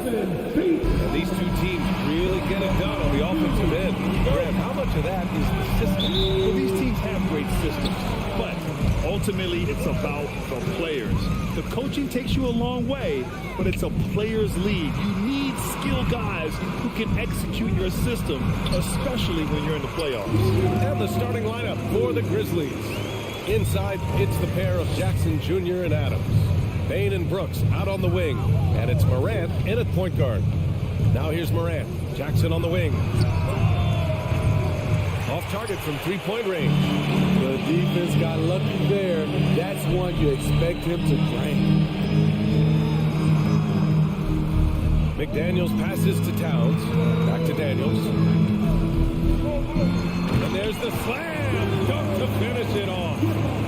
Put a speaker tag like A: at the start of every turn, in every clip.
A: And these two teams really get it done on the offensive end. Grant, how much of that is the system?
B: Well, these teams have great systems, but ultimately it's about the players. The coaching takes you a long way, but it's a players' league. You need skilled guys who can execute your system, especially when you're in the playoffs.
A: And the starting lineup for the Grizzlies. Inside, it's the pair of Jackson Jr. and Adams. Bain and Brooks out on the wing, and it's Morant in at point guard. Now here's Morant. Jackson on the wing. Off target from three-point range.
C: The defense got lucky there. That's one you expect him to drain.
A: McDaniels passes to Towns. Back to Daniels. And there's the slam. Dunk to finish it off.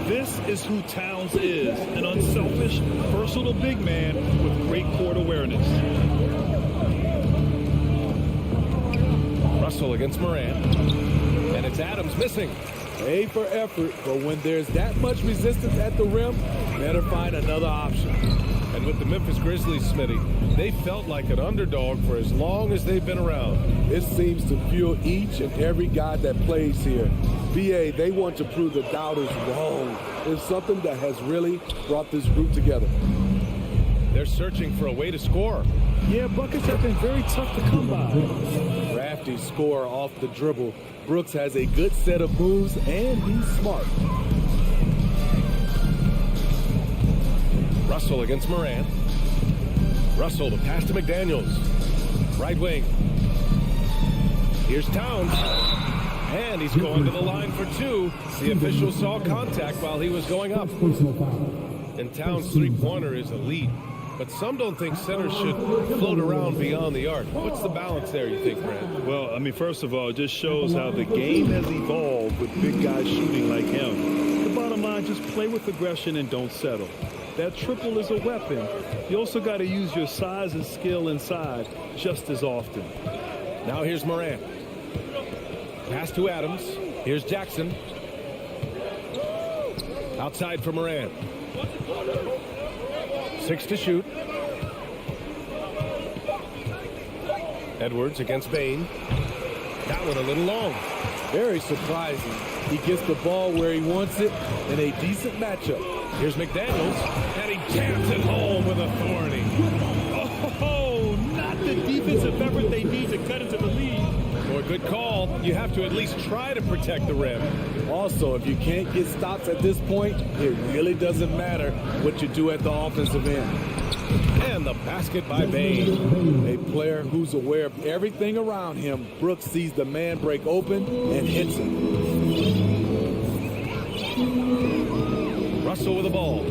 B: This is who Towns is, an unselfish, versatile big man with great court awareness.
A: Russell against Morant. And it's Adams missing.
C: A for effort, but when there's that much resistance at the rim, better find another option.
A: And with the Memphis Grizzlies, Smitty, they felt like an underdog for as long as they've been around.
C: It seems to fuel each and every guy that plays here. BA, they want to prove the doubters wrong. It's something that has really brought this group together.
A: They're searching for a way to score.
B: Yeah, buckets have been very tough to come by.
C: Crafty score off the dribble. Brooks has a good set of moves, and he's smart.
A: Russell against Morant. Russell, the pass to McDaniels. Right wing. Here's Towns. And he's going to the line for two. The official saw contact while he was going up. And Towns' three-pointer is elite. But some don't think centers should float around beyond the arc. What's the balance there, you think, Brad?
B: Well, I mean, first of all, it just shows how the game has evolved with big guys shooting like him. The bottom line, just play with aggression and don't settle. That triple is a weapon. You also got to use your size and skill inside just as often.
A: Now here's Morant. Pass to Adams. Here's Jackson. Outside for Morant. 6 to shoot. Edwards against Bain. That one a little long.
C: Very surprising. He gets the ball where he wants it in a decent matchup.
A: Here's McDaniels, and he jams it home with authority.
B: Oh, not the defensive effort they need to cut into the lead.
A: Or good call. You have to at least try to protect the rim.
C: Also, if you can't get stops at this point, it really doesn't matter what you do at the offensive end.
A: And the basket by Bain.
C: A player who's aware of everything around him. Brooks sees the man break open and hits him.
A: Russell with the ball.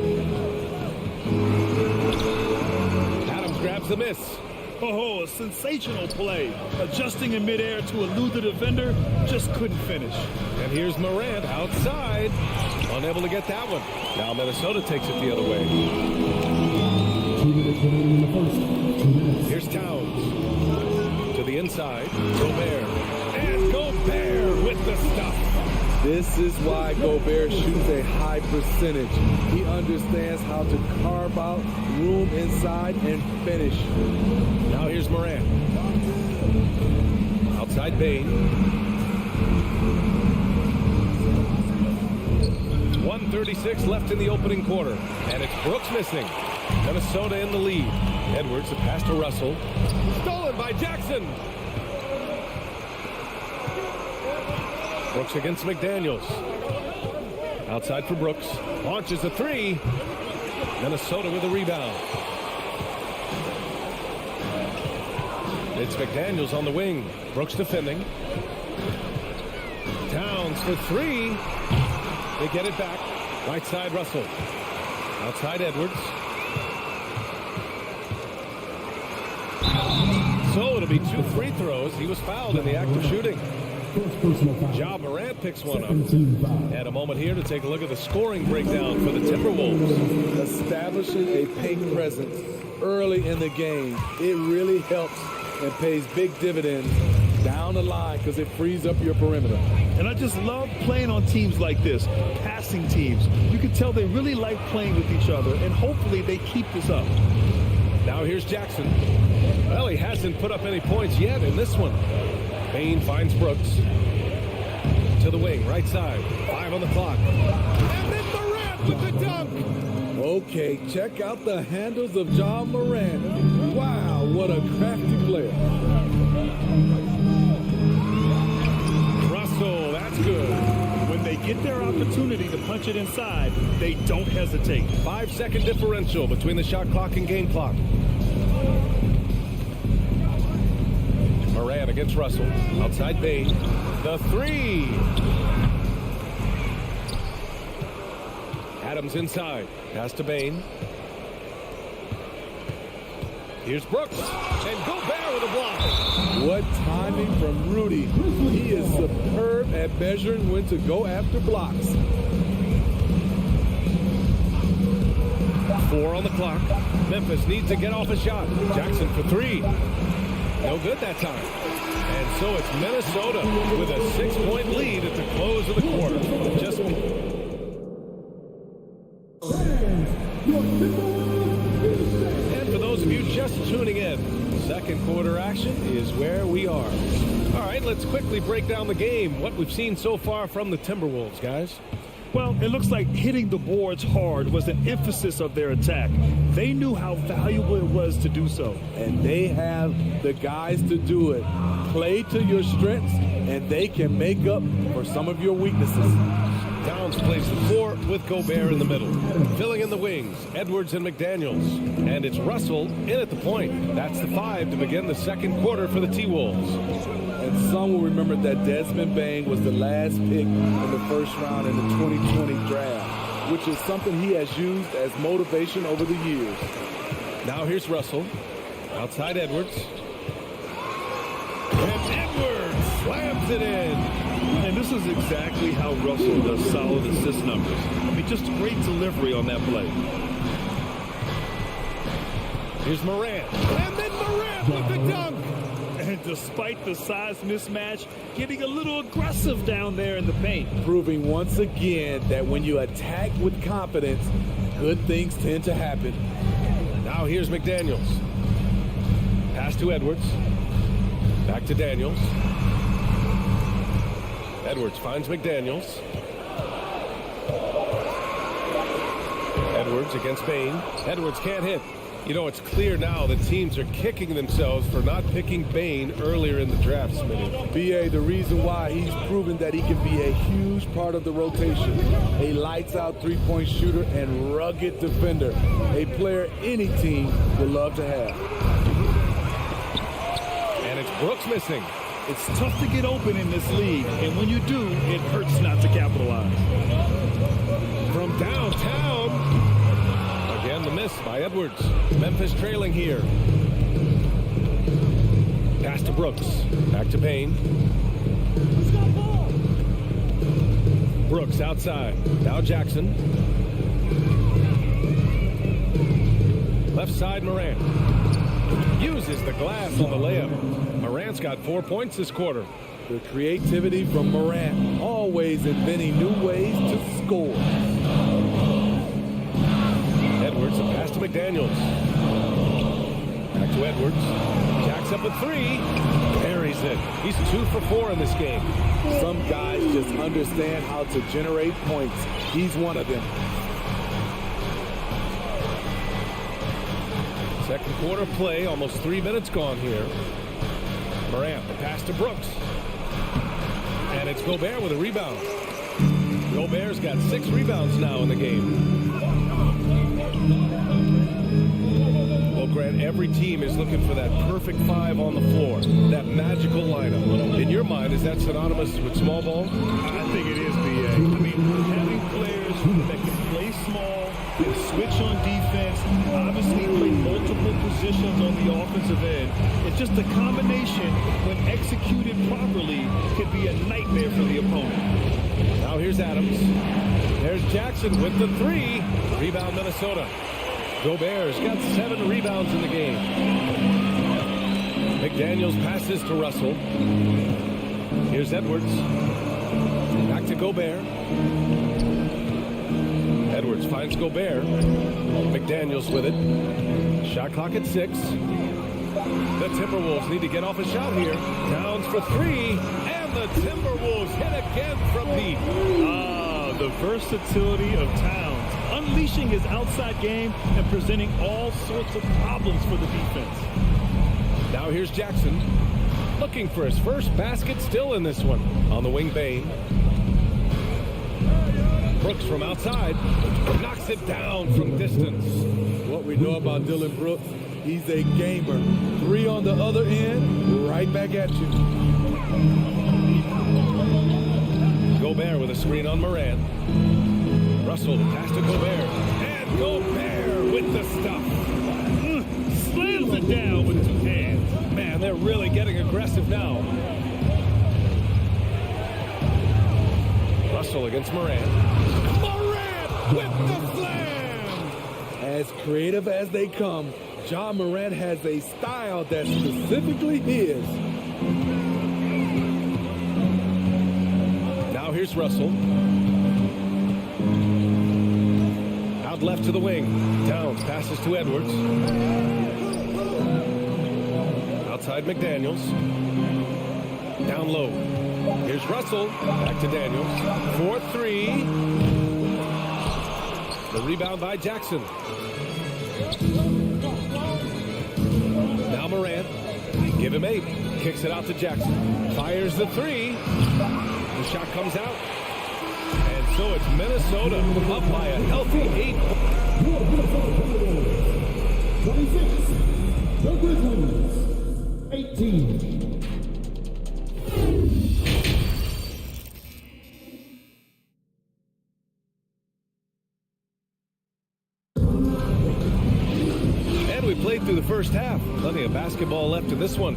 A: Adams grabs the miss.
B: Oh, a sensational play. Adjusting in midair to elude the defender, just couldn't finish.
A: And here's Morant outside. Unable to get that one. Now Minnesota takes it the other way. Here's Towns. To the inside. Gobert. And Gobert with the stuff.
C: This is why Gobert shoots a high percentage. He understands how to carve out room inside and finish.
A: Now here's Morant. Outside Bain. 1:36 left in the opening quarter. And it's Brooks missing. Minnesota in the lead. Edwards, a pass to Russell. Stolen by Jackson. Brooks against McDaniels. Outside for Brooks. Launches a three. Minnesota with a rebound. It's McDaniels on the wing. Brooks defending. Towns for three. They get it back. Right side Russell. Outside Edwards. So it'll be 2 free throws. He was fouled in the act of shooting. Ja Morant picks one up. And a moment here to take a look at the scoring breakdown for the Timberwolves.
C: Establishing a paint presence early in the game, it really helps and pays big dividends down the line because it frees up your perimeter.
B: And I just love playing on teams like this, passing teams. You can tell they really like playing with each other, and hopefully they keep this up.
A: Now here's Jackson. Well, he hasn't put up any points yet in this one. Bain finds Brooks. To the wing, right side. 5 on the clock. And then Morant with the dunk.
C: Okay, check out the handles of John Morant. Wow, what a crafty player.
A: Russell, that's good.
B: When they get their opportunity to punch it inside, they don't hesitate.
A: 5-second differential between the shot clock and game clock. Morant against Russell. Outside Bain. The 3. Adams inside. Pass to Bain. Here's Brooks. And Gobert with a block.
C: What timing from Rudy. He is superb at measuring when to go after blocks.
A: 4 on the clock. Memphis needs to get off a shot. Jackson for 3. No good that time. And so it's Minnesota with a 6-point lead at the close of the quarter. Just and for those of you just tuning in, second quarter action is where we are. All right, let's quickly break down the game. What we've seen so far from the Timberwolves, guys.
B: Well, it looks like hitting the boards hard was an emphasis of their attack. They knew how valuable it was to do so.
C: And they have the guys to do it. Play to your strengths, and they can make up for some of your weaknesses.
A: Downs plays the 4 with Gobert in the middle. Filling in the wings, Edwards and McDaniels. And it's Russell in at the point. That's the 5 to begin the second quarter for the T-Wolves.
C: And some will remember that Desmond Bain was the last pick in the first round in the 2020 draft, which is something he has used as motivation over the years.
A: Now here's Russell. Outside Edwards. And Edwards slams it in.
B: And this is exactly how Russell does solid assist numbers. I mean, just great delivery on that play.
A: Here's Morant. And then Morant with the dunk.
B: And despite the size mismatch, getting a little aggressive down there in the paint.
C: Proving once again that when you attack with confidence, good things tend to happen.
A: Now here's McDaniels. Pass to Edwards. Back to Daniels. Edwards finds McDaniels. Edwards against Bain. Edwards can't hit. You know, it's clear now that teams are kicking themselves for not picking Bain earlier in the draft, Smitty.
C: BA, the reason why he's proven that he can be a huge part of the rotation. A lights-out three-point shooter and rugged defender. A player any team would love to have.
A: And it's Brooks missing.
B: It's tough to get open in this league, and when you do, it hurts not to capitalize.
A: From downtown. Again, the miss by Edwards. Memphis trailing here. Pass to Brooks. Back to Bain. Brooks outside. Now Jackson. Left side, Morant. Uses the glass on the layup. Morant's got 4 points this quarter.
C: The creativity from Morant, always inventing new ways to score.
A: Edwards, a pass to McDaniels. Back to Edwards. Jacks up a 3. Buries it. He's 2 for 4 in this game.
C: Some guys just understand how to generate points. He's one of them.
A: Second quarter play, almost 3 minutes gone here. Morant, the pass to Brooks. And it's Gobert with a rebound. Gobert's got 6 rebounds now in the game. Well, Grant, every team is looking for that perfect 5 on the floor, that magical lineup. In your mind, is that synonymous with small ball?
B: I think it is, B.A. I mean, having players that can play small, can switch on defense, obviously play multiple positions on the offensive end. It's just a combination, when executed properly, can be a nightmare for the opponent.
A: Now here's Adams. There's Jackson with the 3. Rebound Minnesota. Gobert's got 7 rebounds in the game. McDaniels passes to Russell. Here's Edwards. Back to Gobert. Edwards finds Gobert. McDaniels with it. Shot clock at 6. The Timberwolves need to get off a shot here. Towns for 3. And the Timberwolves hit again from deep.
B: The versatility of Towns, unleashing his outside game and presenting all sorts of problems for the defense.
A: Now here's Jackson, looking for his first basket, still in this one. On the wing, Bain. Brooks from outside, knocks it down from distance.
C: What we know about Dylan Brooks, he's a gamer. 3 on the other end, right back at you.
A: Gobert with a screen on Moran. Russell pass to Gobert. And Gobert with the stuff.
B: Slams it down with 2 hands.
A: Man, they're really getting aggressive now. Russell against Moran. Moran with the slam!
C: As creative as they come, Ja Morant has a style that's specifically his.
A: Now here's Russell. Out left to the wing. Towns passes to Edwards. Outside McDaniels. Down low. Here's Russell. Back to Daniels. 4-3. The rebound by Jackson. Now Morant. Give him 8. Kicks it out to Jackson. Fires the 3. The shot comes out. And so it's Minnesota up by a healthy 8.
D: 26. The Grizzlies. 18.
A: And we played through the first half. Plenty of basketball left in this one.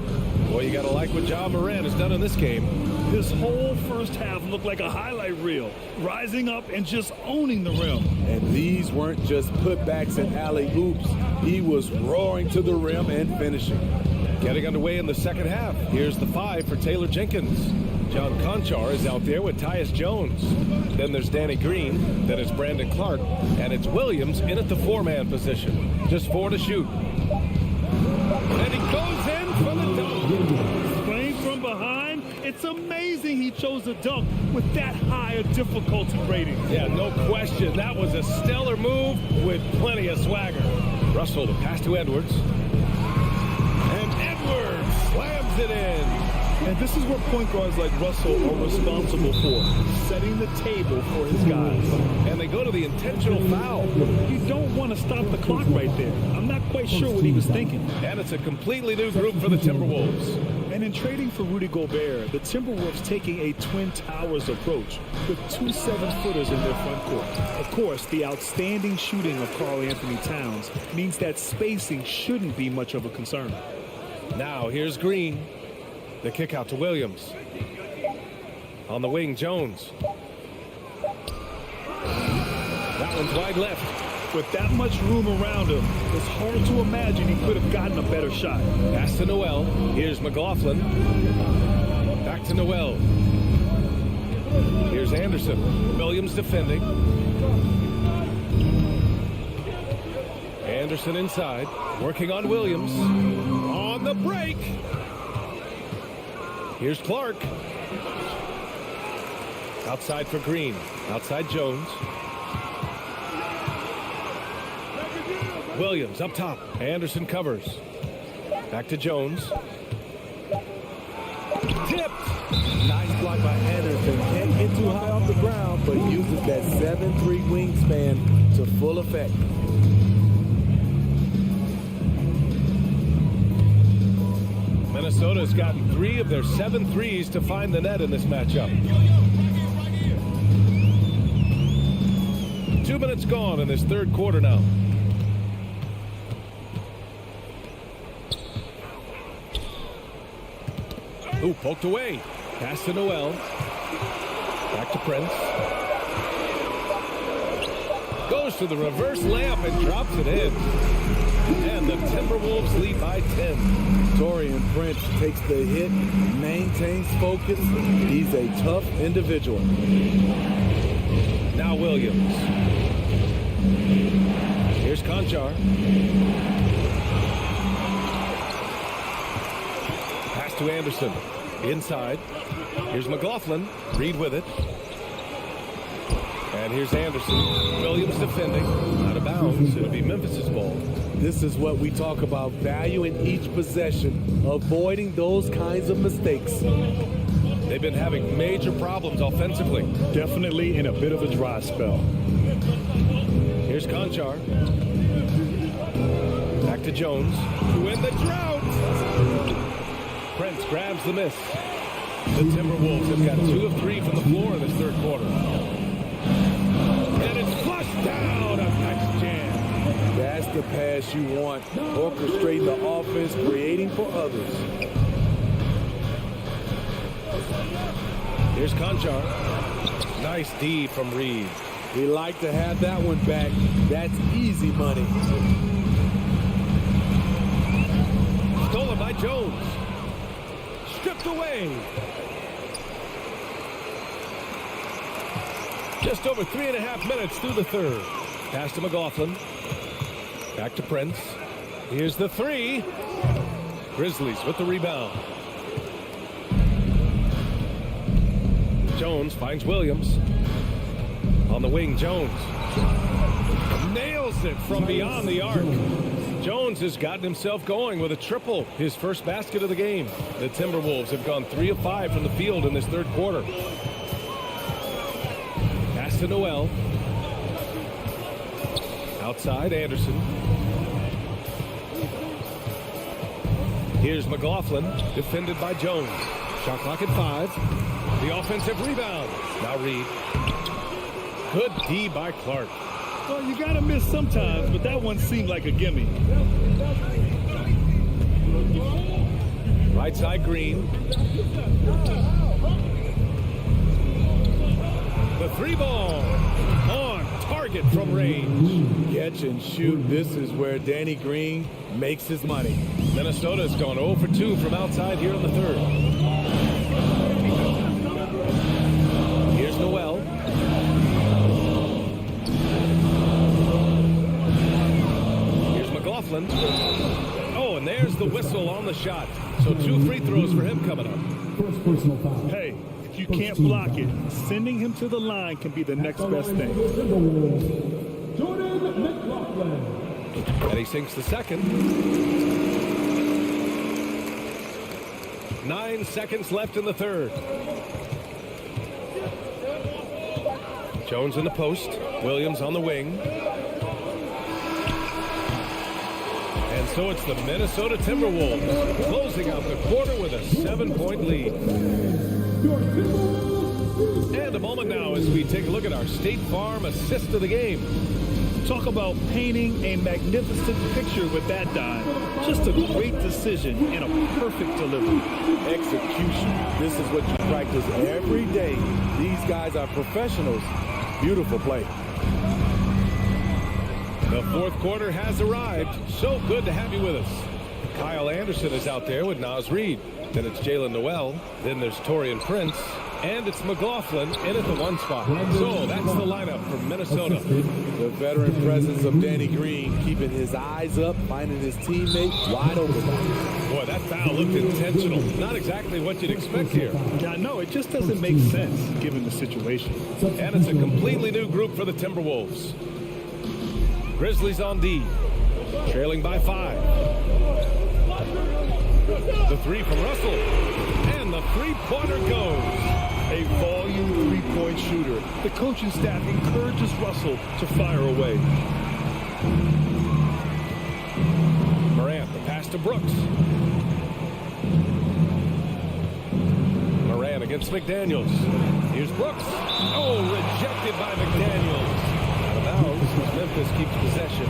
A: Boy, you got to like what Ja Morant has done in this game.
B: This whole first half looked like a highlight reel, rising up and just owning the rim.
C: And these weren't just putbacks and alley-oops. He was roaring to the rim and finishing.
A: Getting underway in the second half. Here's the 5 for Taylor Jenkins. John Conchar is out there with Tyus Jones. Then there's Danny Green. Then it's Brandon Clark. And it's Williams in at the 4-man position. Just 4 to shoot. And he goes in for the dunk.
B: Playing from behind, it's amazing he chose a dunk with that high a difficulty rating.
A: Yeah, no question. That was a stellar move with plenty of swagger. Russell to pass to Edwards. And Edwards slams it in.
B: And this is what point guards like Russell are responsible for, setting the table for his guys.
A: And they go to the intentional foul.
B: You don't want to stop the clock right there. I'm not quite sure what he was thinking.
A: And it's a completely new group for the Timberwolves.
B: And in trading for Rudy Gobert, the Timberwolves taking a Twin Towers approach with 2 7-footers in their front court. Of course, the outstanding shooting of Karl Anthony Towns means that spacing shouldn't be much of a concern.
A: Now here's Green. The kick out to Williams. On the wing, Jones. That one's wide left.
B: With that much room around him, it's hard to imagine he could have gotten a better shot.
A: Pass to Noel. Here's McLaughlin. Back to Noel. Here's Anderson. Williams defending. Anderson inside. Working on Williams. On the break. Here's Clark. Outside for Green. Outside Jones. Williams up top. Anderson covers. Back to Jones. Tipped.
C: Nice block by Anderson. Can't get too high off the ground, but uses that 7'3" wingspan to full effect.
A: Minnesota's gotten 3 of their 7 threes to find the net in this matchup. 2 minutes gone in this third quarter now. Ooh, poked away. Pass to Noel. Back to Prince. Goes to the reverse layup and drops it in. And the Timberwolves lead by 10.
C: Taurean Prince takes the hit, maintains focus. He's a tough individual.
A: Now Williams. Here's Conchar. Pass to Anderson. Inside. Here's McLaughlin. Reed with it. And here's Anderson. Williams defending. Out of bounds. It'll be Memphis's ball.
C: This is what we talk about, value in each possession, avoiding those kinds of mistakes.
A: They've been having major problems offensively.
B: Definitely in a bit of a dry spell.
A: Here's Conchar. Back to Jones. To end the drought. Prince grabs the miss. The Timberwolves have got 2 of 3 from the floor in this third quarter. And it's flushed down. A nice jam.
C: That's the pass you want. Orchestrate the offense, creating for others.
A: Here's Conchar. Nice D from Reed.
C: We like to have that one back. That's easy money.
A: Stolen by Jones. Stripped away. Just over 3.5 minutes through the third. Pass to McLaughlin. Back to Prince. Here's the 3. Grizzlies with the rebound. Jones finds Williams. On the wing, Jones. Nails it from beyond the arc. Jones has gotten himself going with a triple. His first basket of the game. The Timberwolves have gone 3 of 5 from the field in this third quarter. Pass to Noel. Outside, Anderson. Here's McLaughlin, defended by Jones. Shot clock at 5. The offensive rebound. Now Reed. Good D by Clark.
B: Well, you got to miss sometimes, but that one seemed like a gimme.
A: Right side, Green. The 3 ball. On target from range.
C: Catch and shoot. This is where Danny Green makes his money.
A: Minnesota's gone 0 for 2 from outside here in the third. Here's Noel. Here's McLaughlin. Oh, and there's the whistle on the shot. So 2 free throws for him coming up.
D: First personal foul.
B: Hey, if you can't block it, sending him to the line can be the next best thing.
D: Jordan McLaughlin.
A: And he sinks the second. 9 seconds left in the third. Jones in the post. Williams on the wing. And so it's the Minnesota Timberwolves closing out the quarter with a 7-point lead. And a moment now as we take a look at our State Farm assist of the game.
B: Talk about painting a magnificent picture with that dive. Just a great decision and a perfect delivery.
C: Execution. This is what you practice every day. These guys are professionals. Beautiful play.
A: The fourth quarter has arrived. So good to have you with us. Kyle Anderson is out there with Naz Reid. Then it's Jalen Noel. Then there's Taurean Prince. And it's McLaughlin in at the 1 spot. So that's the lineup for Minnesota.
C: The veteran presence of Danny Green, keeping his eyes up, finding his teammate wide open.
A: Boy, that foul looked intentional. Not exactly what you'd expect here.
B: Yeah, no, it just doesn't make sense given the situation.
A: And it's a completely new group for the Timberwolves. Grizzlies on D, trailing by 5. The 3 from Russell, and the 3-pointer goes.
B: A volume 3-point shooter. The coaching staff encourages Russell to fire away.
A: Morant, the pass to Brooks. Morant against McDaniels. Here's Brooks. Oh, rejected by McDaniels. Out of bounds. Memphis keeps possession.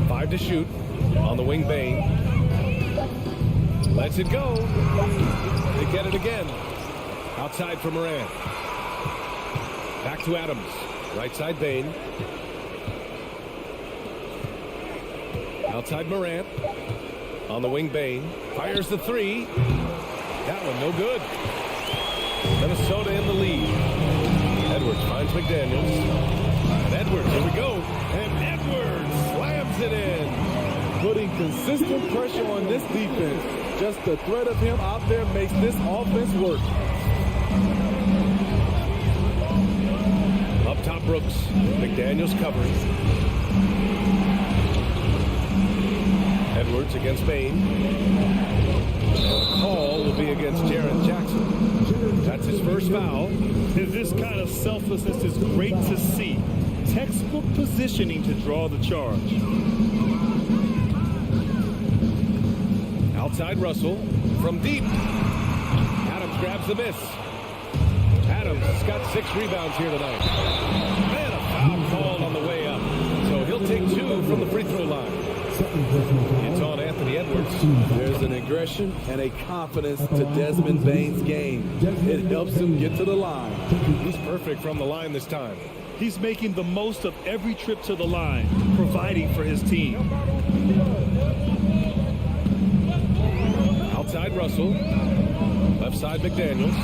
A: Five to shoot. On the wing, Bain. Lets it go. They get it again. Outside for Morant. Back to Adams. Right side, Bain. Outside Morant. On the wing, Bain. Fires the 3. That one no good. Minnesota in the lead. Edwards finds McDaniels. And Edwards, here we go. And Edwards slams it in.
C: Putting consistent pressure on this defense. Just the threat of him out there makes this offense work.
A: Up top, Brooks. McDaniels covering. Edwards against Bain. The call will be against Jaren Jackson. That's his first foul.
B: This kind of selflessness is great to see. Textbook positioning to draw the charge.
A: Outside Russell from deep. Adams grabs the miss. Adams has got 6 rebounds here tonight. And a foul called on the way up. So he'll take 2 from the free throw line. It's on Anthony Edwards.
C: There's an aggression and a confidence to Desmond Bane's game. It helps him get to the line.
A: He's perfect from the line this time.
B: He's making the most of every trip to the line, providing for his team.
A: Outside Russell. Left side McDaniels.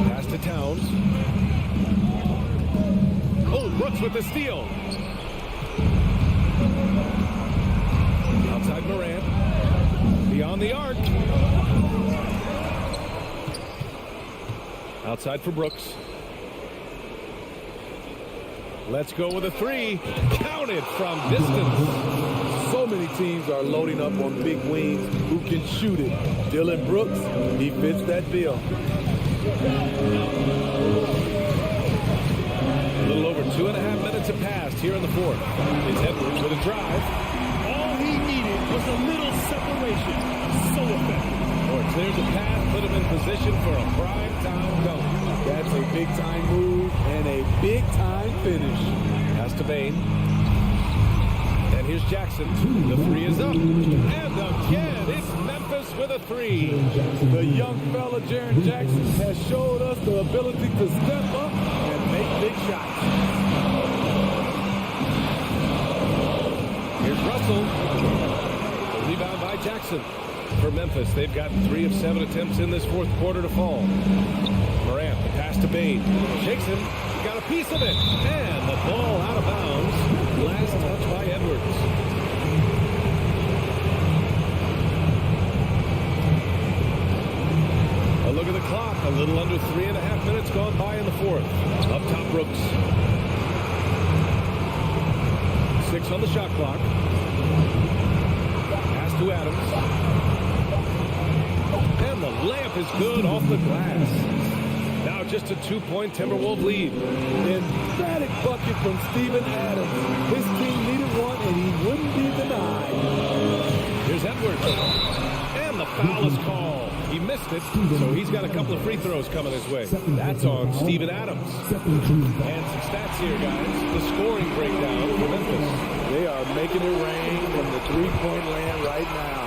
A: Pass to Towns. Oh, Brooks with the steal. Outside Morant. Beyond the arc. Outside for Brooks. Let's go with a 3. Counted from distance.
C: So many teams are loading up on big wings who can shoot it. Dylan Brooks, he fits that bill.
A: A little over 2.5 minutes have passed here in the fourth. It's Edwards with a drive.
B: All he needed was a little separation. So effective.
A: Or clears the path, put him in position for a prime time dunk.
C: That's a big time move and a big time finish.
A: Pass to Bain. And here's Jackson. The 3 is up. And again, it's Memphis with a 3.
C: The young fella, Jaren Jackson, has showed us the ability to step up and make big shots.
A: Here's Russell. The rebound by Jackson. For Memphis, they've gotten 3 of 7 attempts in this fourth quarter to fall. Morant, the pass to Bain. Shakes him. Got a piece of it. And the ball out of bounds. Last touch by Edwards. A look at the clock. A little under 3.5 minutes gone by in the fourth. Up top, Brooks. 6 on the shot clock. Pass to Adams. And the layup is good off the glass. Now just a 2-point Timberwolves lead.
C: Emphatic bucket from Steven Adams. His team needed one, and he wouldn't be denied.
A: Here's Edwards. And the foul is called. He missed it, so he's got a couple of free throws coming his way. That's on Steven Adams. And some stats here, guys. The scoring breakdown for Memphis.
C: They are making it rain from the three-point land right now.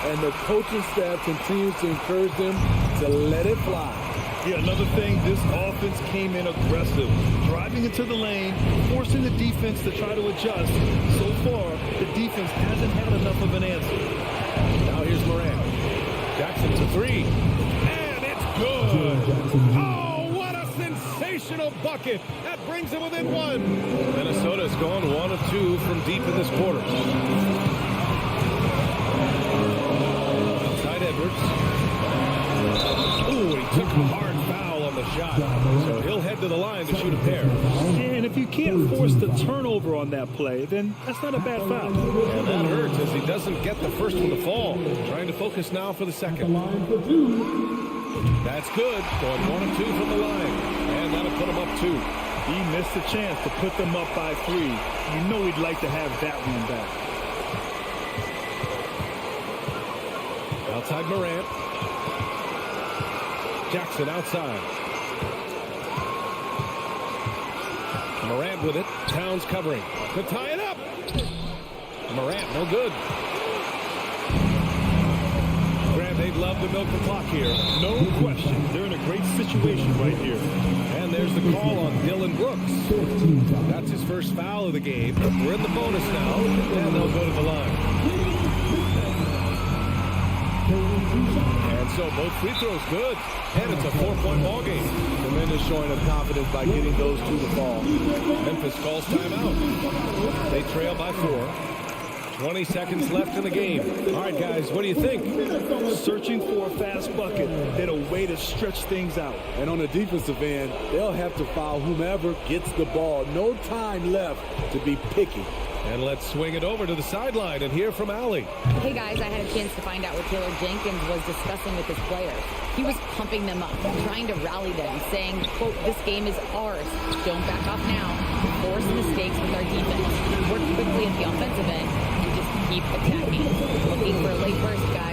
C: And the coaching staff continues to encourage them to let it fly.
B: Yeah, another thing, this offense came in aggressive, driving into the lane, forcing the defense to try to adjust. So far, the defense hasn't had enough of an answer.
A: Now here's Morant. Jackson to 3. And it's good. Oh, what a sensational bucket. That brings them within 1. Minnesota's gone 1 of 2 from deep in this quarter. Outside Edwards. Ooh, he took a hard foul on the shot. So he'll head to the line to shoot a pair.
B: And if you can't force the turnover on that play, then that's not a bad foul.
A: And that hurts as he doesn't get the first one to fall. Trying to focus now for the second. That's good. Going 1 of 2 from the line. And that'll put him up 2.
B: He missed a chance to put them up by 3. You know he'd like to have that one back.
A: Outside Morant. Jackson outside. Morant with it. Towns covering. To tie it up. Morant, no good. Grant, they'd love to milk the clock here.
B: No question. They're in a great situation right here.
A: And there's the call on Dylan Brooks. That's his first foul of the game. We're in the bonus now, and they'll go to the line. And so both free throws good. And it's a 4-point ball game.
C: Tremendous showing of confidence by getting those two to fall.
A: Memphis calls timeout. They trail by 4. 20 seconds left in the game. All right, guys, what do you think?
B: Searching for a fast bucket and a way to stretch things out.
C: And on the defensive end, they'll have to foul whomever gets the ball. No time left to be picky.
A: And let's swing it over to the sideline and hear from Allie.
E: Hey guys, I had a chance to find out what Taylor Jenkins was discussing with his players. He was pumping them up, trying to rally them, saying, quote, "This game is ours. Don't back off now. Force mistakes with our defense. Work quickly at the offensive end and just keep attacking." Looking for a late burst, guys.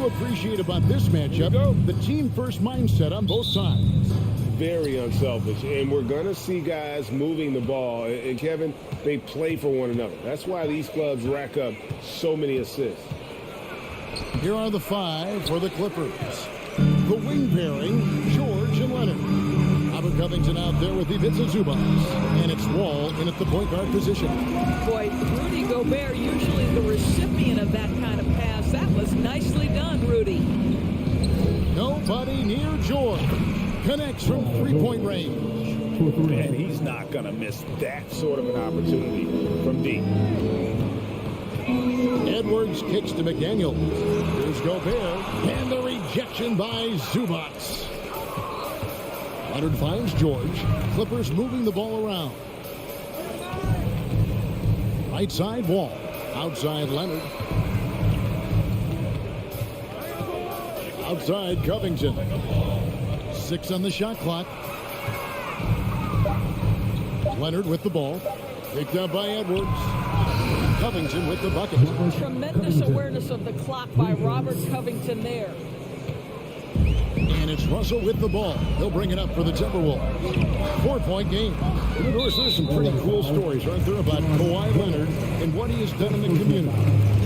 F: Appreciate about this matchup, the team-first mindset on both sides.
A: Very unselfish, and we're going to see guys moving the ball. And Kevin, they play for one another. That's why these clubs rack up so many assists.
F: Here are the five for the Clippers. The wing pairing, George and Leonard. Albert Covington out there with Ivica Zubac. And it's Wall in at the point guard position.
G: Boy, Rudy Gobert usually the recipient of that kind of pass. That was nicely done, Rudy.
F: Nobody near George. Connects from three-point range.
B: And he's not going to miss that sort of an opportunity from deep.
F: Edwards kicks to McDaniel. Here's Gobert. And the rejection by Zubac. Leonard finds George. Clippers moving the ball around. Right side Wall. Outside Leonard. Outside Covington. 6 on the shot clock. Leonard with the ball. Picked up by Edwards. Covington with the bucket.
G: Tremendous awareness of the clock by Robert Covington there.
F: And it's Russell with the ball. He'll bring it up for the Timberwolves. 4-point game. And of course, there's some pretty cool stories, aren't there, about Kawhi Leonard and what he has done in the community.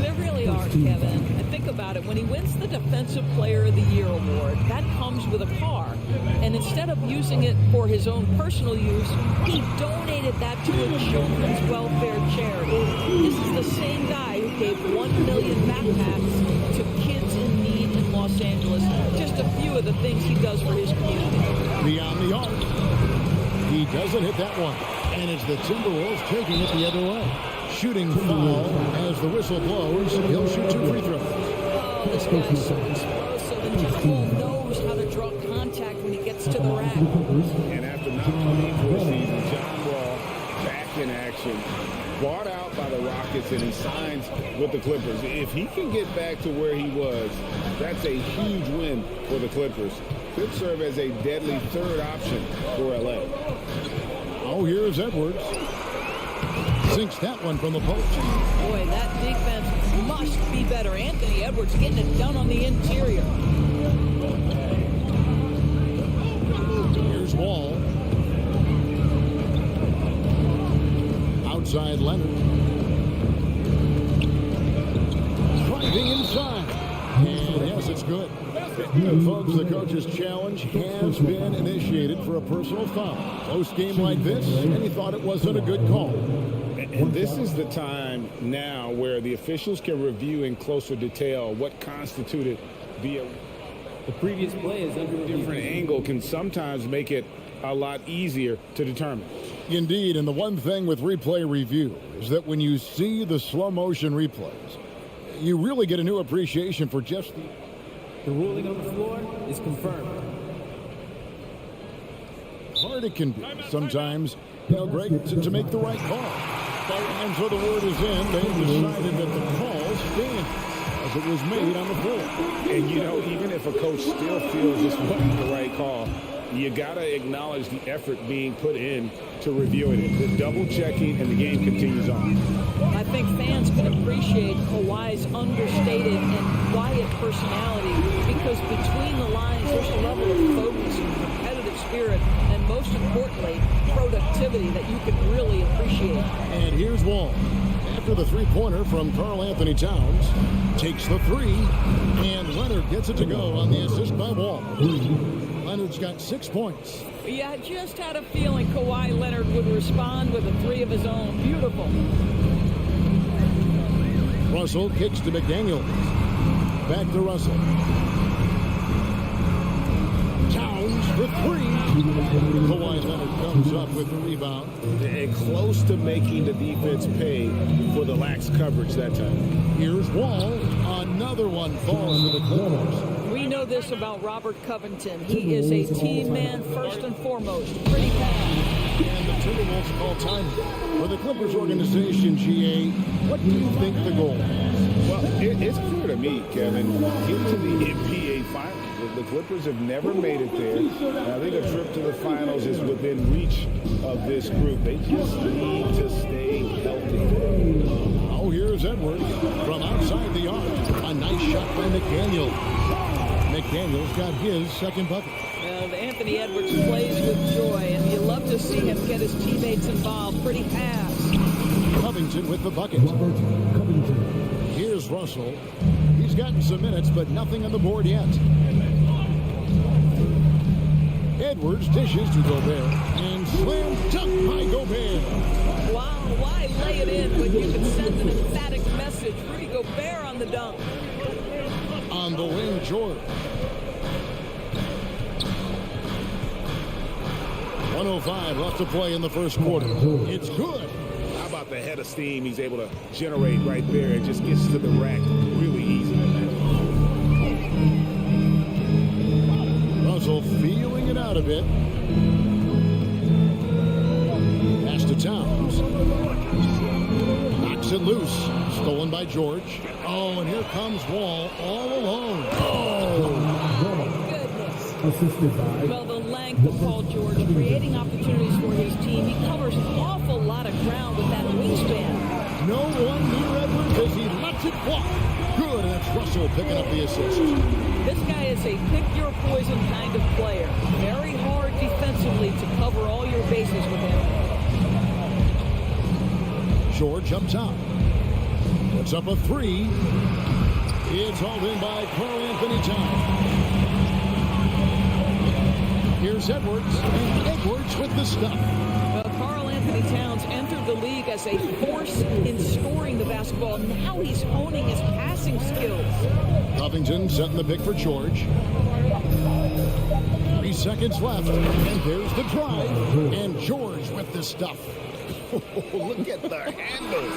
G: There really are, Kevin. And think about it. When he wins the Defensive Player of the Year award, that comes with a car. And instead of using it for his own personal use, he donated that to a children's welfare charity. This is the same guy who gave 1 million backpacks to kids in need in Los Angeles. Just a few of the things he does for his community.
F: Beyond the arc. He doesn't hit that one. And it's the Timberwolves taking it the other way. Shooting foul as the whistle blows. He'll shoot 2 free throws.
G: Oh, this guy's so explosive. And John Wall knows how to draw contact when he gets to the rack.
C: And after not playing for a season, John Wall back in action. Bought out by the Rockets, and he signs with the Clippers. If he can get back to where he was, that's a huge win for the Clippers. Could serve as a deadly third option for LA.
F: Oh, here's Edwards. Sinks that one from the post.
G: Boy, that defense must be better. Anthony Edwards getting it done on the interior.
F: Here's Wall. Outside Leonard. Driving inside. And yes, it's good. Folks, the coach's challenge has been initiated for a personal foul. Close game like this, and he thought it wasn't a good call.
C: And this is the time now where the officials can review in closer detail what constituted the
H: previous play is under a
C: different angle can sometimes make it a lot easier to determine.
F: Indeed, and the one thing with replay review is that when you see the slow motion replays, you really get a new appreciation for just
H: The ruling on the floor is confirmed.
F: hard it can be sometimes, Greg, to make the right call. And so the word is in. They decided that the call stands as it was made on the floor.
C: And, even if a coach still feels this wasn't the right call, you got to acknowledge the effort being put in to reviewing it. The double checking, and the game continues on.
G: I think fans can appreciate Kawhi's understated and quiet personality because between the lines there's a level of focus and competitive spirit and most importantly productivity that you can really appreciate.
F: And here's Wall. After the three-pointer from Karl Anthony Towns, takes the three, and Leonard gets it to go on the assist by Wall. Leonard's got 6 points.
G: Yeah, I just had a feeling Kawhi Leonard would respond with a three of his own. Beautiful.
F: Russell kicks to McDaniel. Back to Russell. Towns for three. Kawhi Leonard comes up with the rebound.
C: And close to making the defense pay for the lax coverage that time.
F: Here's Wall. Another one falls to the Clippers.
G: We know this about Robert Covington. He is a team man first and foremost. Pretty bad.
F: And the Timberwolves call time for the Clippers organization, GA. What do you think the goal is?
C: Well, it's clear to me, Kevin. Get to the NBA Finals. The Clippers have never made it there. And I think a trip to the Finals is within reach of this group. They just need to stay healthy.
F: Oh, here's Edwards from outside the arc. A nice shot by McDaniel. McDaniel's got his second bucket.
G: Anthony Edwards plays with joy, and you love to see him get his teammates involved. Pretty pass.
F: Covington with the bucket. Here's Russell. He's gotten some minutes, but nothing on the board yet. Edwards dishes to Gobert, and slam dunk by Gobert.
G: Wow, why lay it in when you can send an emphatic message? Rudy Gobert on the dunk.
F: On the wing, George. 1:05 left to play in the first quarter. It's good.
C: How about the head of steam he's able to generate right there? It just gets to the rack really easy.
F: Russell feeling it out a bit. Pass to Towns. Knocks it loose. Stolen by George. Oh, and here comes Wall all alone. Oh!
D: assisted by
G: Well, the length of Paul George, creating opportunities for his team. He covers an awful lot of ground with that wingspan.
F: No one near Edwards as he lets it fly. Good, and it's Russell picking up the assist.
G: This guy is a pick-your-poison kind of player. Very hard defensively to cover all your bases with him.
F: George up top. Puts up a three. It's hauled in by Karl Anthony Towns. Here's Edwards, and Edwards with the stuff.
G: Well, Karl Anthony Towns entered the league as a force in scoring the basketball. Now he's honing his passing skills.
F: Covington setting the pick for George. 3 seconds left, and there's the drive. And George with the stuff.
C: Look at the handle.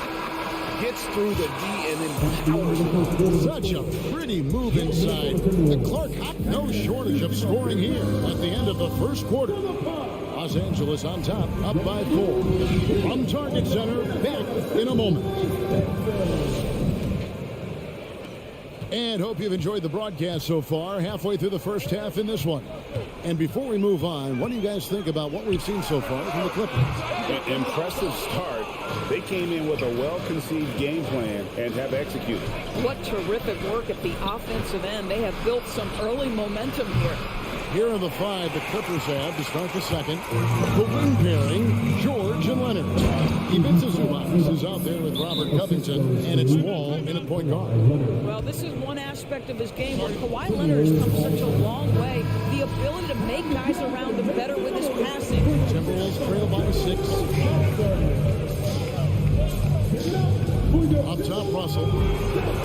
C: Gets through the D and then powers.
F: Such a pretty move inside. The Clark Hawk, no shortage of scoring here at the end of the first quarter. Los Angeles on top, up by 4. From Target Center, back in a moment. And hope you've enjoyed the broadcast so far. Halfway through the first half in this one. And before we move on, what do you guys think about what we've seen so far from the Clippers?
C: An impressive start. They came in with a well-conceived game plan and have executed.
G: What terrific work at the offensive end. They have built some early momentum here.
F: Here are the 5 the Clippers have to start the second. The wing pairing, George and Leonard. Ivica Zubac is out there with Robert Covington, and it's Wall in at point guard.
G: Well, this is one aspect of his game where Kawhi Leonard has come such a long way. The ability to make guys around him better with his passing.
F: Timberwolves trail by 6. Up top, Russell.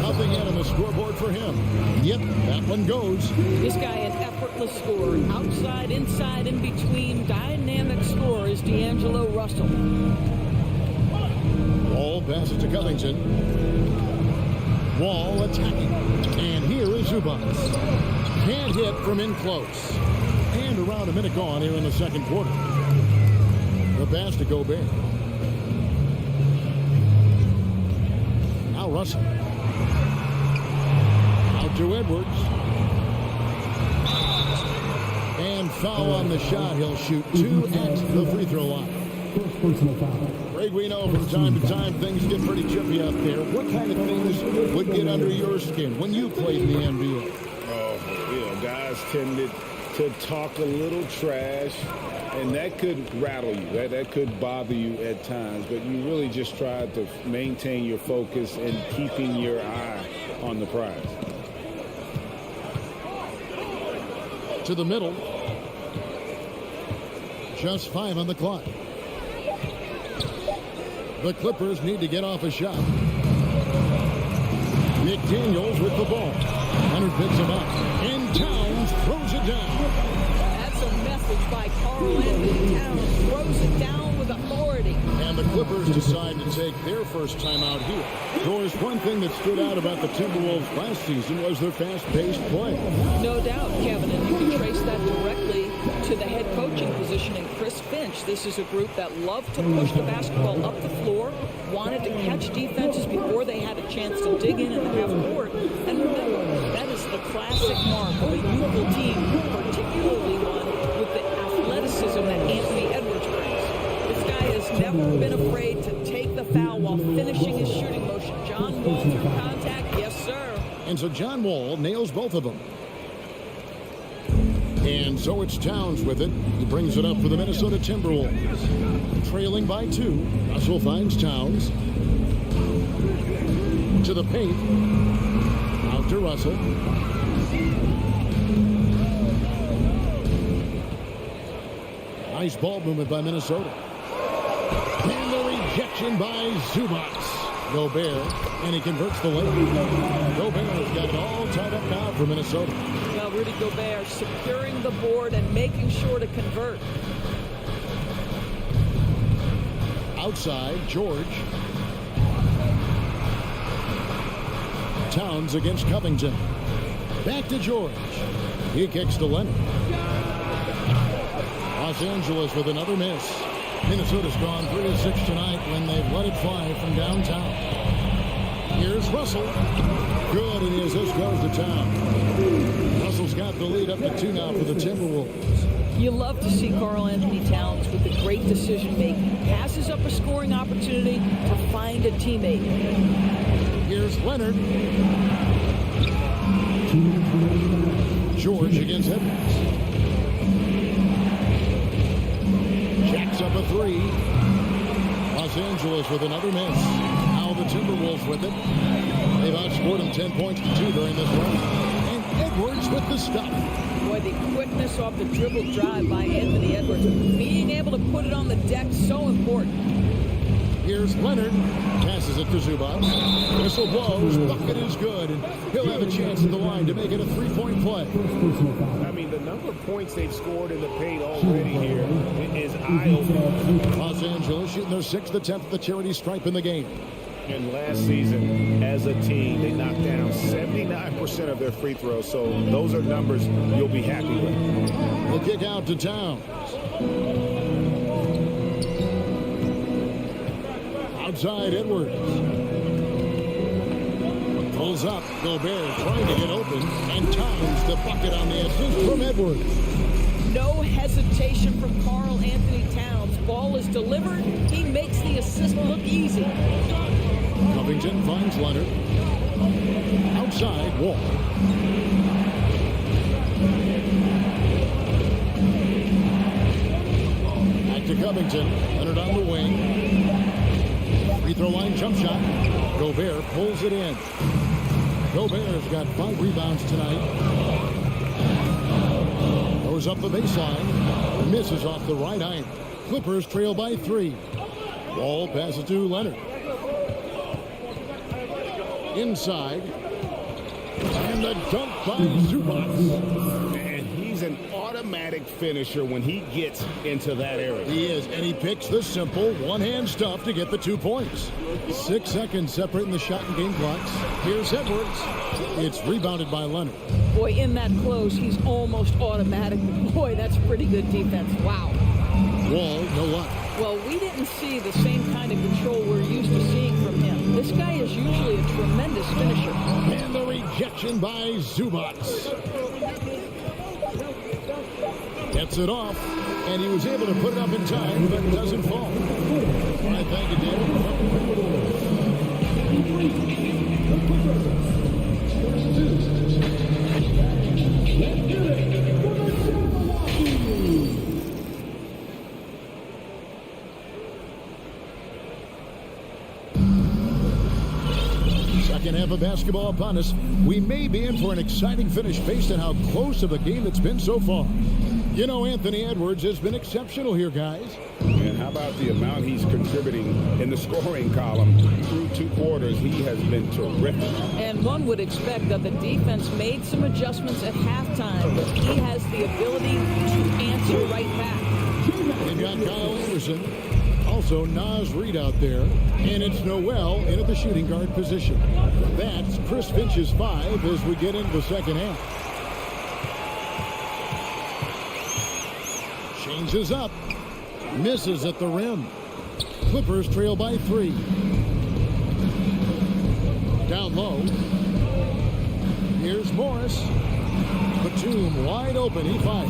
F: Nothing in on the scoreboard for him. Yep, that one goes.
G: This guy an effortless scorer. Outside, inside, in between. Dynamic scorer is D'Angelo Russell.
F: Wall passes to Covington. Wall attacking. And here is Zubac. Can't hit from in close. And around a minute gone here in the second quarter. The pass to Gobert. Now Russell. Out to Edwards. And foul on the shot. He'll shoot 2 at the free throw line.
D: first personal foul.
F: Greg, we know from time to time things get pretty chippy up there. What kind of things would get under your skin when you played in the NBA?
C: Oh, guys tended to talk a little trash, and that could rattle you. That could bother you at times, but you really just try to maintain your focus and keeping your eye on the prize.
F: To the middle. Just 5 on the clock. The Clippers need to get off a shot. McDaniels with the ball. Leonard picks him up. And Towns throws it down.
G: That's a message by Karl Anthony Towns. Throws it down with authority.
F: And the Clippers decide to take their first time out here. Of course, one thing that stood out about the Timberwolves last season was their fast-paced play.
G: No doubt, Kevin, and you can trace that directly to the head coaching position in Chris Finch. This is a group that loved to push the basketball up the floor, wanted to catch defenses before they had a chance to dig in the half court. And remember, that is the classic mark of a youthful team, particularly one with the athleticism that Anthony Edwards brings. This guy has never been afraid to take the foul while finishing his shooting motion. John Wall through contact, yes, sir.
F: And so John Wall nails both of them. And so it's Towns with it. He brings it up for the Minnesota Timberwolves. Trailing by 2. Russell finds Towns. To the paint. Out to Russell. Nice ball movement by Minnesota. And the rejection by Zubac. Gobert, and he converts the layup. Gobert has got it all tied up now for Minnesota.
G: Well, Rudy Gobert securing the board and making sure to convert.
F: Outside, George. Towns against Covington. Back to George. He kicks to Leonard. Los Angeles with another miss. Minnesota's gone 3 of 6 tonight when they've let it fly from downtown. Here's Russell. Good, and his assist goes to town. Russell's got the lead up to 2 now for the Timberwolves.
G: You love to see Karl Anthony Towns with the great decision-making. Passes up a scoring opportunity to find a teammate.
F: Here's Leonard. George against Edwards. Jacks up a 3. Los Angeles with another miss. Now the Timberwolves with it. They've outscored them 10 points to 2 during this run. And Edwards with the stop.
G: Boy, the quickness off the dribble drive by Anthony Edwards. Being able to put it on the deck, so important.
F: Here's Leonard. Passes it to Zubac. Whistle blows. Bucket is good. And he'll have a chance at the line to make it a 3-point play.
A: I mean, the number of points they've scored in the paint already here is eye-opening.
F: Los Angeles shooting their 6th attempt at the charity stripe in the game.
C: And last season, as a team, they knocked down 79% of their free throws. So those are numbers you'll be happy with.
F: The kick out to Towns. Outside Edwards. Pulls up. Gobert trying to get open. And Towns the bucket on the assist from Edwards.
G: No hesitation from Karl Anthony Towns. Ball is delivered. He makes the assist look easy.
F: Covington finds Leonard. Outside, Wall. Back to Covington. Leonard on the wing. Free throw line jump shot. Gobert pulls it in. Gobert's got 5 rebounds tonight. Goes up the baseline. Misses off the right iron. Clippers trail by 3. Wall passes to Leonard. Inside. And the dunk by Zubac.
C: And he's an automatic finisher when he gets into that area.
F: He is, and he picks the simple one-hand stuff to get the 2 points. 6 seconds separating the shot and game clocks. Here's Edwards. It's rebounded by Leonard.
G: Boy, in that close, he's almost automatic. Boy, that's pretty good defense. Wow.
F: Wall, no luck.
G: Well, we didn't see the same kind of control we're used to seeing from him. This guy is usually a tremendous finisher.
F: And the rejection by Zubac. Gets it off, and he was able to put it up in time, but it doesn't fall. All right, thank you, David. Second half of basketball upon us. We may be in for an exciting finish based on how close of a game it's been so far. You know, Anthony Edwards has been exceptional here, guys.
C: And how about the amount he's contributing in the scoring column through 2 quarters? He has been terrific.
G: And one would expect that the defense made some adjustments at halftime, but he has the ability to answer right back.
F: They've got Kyle Anderson. Also, Naz Reid out there. And it's Noel in at the shooting guard position. That's Chris Finch's 5 as we get into the second half. Changes up. Misses at the rim. Clippers trail by 3. Down low. Here's Morris. Batum wide open. He fires.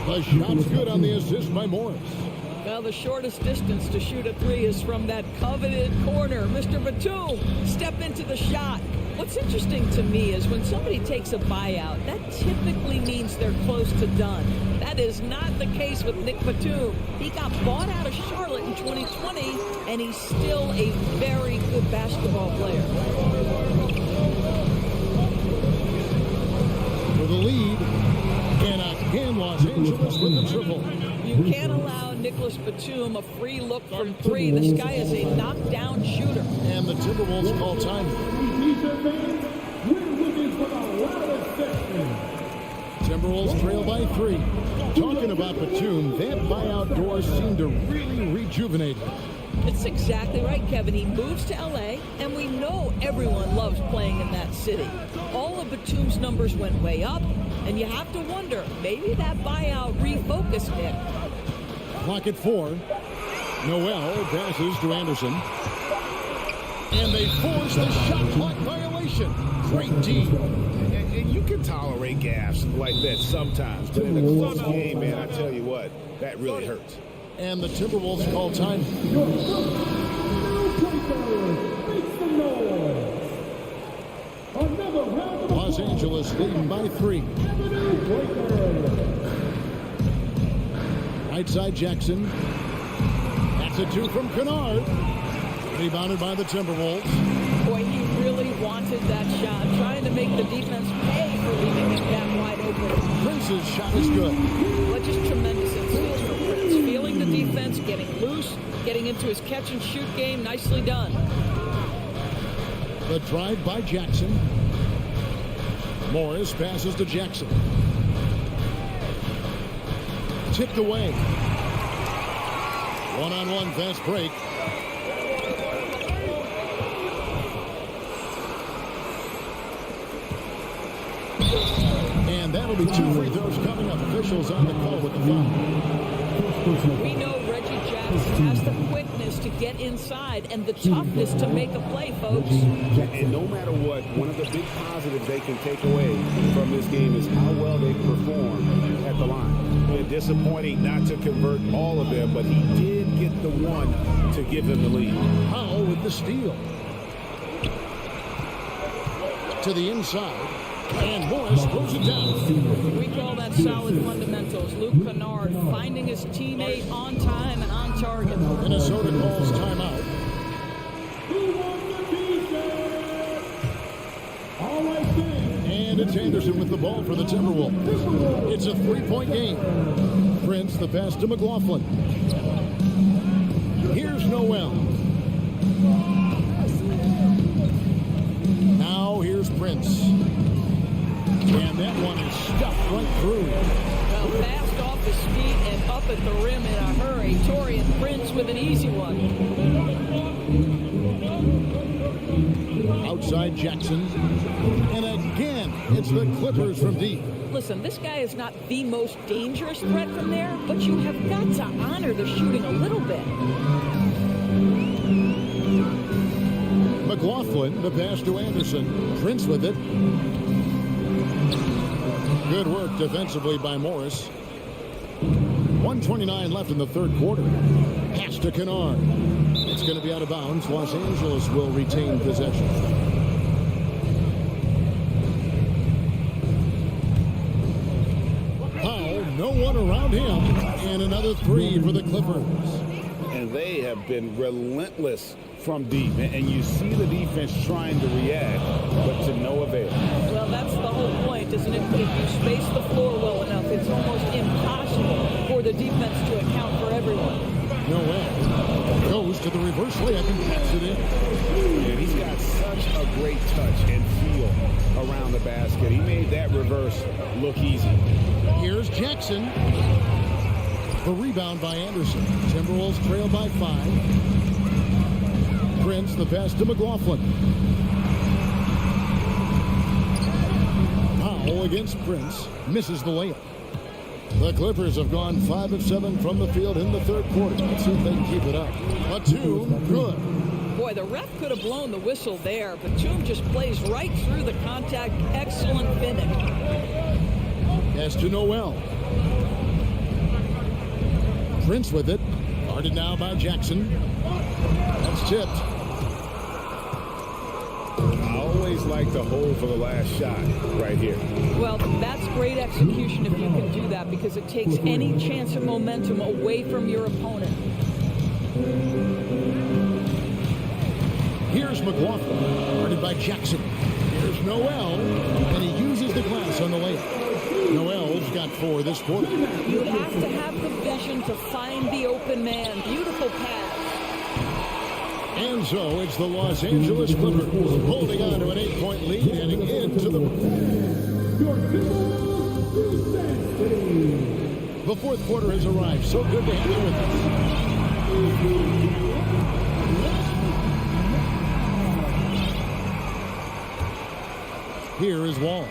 F: The shot's good on the assist by Morris.
G: Well, the shortest distance to shoot a 3 is from that coveted corner. Mr. Batum, step into the shot. What's interesting to me is when somebody takes a buyout, that typically means they're close to done. That is not the case with Nick Batum. He got bought out of Charlotte in 2020, and he's still a very good basketball player.
F: For the lead, and again Los Angeles with the triple.
G: You can't allow Nicholas Batum a free look from 3. This guy is a knockdown shooter.
F: And the Timberwolves call time. Timberwolves trail by 3. Talking about Batum, that buyout door seemed to really rejuvenate him.
G: It's exactly right, Kevin. He moves to L.A., and we know everyone loves playing in that city. All of Batum's numbers went way up, and you have to wonder, maybe that buyout refocused Nick.
F: Clock at 4. Noel passes to Anderson. And they force the shot clock violation. Great D.
C: And you can tolerate gaffes like that sometimes, but in a close game, man, I tell you what, that really hurts.
F: And the Timberwolves call time. Los Angeles leading by 3. Right side Jackson. That's a 2 from Kennard. Rebounded by the Timberwolves.
G: Boy, he really wanted that shot, trying to make the defense pay for leaving it that wide open.
F: Prince's shot is good.
G: Well, just tremendous instincts for Prince. Feeling the defense, getting loose, getting into his catch-and-shoot game. Nicely done.
F: The drive by Jackson. Morris passes to Jackson. Tipped away. One-on-one fast break. And that'll be 2 free throws coming up. Officials on the call with the foul.
G: We know Reggie Jackson has the quickness to get inside and the toughness to make a play, folks.
C: And no matter what, one of the big positives they can take away from this game is how well they perform at the line. And disappointing not to convert all of them, but he did get the one to give them the lead.
F: Powell with the steal. To the inside. And Morris throws it down.
G: We call that solid fundamentals. Luke Kennard finding his teammate on time and on target.
F: Minnesota calls timeout. And it's Anderson with the ball for the Timberwolves. It's a 3-point game. Prince the pass to McLaughlin. Here's Noel. Now here's Prince. And that one is stuffed right through.
G: Well, fast off his feet and up at the rim in a hurry. Taurean Prince with an easy one.
F: Outside Jackson. And again, it's the Clippers from deep.
G: Listen, this guy is not the most dangerous threat from there, but you have got to honor the shooting a little bit.
F: McLaughlin, the pass to Anderson. Prince with it. Good work defensively by Morris. 1:29 left in the third quarter. Pass to Kennard. It's going to be out of bounds. Los Angeles will retain possession. Powell, no one around him. And another 3 for the Clippers.
C: And they have been relentless from deep. And you see the defense trying to react, but to no avail.
G: Well, that's the whole point, isn't it? If you space the floor well enough, it's almost impossible for the defense to account for everyone.
F: Noel goes to the reverse layup and taps it in.
C: And he's got such a great touch and feel around the basket. He made that reverse look easy.
F: Here's Jackson. The rebound by Anderson. Timberwolves trail by 5. Prince, the pass to McLaughlin. Powell against Prince. Misses the layup. The Clippers have gone 5 of 7 from the field in the third quarter. Let's see if they can keep it up. Batum, good.
G: Boy, the ref could have blown the whistle there. Batum just plays right through the contact. Excellent finish.
F: Pass to Noel. Prince with it. Guarded now by Jackson. That's tipped.
C: I always like to hold for the last shot right here.
G: Well, that's great execution if you can do that, because it takes any chance of momentum away from your opponent.
F: Here's McLaughlin. Guarded by Jackson. Here's Noel. And he uses the glass on the layup. Noel's got 4 this quarter.
G: You have to have the vision to find the open man. Beautiful pass.
F: And so it's the Los Angeles Clippers holding on to an 8-point lead heading into the... The fourth quarter has arrived. So good to have you with us. Here is Wall.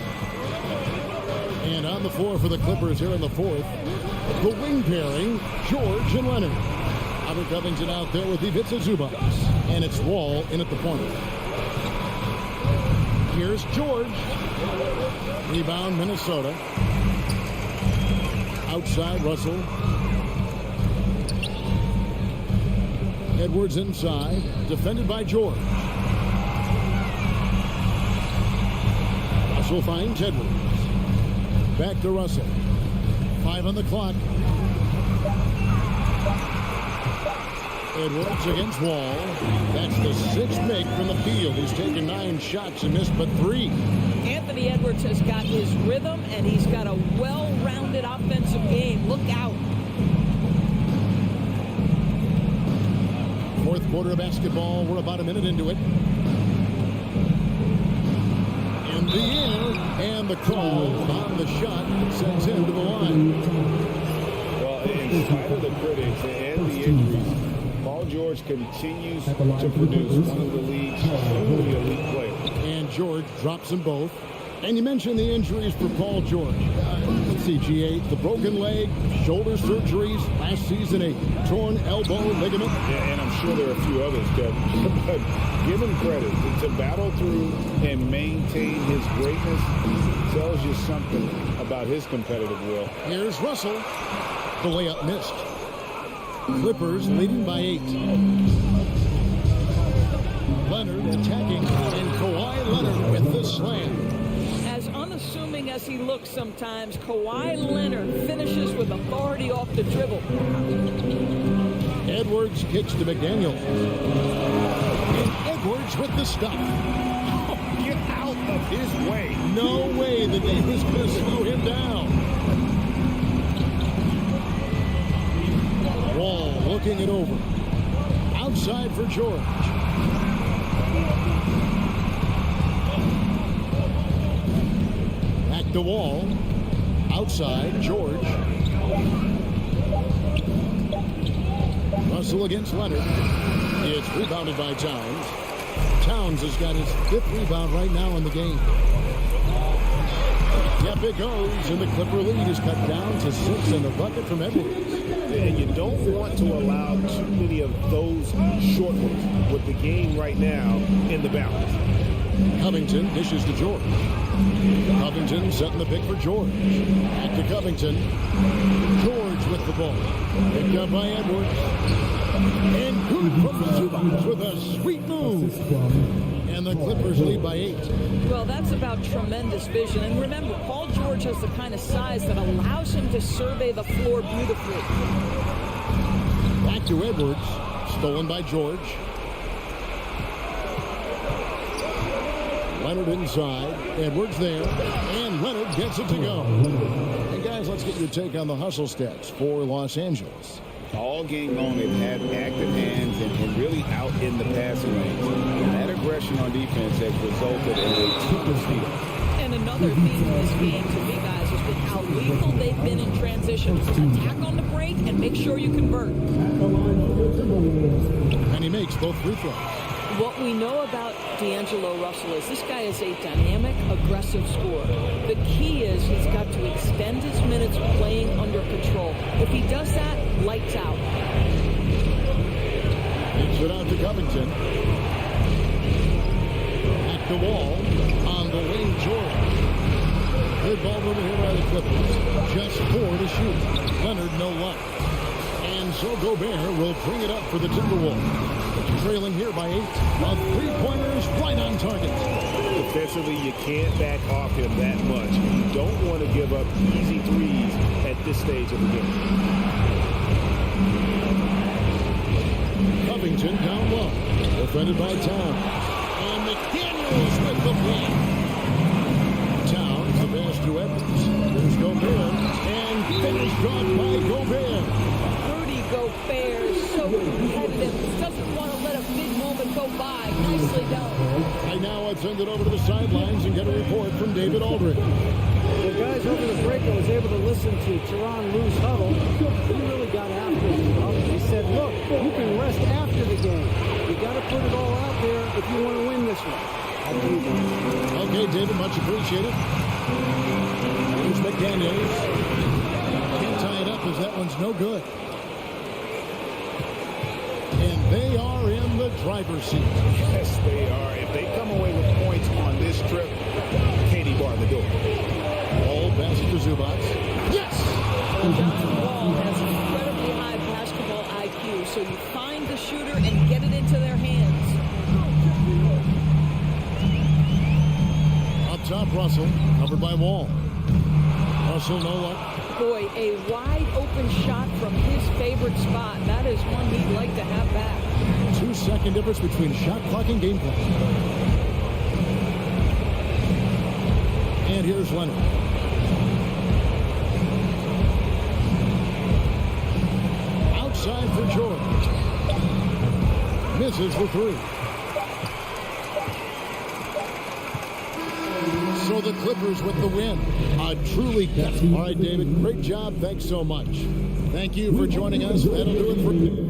F: And on the floor for the Clippers here in the fourth, the wing pairing, George and Leonard. Robert Covington out there with Ivica Zubac. And it's Wall in at the point. Here's George. Rebound, Minnesota. Outside, Russell. Edwards inside. Defended by George. Russell finds Edwards. Back to Russell. 5 on the clock. Edwards against Wall. That's the 6th make from the field. He's taken 9 shots and missed but 3.
G: Anthony Edwards has got his rhythm, and he's got a well-rounded offensive game. Look out.
F: Fourth quarter of basketball. We're about a minute into it. In the air, and the call on the shot sends him to the line.
C: Well, in spite of the critics and the injuries, Paul George continues to produce, one of the league's truly elite players.
F: And George drops them both. And you mentioned the injuries for Paul George. Let's see, G8, the broken leg, shoulder surgeries, last season a torn elbow ligament.
C: Yeah, and I'm sure there are a few others, Kevin. But give him credit. To battle through and maintain his greatness tells you something about his competitive will.
F: Here's Russell. The layup missed. Clippers leading by 8. Leonard attacking, and Kawhi Leonard with the slam.
G: As unassuming as he looks sometimes, Kawhi Leonard finishes with authority off the dribble.
F: Edwards kicks to McDaniel. And Edwards with the stop.
C: Get out of his way.
F: No way the game is going to slow him down. Wall looking it over. Outside for George. Back to Wall. Outside, George. Russell against Leonard. It's rebounded by Towns. Towns has got his 5th rebound right now in the game. Yep, it goes, and the Clipper lead is cut down to 6 and a bucket from Edwards.
C: And you don't want to allow too many of those short ones with the game right now in the balance.
F: Covington dishes to George. Covington setting the pick for George. Back to Covington. George with the ball. Picked up by Edwards. And good from Zubac with a sweet move. And the Clippers lead by 8.
G: Well, that's about tremendous vision. And remember, Paul George has the kind of size that allows him to survey the floor beautifully.
F: Back to Edwards. Stolen by George. Leonard inside. Edwards there. And Leonard gets it to go. And guys, let's get your take on the hustle stats for Los Angeles.
C: All game long, they've had active hands and really out in the passing lanes. And that aggression on defense has resulted in a 2 steal.
G: And another theme in this game to me, guys, has been how lethal they've been in transition. Attack on the break and make sure you convert.
F: And he makes both free throws.
G: What we know about D'Angelo Russell is this guy is a dynamic, aggressive scorer. The key is he's got to extend his minutes playing under control. If he does that, lights out.
F: Kicks it out to Covington. At the wall. On the wing, George. Good ball over here by the Clippers. Just 4 to shoot. Leonard, no luck. And so Gobert will bring it up for the Timberwolves. Trailing here by 8. A 3-pointers right on target.
C: Defensively, you can't back off him that much. You don't want to give up easy threes at this stage of the game.
F: Covington down low. Defended by Towns. And McDaniels with the block. Towns, the pass to Evans. Here's Gobert. And finished off by Gobert.
G: Rudy Gobert is so competitive. Doesn't want to let a big moment go by. Nicely done.
F: And now let's send it over to the sidelines and get a report from David Aldridge.
H: Well, guys, over the break, I was able to listen to Tyronn Lue's huddle. He really got after it. He said, look, you can rest after the game. You got to put it all out there if you want to win this one.
F: Okay, David, much appreciated. Here's McDaniels. Can't tie it up as that one's no good. driver's seat.
C: Yes, they are. If they come away with points on this trip, Katie bar the door.
F: Ball passes to Zubac. Yes!
G: John Wall has incredibly high basketball IQ, so you find the shooter and get it into their hands.
F: Up top, Russell, covered by Wall. Russell, no luck.
G: Boy, a wide open shot from his favorite spot. That is one he'd like to have back.
F: 2-second difference between shot clock and game clock. And here's Leonard. Outside for George. Misses the three. So the Clippers with the win. Truly, all right, David, great job. Thanks so much. Thank you for joining us. That'll do it for today.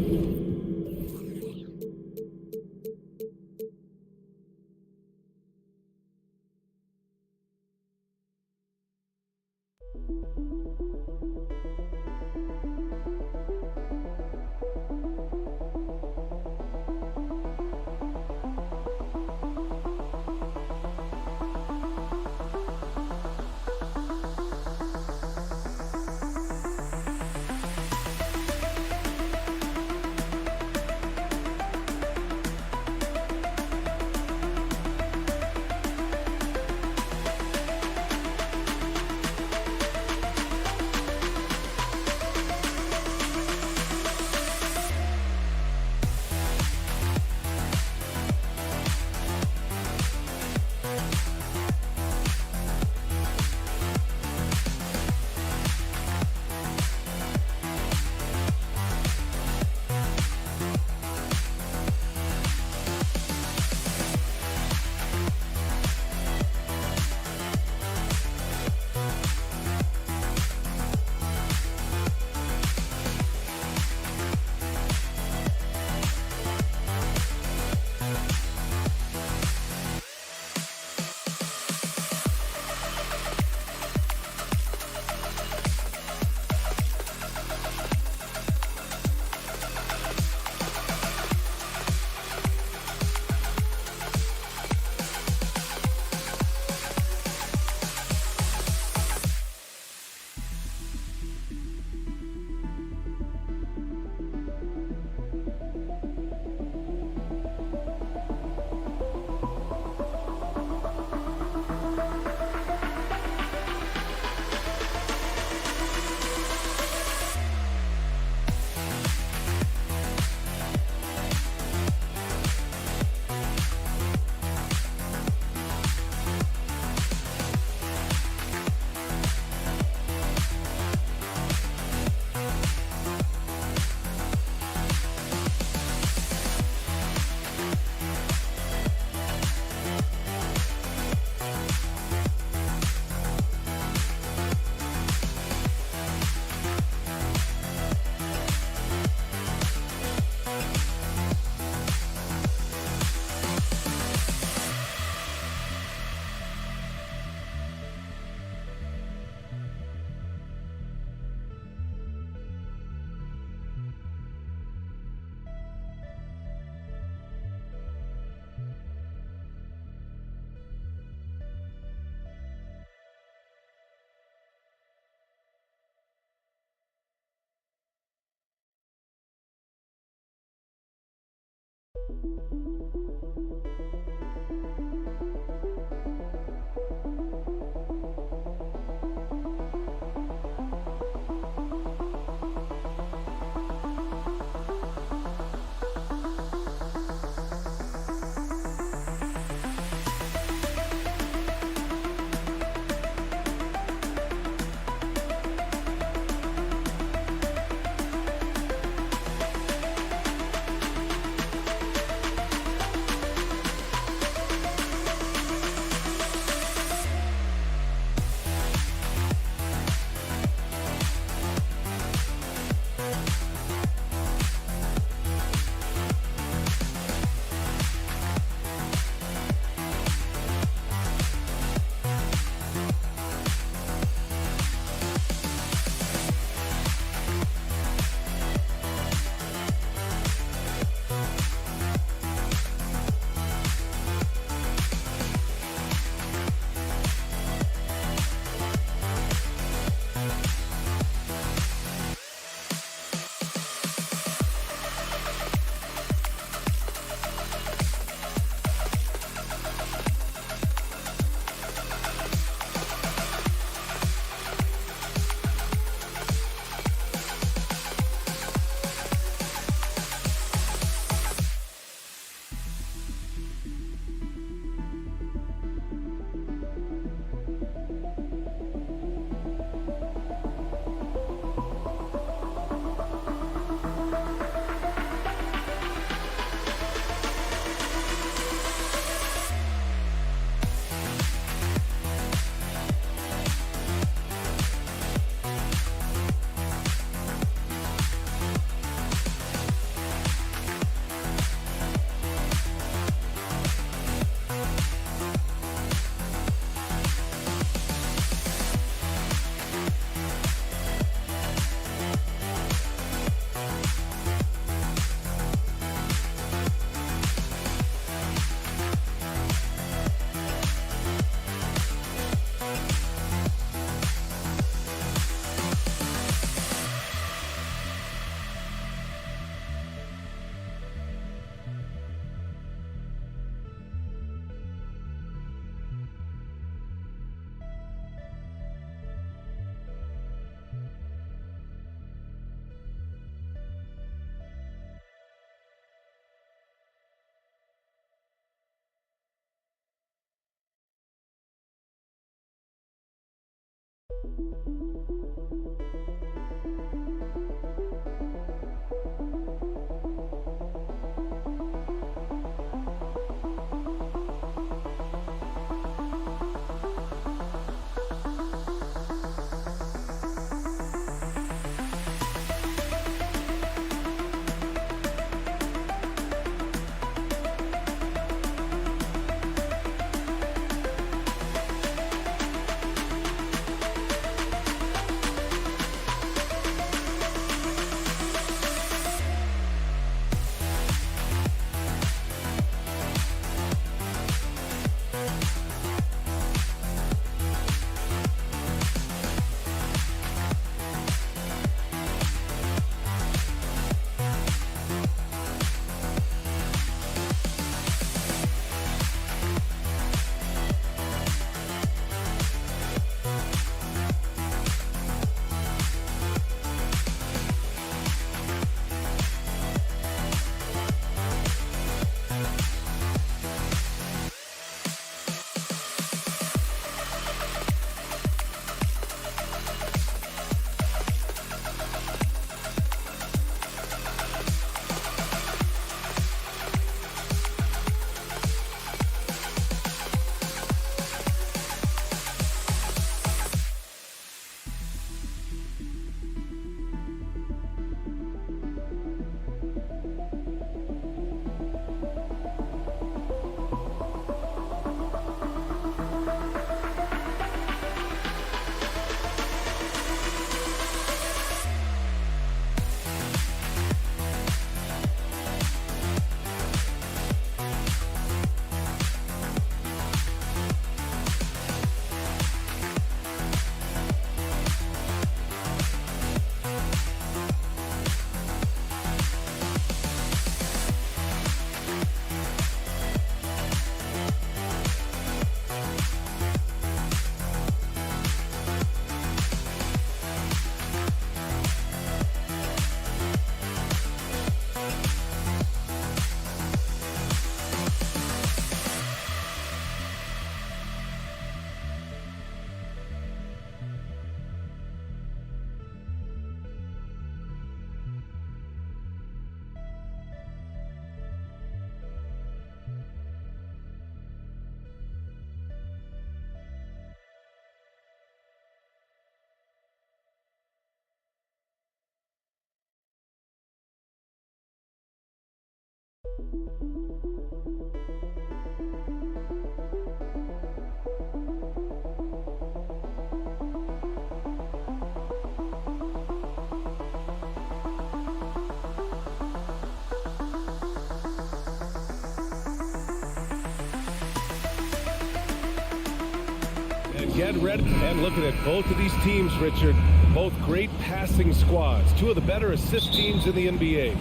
A: Get ready. And looking at both of these teams, Richard, both great passing squads. Two of the better assist teams in the NBA.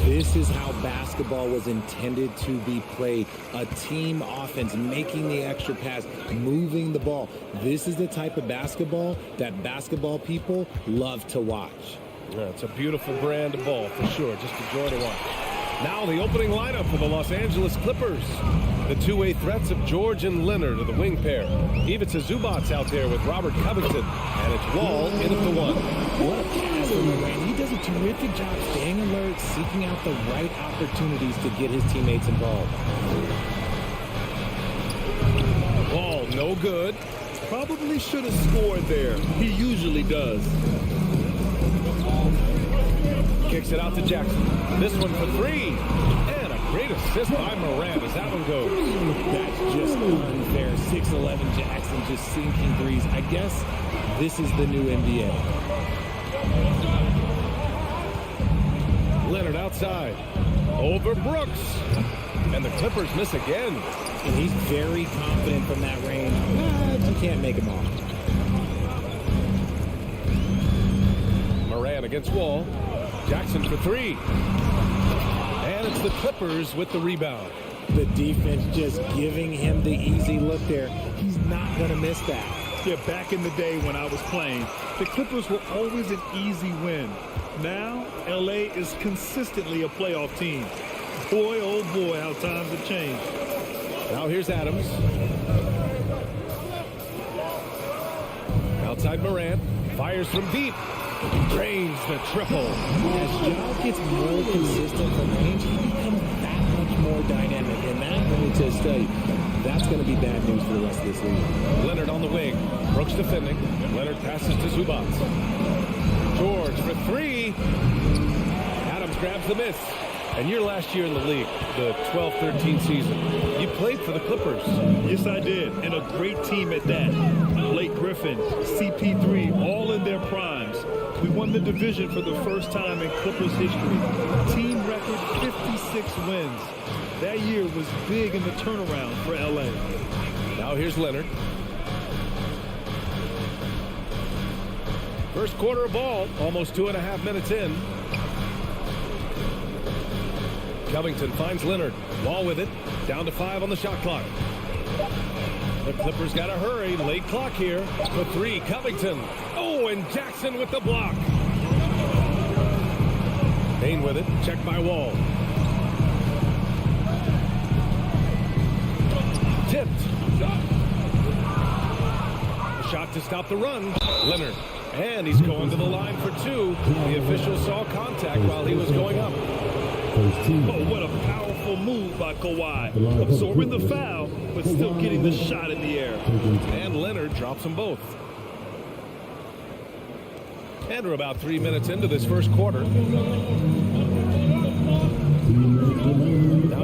I: This is how basketball was intended to be played. A team offense, making the extra pass, moving the ball. This is the type of basketball that basketball people love to watch.
A: Yeah, it's a beautiful brand of ball for sure. Just a joy to watch. Now the opening lineup for the Los Angeles Clippers. The two-way threats of George and Leonard are the wing pair. Ivica Zubac's out there with Robert Covington. And it's Wall in at the one.
I: What a pass in the rain. He does a terrific job staying alert, seeking out the right opportunities to get his teammates involved.
A: Wall, no good.
B: Probably should have scored there. He usually does.
A: Kicks it out to Jackson. This one for three. And a great assist by Morant as that one goes.
I: That's just unfair. 6'11" Jackson just sinking threes. I guess this is the new NBA.
A: Leonard outside. Over Brooks. And the Clippers miss again.
I: And he's very confident from that range. But you can't make him off.
A: Morant against Wall. Jackson for three. And it's the Clippers with the rebound.
I: The defense just giving him the easy look there. He's not going to miss that.
B: Yeah, back in the day when I was playing, the Clippers were always an easy win. Now, LA is consistently a playoff team. Boy, oh boy, how times have changed.
A: Now here's Adams. Outside Morant. Fires from deep. Drains the triple.
I: As Ja gets more consistent from range, he becomes that much more dynamic. And that, let me just tell you, that's going to be bad news for the rest of this league.
A: Leonard on the wing. Brooks defending. Leonard passes to Zubac. George for three. Adams grabs the miss. And your last year in the league, the 12-13 season, you played for the Clippers.
B: Yes, I did, and a great team at that. Blake Griffin, CP3, all in their primes. We won the division for the first time in Clippers history. Team record 56 wins. That year was big in the turnaround for LA.
A: Now here's Leonard. First quarter of ball, almost 2.5 minutes in. Covington finds Leonard. Wall with it. Down to 5 on the shot clock. The Clippers got to hurry. Late clock here. For 3, Covington. Oh, and Jackson with the block. Payne with it. Checked by Wall. Tipped. The shot to stop the run. Leonard. And he's going to the line for 2. The official saw contact while he was going up.
B: Oh, what a powerful move by Kawhi. Absorbing the foul, but still getting the shot in the air.
A: And Leonard drops them both. And we're about 3 minutes into this first quarter. Now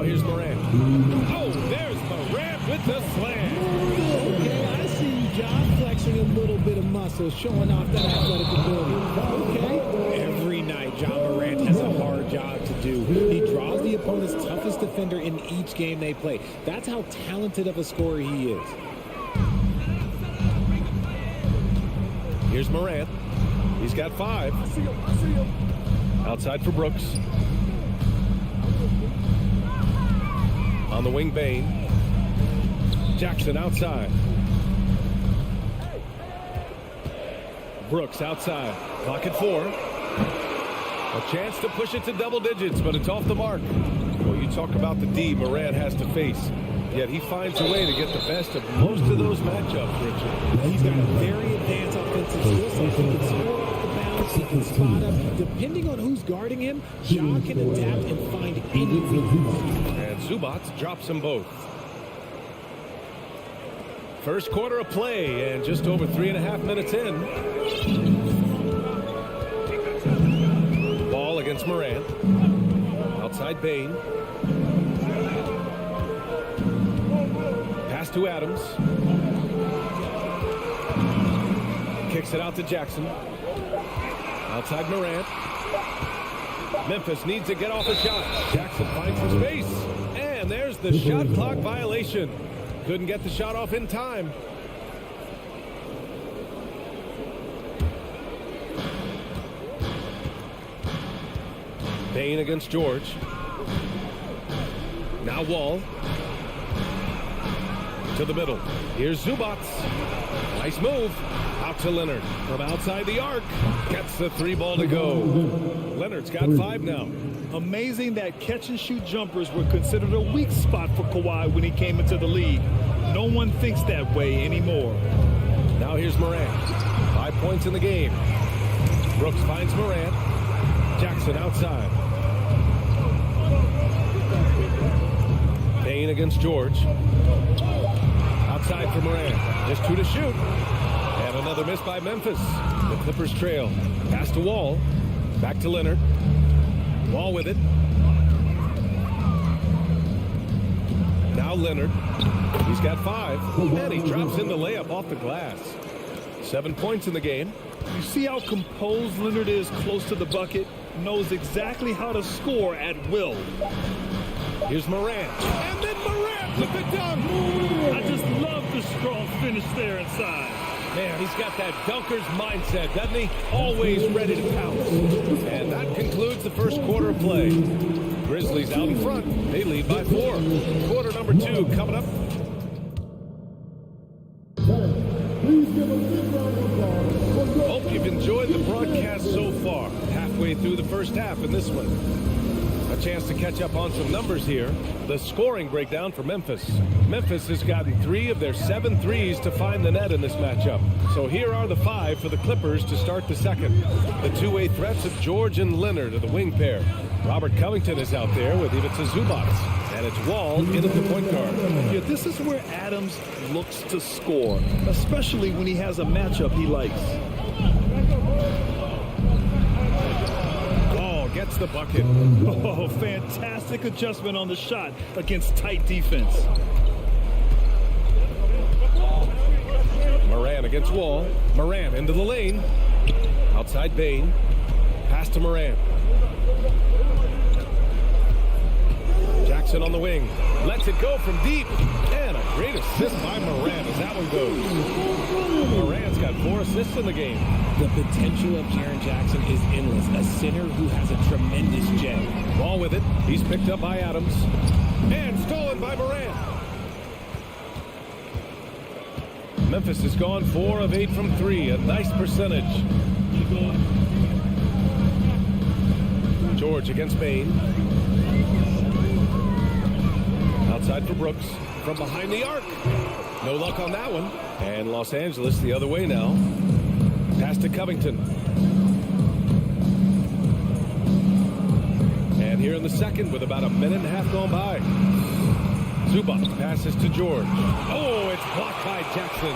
A: here's Morant. Oh, there's Morant with the slam.
I: Okay, I see Ja flexing a little bit of muscle, showing off that athletic ability. Okay. Every night, Ja Morant has a hard job to do. He draws the opponent's toughest defender in each game they play. That's how talented of a scorer he is.
A: Here's Morant. He's got 5. Outside for Brooks. On the wing, Bane. Jackson outside. Brooks outside. Clock at 4. A chance to push it to double digits, but it's off the mark. Well, you talk about the D Morant has to face. Yet he finds a way to get the best of most of those matchups, Richard.
I: He's got a very advanced offensive skill set. He can score off the bounce. He can spot up. Depending on who's guarding him, Ja can adapt and find anything.
A: And Zubac drops them both. First quarter of play, and just over 3.5 minutes in. Ball against Morant. Outside Bane. Pass to Adams. Kicks it out to Jackson. Outside Morant. Memphis needs to get off a shot. Jackson finds the space. And there's the shot clock violation. Couldn't get the shot off in time. Payne against George. Now Wall. To the middle. Here's Zubac. Nice move. Out to Leonard. From outside the arc. Gets the 3 ball to go. Leonard's got 5 now.
B: Amazing that catch-and-shoot jumpers were considered a weak spot for Kawhi when he came into the league. No one thinks that way anymore.
A: Now here's Morant. 5 points in the game. Brooks finds Morant. Jackson outside. Payne against George. Outside for Morant. Just 2 to shoot. And another miss by Memphis. The Clippers trail. Pass to Wall. Back to Leonard. Wall with it. Now Leonard. He's got 5. And he drops in the layup off the glass. 7 points in the game.
B: You see how composed Leonard is close to the bucket? Knows exactly how to score at will.
A: Here's Morant. And then Morant with the dunk.
B: I just love the strong finish there inside.
A: Man, he's got that dunker's mindset, doesn't he? Always ready to pounce. And that concludes the first quarter of play. Grizzlies out in front. They lead by 4. Quarter number 2 coming up. Hope you've enjoyed the broadcast so far. Halfway through the first half in this one. A chance to catch up on some numbers here. The scoring breakdown for Memphis. Memphis has gotten 3 of their 7 threes to find the net in this matchup. So here are the 5 for the Clippers to start the second. The two-way threats of George and Leonard are the wing pair. Robert Covington is out there with Ivica Zubac. And it's Wall in at the point guard.
B: Yeah, this is where Adams looks to score, especially when he has a matchup he likes.
A: Gets the bucket.
B: Oh, fantastic adjustment on the shot against tight defense.
A: Moran against Wall. Moran into the lane. Outside Bain. Pass to Moran. Jackson on the wing. Lets it go from deep. And a great assist by Moran as that one goes. Moran's got 4 assists in the game.
I: The potential of Jaren Jackson is endless. A center who has a tremendous jet.
A: Ball with it. He's picked up by Adams. And stolen by Moran. Memphis has gone 4 of 8 from 3. A nice percentage. George against Bain. Outside for Brooks. From behind the arc. No luck on that one. And Los Angeles the other way now. Pass to Covington. And here in the second with about a minute and a half gone by. Zubac passes to George. Oh, it's blocked by Jackson.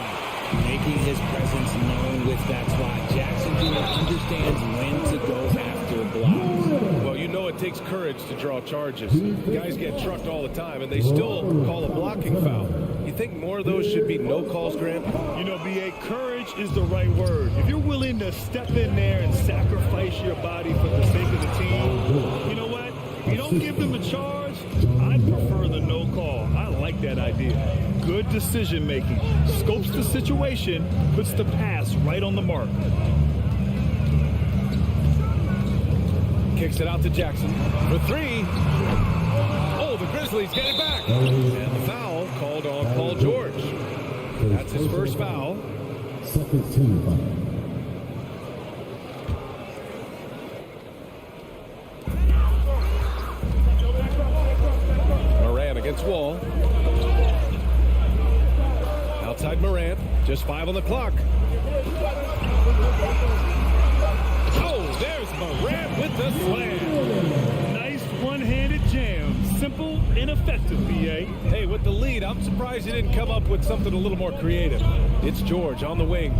I: Making his presence known with that spot. Jackson Jr. understands when to go after blocks.
A: Well, you know it takes courage to draw charges. Guys get trucked all the time, and they still call a blocking foul. You think more of those should be no calls, Grant?
B: You know, B.A., courage is the right word. If you're willing to step in there and sacrifice your body for the sake of the team, you know what? You don't give them a charge. I'd prefer the no call. I like that idea. Good decision making. Scopes the situation, puts the pass right on the mark.
A: Kicks it out to Jackson for 3. Oh, the Grizzlies get it back. And the foul called on Paul George. That's his first foul.
D: Second team foul.
A: Moran against Wall. Outside Moran. Just 5 on the clock. Oh, there's Moran with the slam.
B: Nice one-handed jam. Simple and effective, B.A.
A: Hey, with the lead, I'm surprised he didn't come up with something a little more creative. It's George on the wing.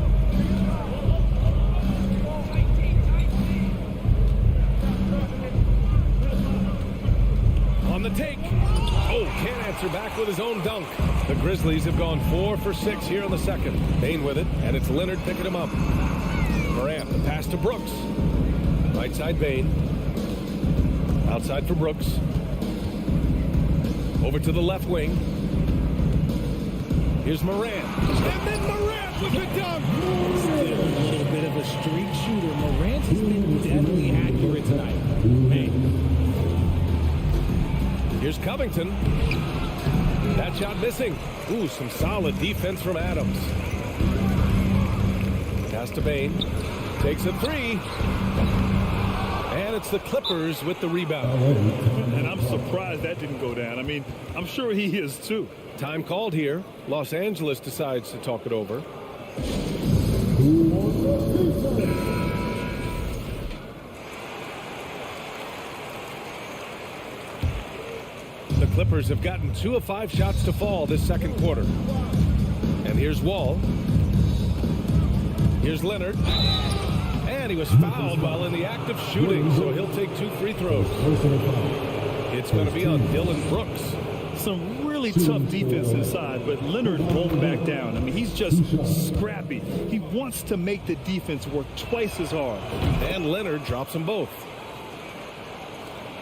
A: On the take. Oh, can't answer back with his own dunk. The Grizzlies have gone 4 for 6 here in the second. Bain with it, and it's Leonard picking him up. Moran, the pass to Brooks. Right side Bain. Outside for Brooks. Over to the left wing. Here's Moran. And then Moran with the dunk.
I: Still a little bit of a streak shooter. Morant has been deadly accurate tonight. Hey.
A: Here's Covington. That shot missing. Ooh, some solid defense from Adams. Pass to Bain. Takes a 3. And it's the Clippers with the rebound.
B: And I'm surprised that didn't go down. I mean, I'm sure he is too.
A: Time called here. Los Angeles decides to talk it over. The Clippers have gotten 2 of 5 shots to fall this second quarter. And here's Wall. Here's Leonard. And he was fouled while in the act of shooting, so he'll take 2 free throws. It's going to be on Dylan Brooks.
B: Some really tough defense inside, but Leonard won't back down. I mean, he's just scrappy. He wants to make the defense work twice as hard.
A: And Leonard drops them both.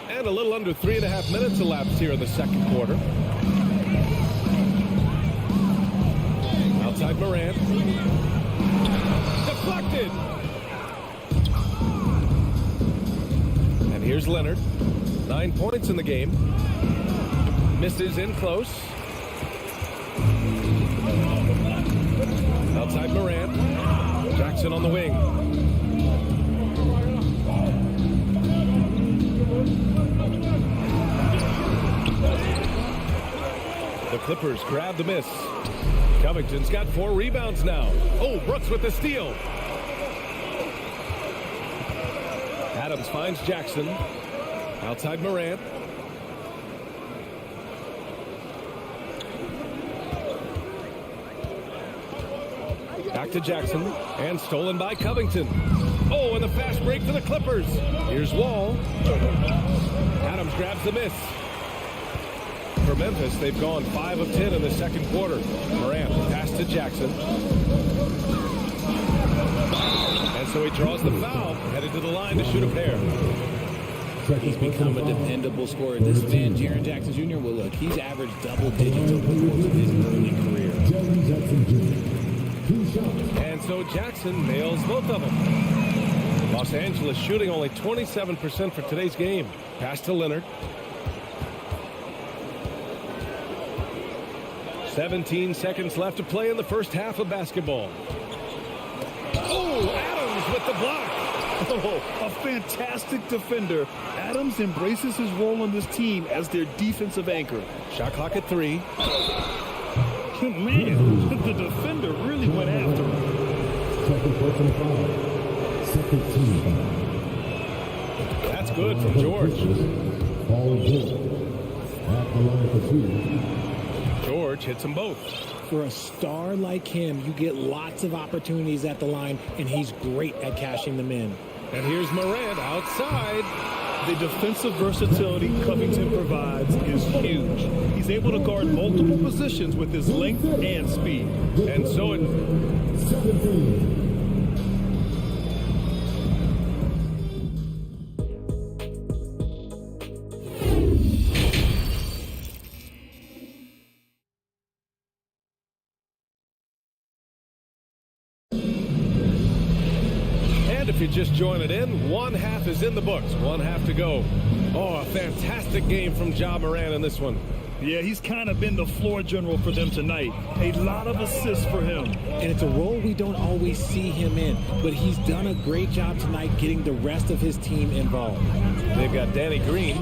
A: And a little under 3.5 minutes elapsed here in the second quarter. Outside Moran. Deflected. And here's Leonard. 9 points in the game. Misses in close. Outside Moran. Jackson on the wing. Clippers grab the miss. Covington's got 4 rebounds now. Oh, Brooks with the steal. Adams finds Jackson. Outside Morant. Back to Jackson. And stolen by Covington. Oh, and the fast break for the Clippers. Here's Wall. Adams grabs the miss. For Memphis, they've gone 5 of 10 in the second quarter. Morant pass to Jackson. And so he draws the foul, headed to the line to shoot a pair.
I: He's become a dependable scorer. This man, Jaren Jackson Jr., well, look, he's averaged double digits over the course of his early career.
A: And so Jackson nails both of them. Los Angeles shooting only 27% for today's game. Pass to Leonard. 17 seconds left to play in the first half of basketball. Oh, Adams with the block.
B: Oh, a fantastic defender. Adams embraces his role on this team as their defensive anchor.
A: Shot clock at 3.
B: Man, the defender really went after him.
D: Second personal foul. Second team foul.
A: That's good from George.
D: Paul George. At the line for 2.
A: George hits them both.
I: For a star like him, you get lots of opportunities at the line, and he's great at cashing them in.
A: And here's Morant outside.
B: The defensive versatility Covington provides is huge. He's able to guard multiple positions with his length and speed.
A: And so it...
D: 17.
A: If you just join it in, one half is in the books. One half to go. Oh, a fantastic game from Ja Morant in this one.
B: Yeah, he's kind of been the floor general for them tonight. A lot of assists for him.
I: And it's a role we don't always see him in, but he's done a great job tonight getting the rest of his team involved.
A: They've got Danny Green.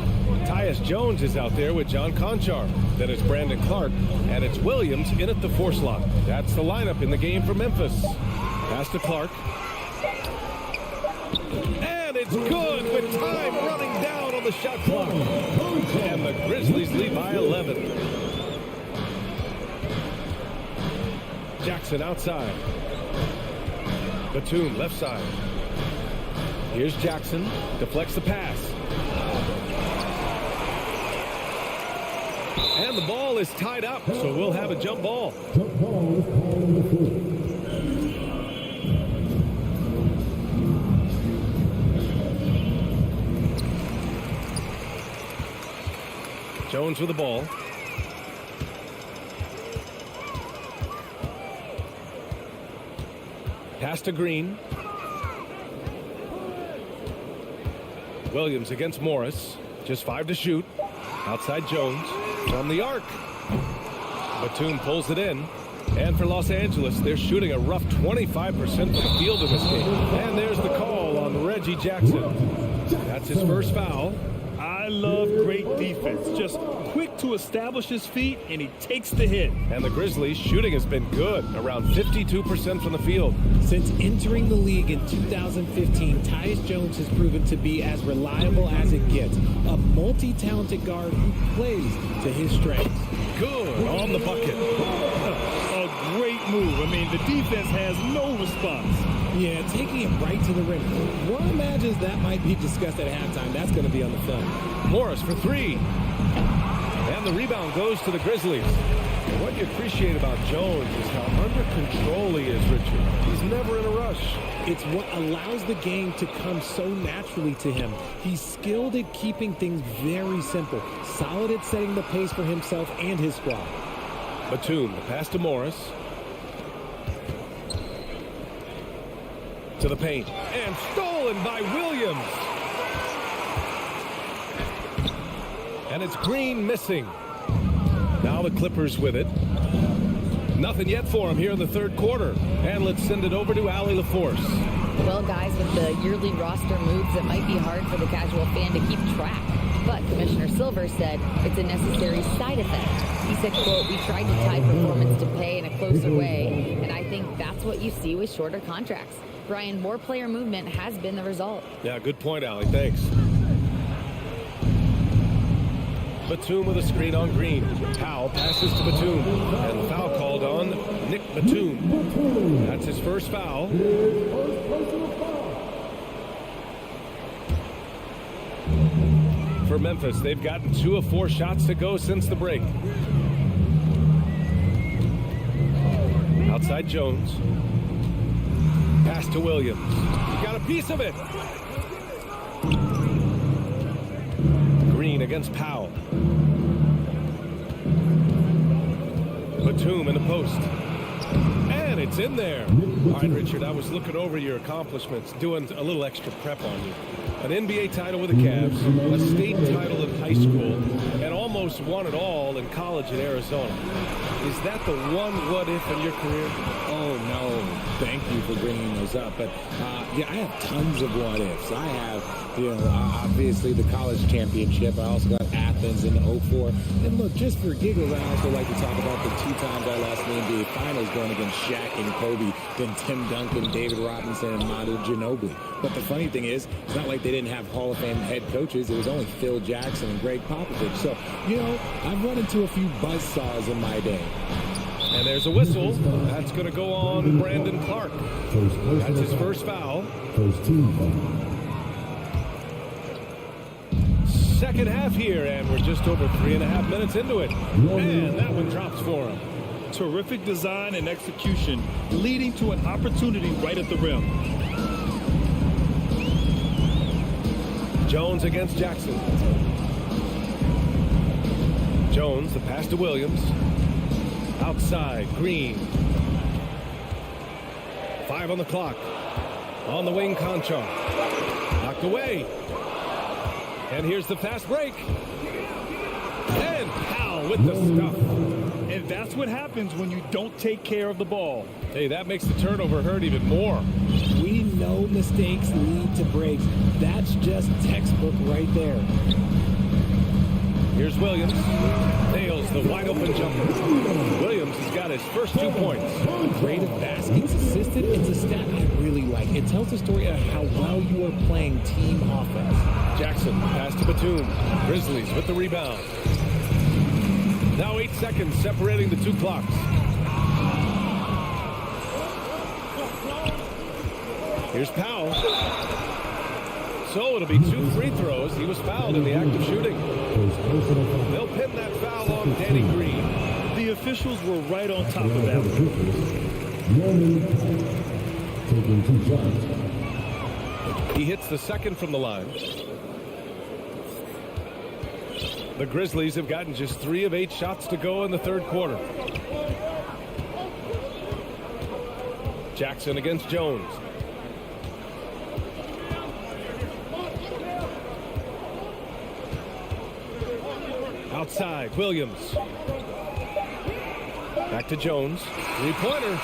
A: Tyus Jones is out there with John Conchar. Then it's Brandon Clark, and it's Williams in at the 4 slot. That's the lineup in the game for Memphis. Pass to Clark. And it's good with time running down on the shot clock. And the Grizzlies lead by 11. Jackson outside. Batum left side. Here's Jackson. Deflects the pass. And the ball is tied up, so we'll have a jump ball.
D: Jump ball is called on the floor.
A: Jones with the ball. Pass to Green. Williams against Morris. Just 5 to shoot. Outside Jones. From the arc. Batum pulls it in. And for Los Angeles, they're shooting a rough 25% from the field in this game. And there's the call on Reggie Jackson. That's his first foul.
B: I love great defense. Just quick to establish his feet, and he takes the hit.
A: And the Grizzlies' shooting has been good, around 52% from the field.
I: Since entering the league in 2015, Tyus Jones has proven to be as reliable as it gets. A multi-talented guard who plays to his strengths.
A: Good on the bucket.
B: A great move. I mean, the defense has no response.
I: Yeah, taking it right to the rim. One imagines that might be discussed at halftime. That's going to be on the film.
A: Morris for 3. And the rebound goes to the Grizzlies. And what you appreciate about Jones is how under control he is, Richard. He's never in a rush.
I: It's what allows the game to come so naturally to him. He's skilled at keeping things very simple. Solid at setting the pace for himself and his squad.
A: Batum, the pass to Morris. To the paint. And stolen by Williams. And it's Green missing. Now the Clippers with it. Nothing yet for him here in the third quarter. And let's send it over to Allie LaForce.
E: Well, guys, with the yearly roster moves, it might be hard for the casual fan to keep track. But Commissioner Silver said it's a necessary side effect. He said, quote, "We tried to tie performance to pay in a closer way, and I think that's what you see with shorter contracts." Brian, more player movement has been the result.
A: Yeah, good point, Allie. Thanks. Batum with a screen on Green. Powell passes to Batum. And the foul called on Nick Batum. That's his first foul. For Memphis, they've gotten 2 of 4 shots to go since the break. Outside Jones. Pass to Williams. He got a piece of it. Green against Powell. Batum in the post. And it's in there. All right, Richard, I was looking over your accomplishments, doing a little extra prep on you. An NBA title with the Cavs, a state title in high school, and almost won it all in college in Arizona. Is that the one what-if in your career?
I: Oh, no. Thank you for bringing those up. But, yeah, I have tons of what-ifs. I have, obviously the college championship. I also got Athens in 04. And, look, just for giggles, I also like to talk about the 2 times I lost in the NBA Finals going against Shaq and Kobe, then Tim Duncan, David Robinson, and Manu Ginobili. But the funny thing is, it's not like they didn't have Hall of Fame head coaches. It was only Phil Jackson and Greg Popovich. So, I've run into a few buzzsaws in my day.
A: And there's a whistle. That's going to go on Brandon Clark. That's his first foul.
D: First team foul.
A: Second half here, and we're just over 3.5 minutes into it. And that one drops for him.
B: Terrific design and execution, leading to an opportunity right at the rim.
A: Jones against Jackson. Jones, the pass to Williams. Outside, Green. 5 on the clock. On the wing, Conchar. Knocked away. And here's the fast break. And Powell with the stuff.
B: And that's what happens when you don't take care of the ball.
A: Hey, that makes the turnover hurt even more.
I: We know mistakes lead to breaks. That's just textbook right there.
A: Here's Williams. Nails the wide open jumper. Williams has got his first 2 points.
I: Great at baskets assisted. It's a stat I really like. It tells a story of how well you are playing team offense.
A: Jackson, pass to Batum. Grizzlies with the rebound. Now 8 seconds separating the 2 clocks. Here's Powell. So it'll be 2 free throws. He was fouled in the act of shooting. They'll pin that foul on Danny Green.
B: The officials were right on top of that.
D: Taking 2 shots.
A: He hits the second from the line. The Grizzlies have gotten just 3 of 8 shots to go in the 3rd quarter. Jackson against Jones. Outside, Williams. Back to Jones. 3-pointer.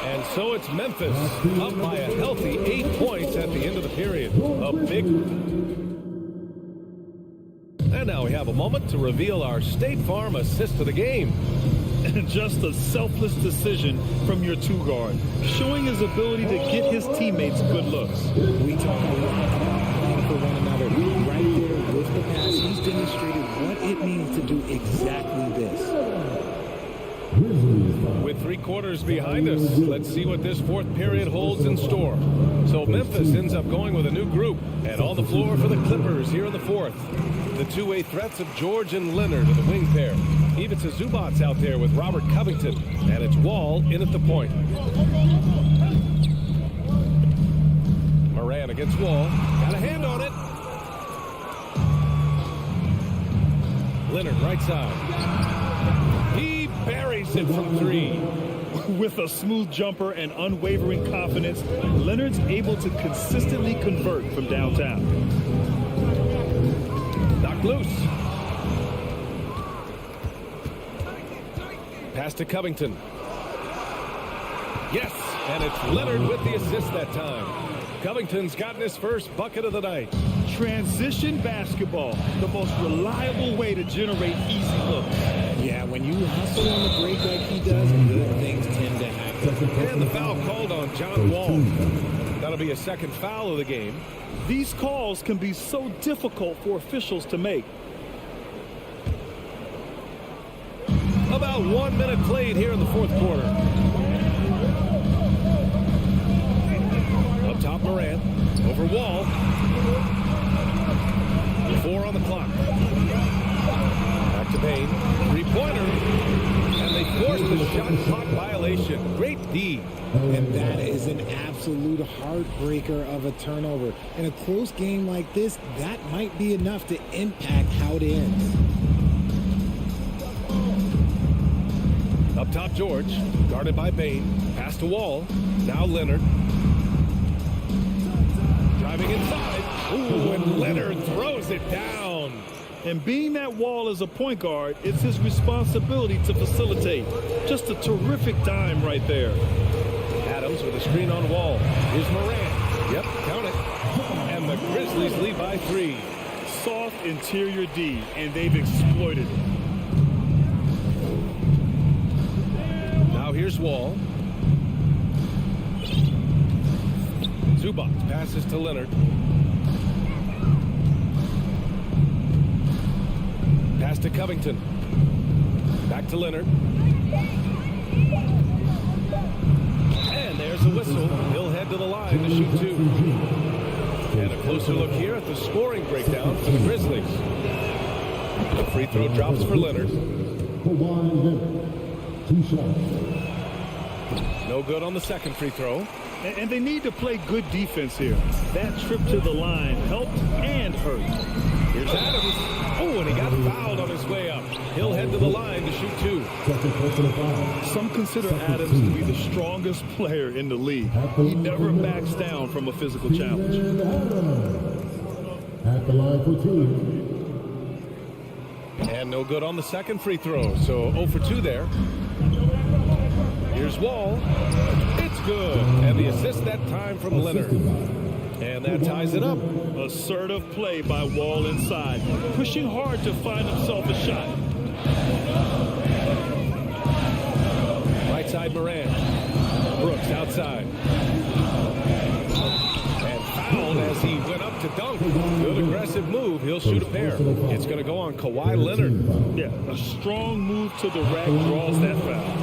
A: And so it's Memphis up by a healthy 8 points at the end of the period. A big... And now we have a moment to reveal our State Farm assist of the game.
B: And just a selfless decision from your 2-guard, showing his ability to get his teammates good looks.
I: We talk a lot about playing for one another. Right there with the pass, he's demonstrated what it means to do exactly this.
A: With 3 quarters behind us, let's see what this 4th period holds in store. So Memphis ends up going with a new group, and on the floor for the Clippers here in the 4th. The two-way threats of George and Leonard are the wing pair. Ivica Zubac's out there with Robert Covington, and it's Wall in at the point. Moran against Wall. Got a hand on it. Leonard right side. He buries it from 3.
B: With a smooth jumper and unwavering confidence, Leonard's able to consistently convert from downtown.
A: Knocked loose. Pass to Covington. Yes, and it's Leonard with the assist that time. Covington's gotten his first bucket of the night.
B: Transition basketball, the most reliable way to generate easy looks.
I: Yeah, when you hustle on the break like he does, good things tend to happen.
A: And the foul called on John Wall. That'll be a second foul of the game.
B: These calls can be so difficult for officials to make.
A: About 1 minute played here in the fourth quarter. Up top, Morant. Over Wall. 4 on the clock. Back to Payne. Three-pointer. And they forced the shot clock violation. Great D.
I: And that is an absolute heartbreaker of a turnover. In a close game like this, that might be enough to impact how it ends.
A: Up top, George. Guarded by Payne. Pass to Wall. Now Leonard. Driving inside. Ooh, and Leonard throws it down.
B: And being that Wall is a point guard, it's his responsibility to facilitate. Just a terrific dime right there.
A: Adams with a screen on Wall. Here's Morant. Yep, count it. And the Grizzlies lead by 3.
B: Soft interior D, and they've exploited it.
A: Now here's Wall. Zubac passes to Leonard. Pass to Covington. Back to Leonard. And there's a whistle. He'll head to the line to shoot 2. And a closer look here at the scoring breakdown for the Grizzlies. The free throw drops for Leonard. No good on the second free throw.
B: And they need to play good defense here. That trip to the line helped and hurt.
A: Here's Adams. Oh, and he got fouled on his way up. He'll head to the line to shoot 2.
B: Some consider Adams to be the strongest player in the league. He never backs down from a physical challenge.
D: At the line for 2.
A: And no good on the second free throw, so 0 for 2 there. Here's Wall. It's good. And the assist that time from Leonard. And that ties it up.
B: Assertive play by Wall inside, pushing hard to find himself a shot.
A: Right side, Morant. Brooks outside. And fouled as he went up to dunk. Good aggressive move. He'll shoot a pair. It's going to go on Kawhi Leonard.
B: Yeah, a strong move to the rack draws that foul.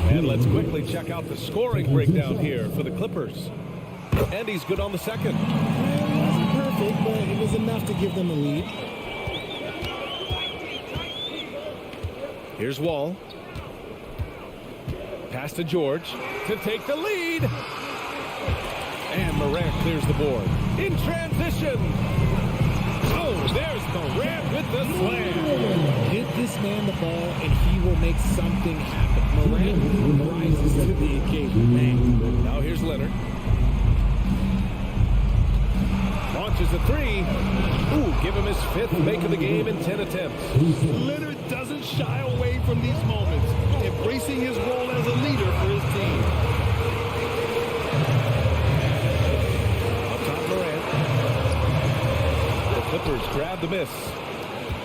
A: And let's quickly check out the scoring breakdown here for the Clippers. And he's good on the second.
I: It wasn't perfect, but it was enough to give them a lead.
A: Here's Wall. Pass to George to take the lead. And Morant clears the board. In transition. Oh, there's Morant with the slam.
I: Get this man the ball, and he will make something happen. Morant rises to the occasion. Man.
A: Now here's Leonard. Launches a 3. Ooh, give him his 5th make of the game in 10 attempts.
B: Leonard doesn't shy away from these moments, embracing his role as a leader for his team. Up top, Morant.
A: The Clippers grab the miss.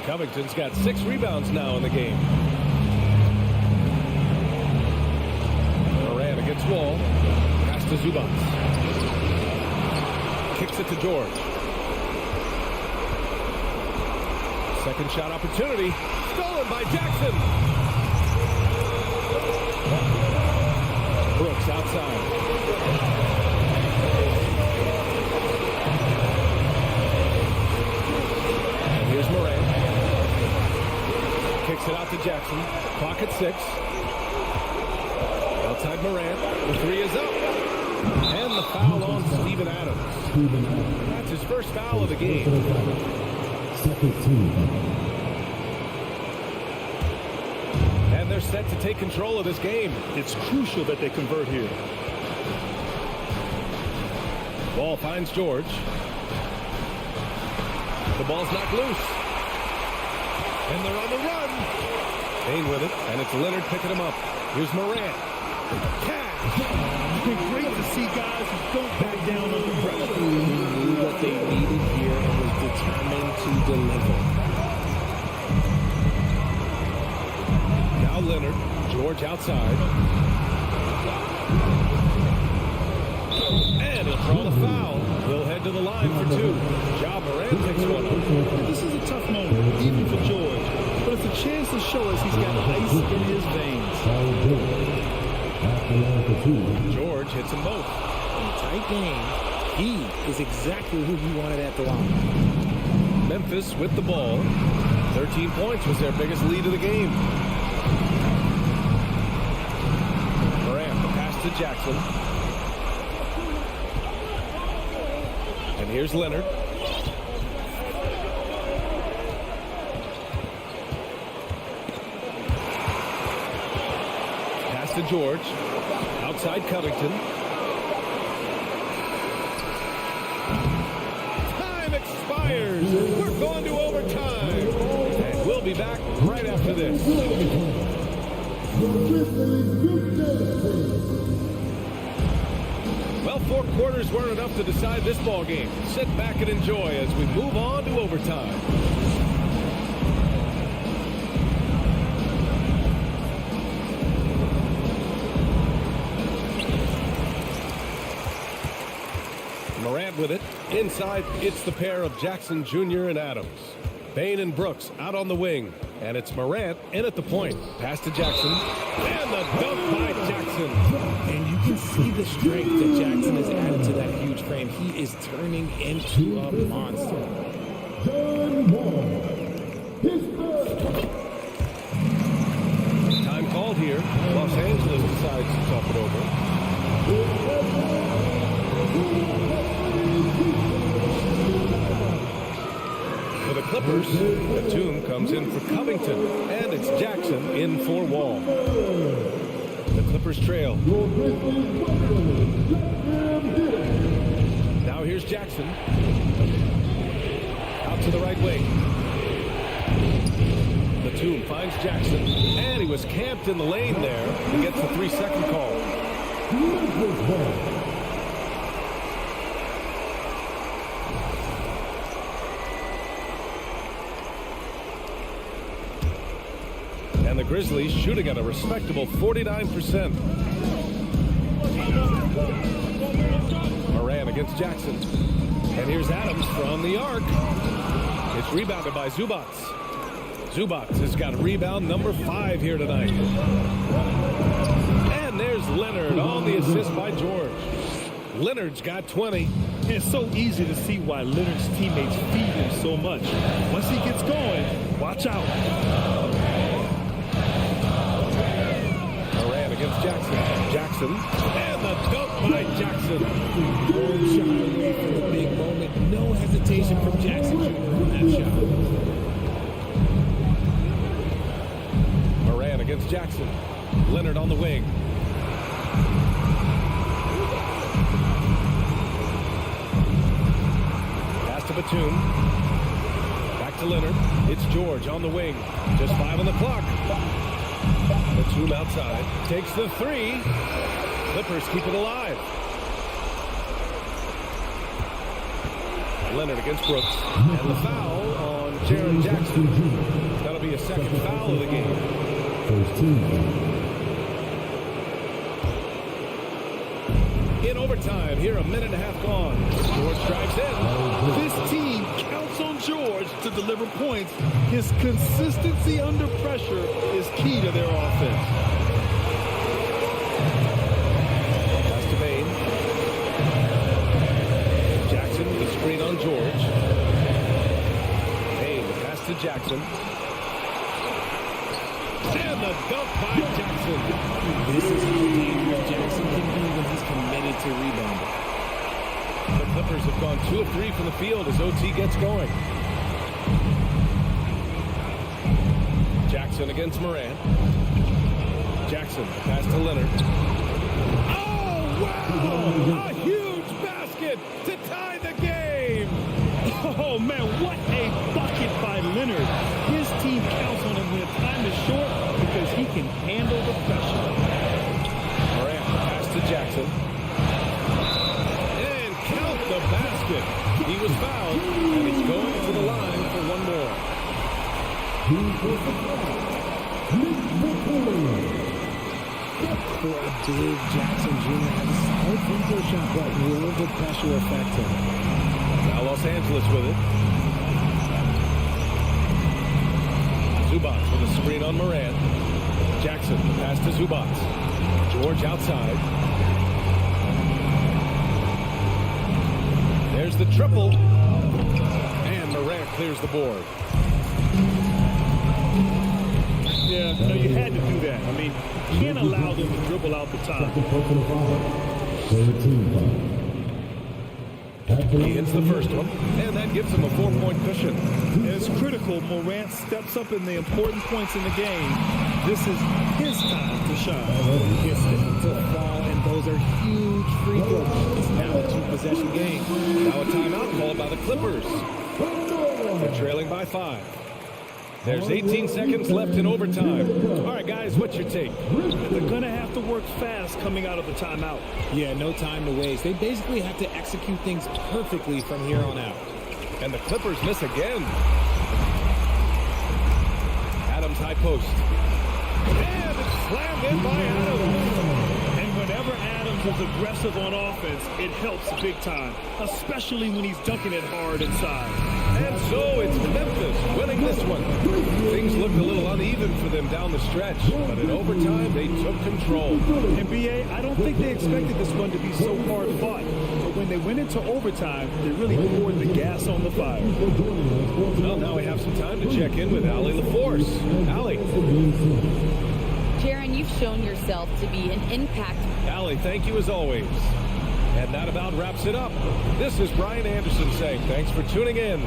A: Covington's got 6 rebounds now in the game. Morant against Wall. Pass to Zubac. Kicks it to George. Second shot opportunity. Stolen by Jackson. Brooks outside. And here's Morant. Kicks it out to Jackson. Clock at 6. Outside Morant. The 3 is up. And the foul on Steven Adams. That's his first foul of the game. And they're set to take control of this game.
B: It's crucial that they convert here.
A: Ball finds George. The ball's knocked loose. And they're on the run. Payne with it, and it's Leonard picking him up. Here's Morant.
B: It's been great to see guys who don't back down under pressure.
I: They knew what they needed here and was coming to deliver.
A: Now Leonard. George outside. And he'll draw the foul. He'll head to the line for two. Ja Morant takes one up.
B: This is a tough moment, even for George. But it's a chance to show us he's got ice in his veins.
A: George hits them both.
I: In a tight game, he is exactly who he wanted at the line.
A: Memphis with the ball. 13 points was their biggest lead of the game. Morant, the pass to Jackson. And here's Leonard. Pass to George. Outside Covington. Time expires. We're going to overtime. And we'll be back right after this. Well, 4 quarters weren't enough to decide this ball game. Sit back and enjoy as we move on to overtime. Morant with it. Inside, it's the pair of Jackson Jr. and Adams. Bain and Brooks out on the wing. And it's Morant in at the point. Pass to Jackson. And the dunk by Jackson.
I: And you can see the strength that Jackson has added to that huge frame. He is turning into a monster.
A: Time called here. Los Angeles decides to talk it over. For the Clippers, Batum comes in for Covington, and it's Jackson in for Wall. The Clippers trail. Now here's Jackson. Out to the right wing. Batum finds Jackson, and he was camped in the lane there. He gets a 3-second call. And the Grizzlies shooting at a respectable 49%. Morant against Jackson. And here's Adams from the arc. It's rebounded by Zubac. Zubac has got rebound number 5 here tonight. And there's Leonard on the assist by George. Leonard's got 20.
B: And it's so easy to see why Leonard's teammates feed him so much. Once he gets going, watch out.
A: Morant against Jackson. Jackson. And the dunk by Jackson.
I: One shot away from the big moment. No hesitation from Jackson Jr. on that shot.
A: Morant against Jackson. Leonard on the wing. Pass to Batum. Back to Leonard. It's George on the wing. Just 5 on the clock. Batum outside. Takes the 3. Clippers keep it alive. Leonard against Brooks. And the foul on Jaren Jackson. That'll be a second foul of the game.
D: First team.
A: In overtime, here a minute and a half gone. George drives in.
B: This team counts on George to deliver points. His consistency under pressure is key to their offense.
A: Pass to Bain. Jackson with the screen on George. Bain, pass to Jackson. And the dunk by Jackson.
I: This is how dangerous Jackson can be when he's committed to rebounding.
A: The Clippers have gone 2 of 3 from the field as OT gets going. Jackson against Morant. Jackson, pass to Leonard. Oh, wow! A huge basket to tie the game!
B: Oh, man, what a bucket by Leonard. His team counts on him when time is short because he can handle the pressure.
A: Morant, pass to Jackson. And count the basket. He was fouled, and he's going to the line
I: Dave Jackson Jr. has a solid free throw shot, but will the pressure affect him?
A: Now Los Angeles with it. Zubac with a screen on Morant. Jackson pass to Zubac. George outside. There's the triple. And Morant clears the board.
B: Yeah, no, you had to do that. I mean, you can't allow them to dribble out the top.
A: He hits the first one, and that gives him a 4-point cushion.
B: And it's critical. Morant steps up in the important points in the game. This is his time to shine.
I: Gets to fall, and those are huge free throws. It's now a 2-possession game.
A: Now a timeout called by the Clippers. They're trailing by 5. There's 18 seconds left in overtime. All right, guys, what's your take?
B: They're going to have to work fast coming out of the timeout.
I: Yeah, no time to waste. They basically have to execute things perfectly from here on out.
A: And the Clippers miss again. Adams high post. And it's slammed in by Adams.
B: And whenever Adams is aggressive on offense, it helps big time, especially when he's dunking it hard inside.
A: And so it's Memphis winning this one. Things looked a little uneven for them down the stretch, but in overtime, they took control.
B: And B.A., I don't think they expected this one to be so hard fought. But when they went into overtime, they really poured the gas on the fire.
A: Well, now we have some time to check in with Allie LaForce. Allie.
E: Jaron, you've shown yourself to be an impact.
A: Allie, thank you as always. And that about wraps it up. This is Brian Anderson saying thanks for tuning in.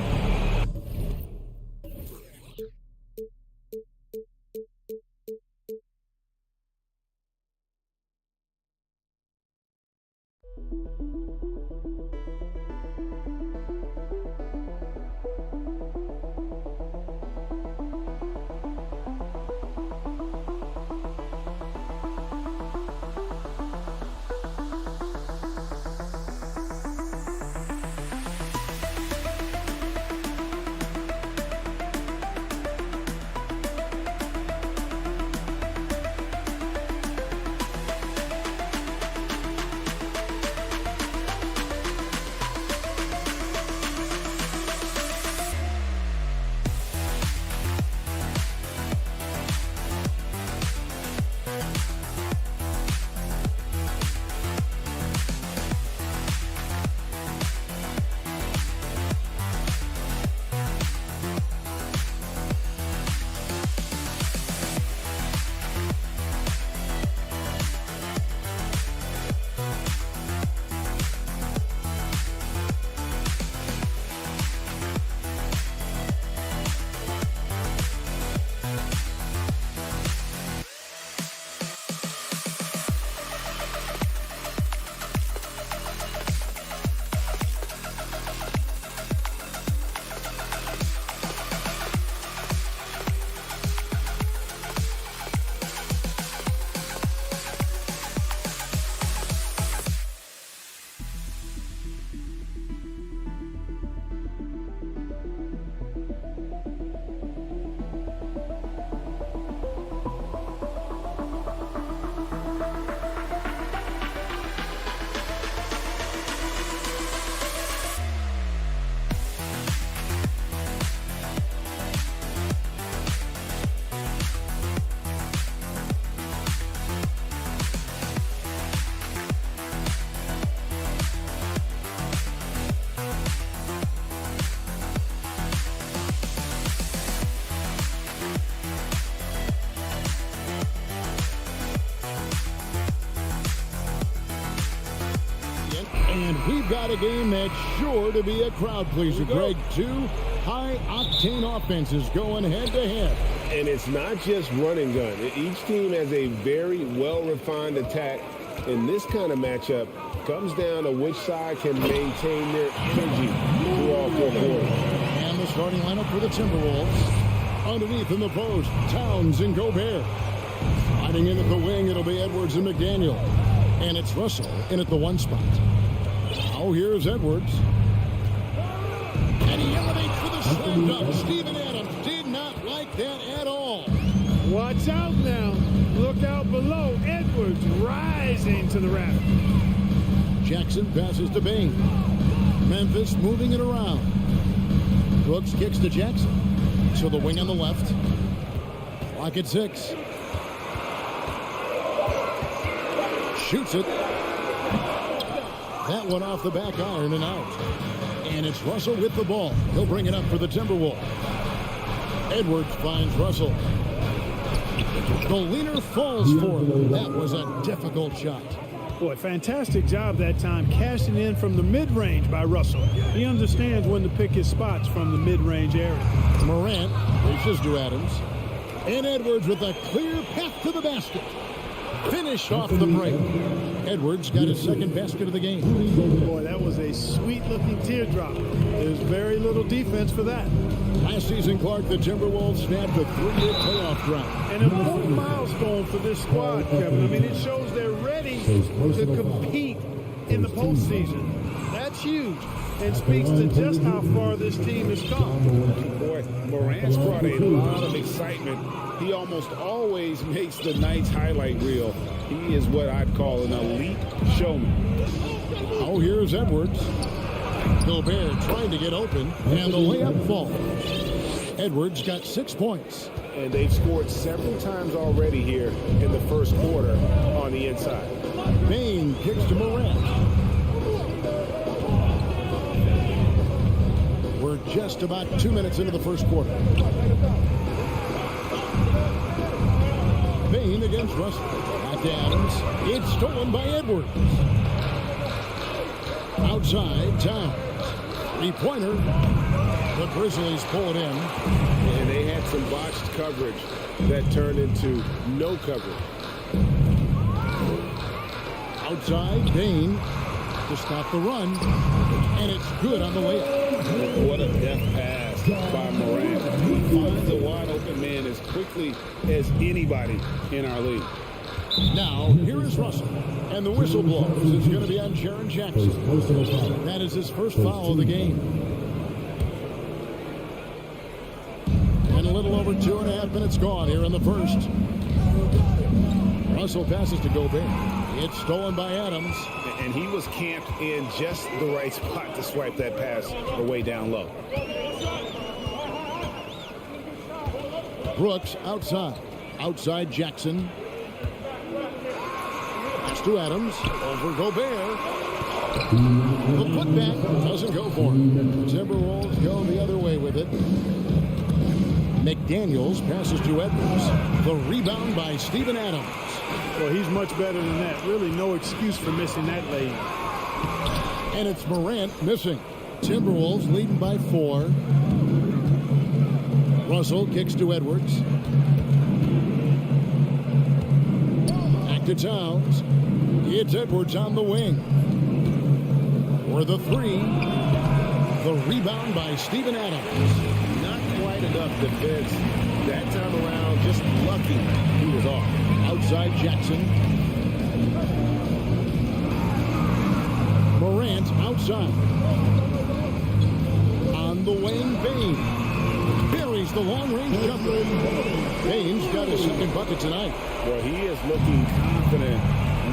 F: And we've got a game that's sure to be a crowd pleaser, Greg. Two high-octane offenses going head-to-head.
C: And it's not just run and gun. Each team has a very well-refined attack. And this kind of matchup comes down to which side can maintain their energy through all 4 quarters.
F: And the starting lineup for the Timberwolves. Underneath in the post, Towns and Gobert. Sliding in at the wing, it'll be Edwards and McDaniel. And it's Russell in at the 1 spot. Now here's Edwards. And he elevates for the slam dunk. Steven Adams did not like like that at all.
B: Watch out now. Look out below. Edwards rising to the rack.
F: Jackson passes to Bain. Memphis moving it around. Brooks kicks to Jackson. So the wing on the left. Clock at 6. Shoots it. That one off the back iron and out. And it's Russell with the ball. He'll bring it up for the Timberwolves. Edwards finds Russell. The leaner falls for it. That was a difficult shot.
B: Boy, fantastic job that time cashing in from the mid-range by Russell. He understands when to pick his spots from the mid-range area.
F: Morant races to Adams. And Edwards with a clear path to the basket. Finished off the break. Edwards got his second basket of the game.
B: Boy, that was a sweet-looking teardrop. There's very little defense for that.
F: Last season, Clark, the Timberwolves snapped a 3-year playoff drought.
B: An important milestone for this squad, Kevin. I mean, it shows they're ready to compete in the postseason. That's huge and speaks to just how far this team has come.
C: Boy, Morant's brought a lot of excitement. He almost always makes the night's highlight reel. He is what I'd call an elite showman.
F: Oh, here's Edwards. Gobert trying to get open, and the layup falls. Edwards got 6 points.
C: And they've scored several times already here in the first quarter on the inside.
F: Bain kicks to Morant. We're just about 2 minutes into the first quarter. Bain against Russell. Back to Adams. It's stolen by Edwards. Outside, Towns. 3-pointer. The Grizzlies pull it in.
C: And they had some botched coverage that turned into no coverage.
F: Outside, Bain to stop the run. And it's good on the layup.
C: What a deft pass by Morant. He finds a wide open man as quickly as anybody in our league.
F: Now, here is Russell. And the whistle blows. It's going to be on Jaren Jackson. That is his first foul of the game. And a little over 2.5 minutes gone here in the first. Russell passes to Gobert. It's stolen by Adams.
C: And he was camped in just the right spot to swipe that pass away down low.
F: Brooks outside. Outside Jackson. Pass to Adams. Over Gobert. The putback doesn't go for him. The Timberwolves go the other way with it. McDaniels passes to Edwards. The rebound by Steven Adams.
B: Well, he's much better than that. Really no excuse for missing that lane.
F: And it's Morant missing. Timberwolves leading by 4. Russell kicks to Edwards. Back to Towns. It's Edwards on the wing. For the 3. The rebound by Steven Adams.
C: Not quite enough defense that time around. Just lucky he was off.
F: Outside Jackson. Morant outside. On the wing, Bain. Buries the long-range jumper. Bain's got his second bucket tonight.
C: Well, he is looking confident.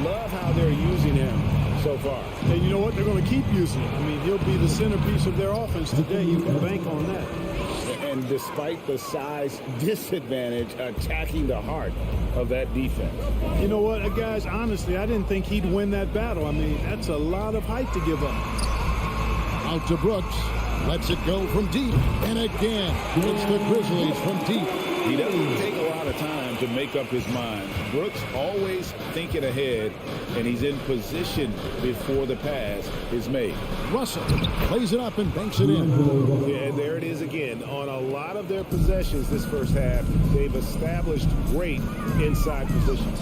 C: Love how they're using him so far.
B: And you know what? They're going to keep using him. I mean, he'll be the centerpiece of their offense today. You can bank on that.
C: And despite the size disadvantage, attacking the heart of that defense.
B: You know what, guys, honestly, I didn't think he'd win that battle. I mean, that's a lot of height to give up.
F: Out to Brooks. Lets it go from deep. And again, it's the Grizzlies from deep.
C: He doesn't take a lot of time to make up his mind. Brooks always thinking ahead, and he's in position before the pass is made.
F: Russell plays it up and banks it in.
C: Yeah, there it is again. On a lot of their possessions this first half, they've established great inside positions.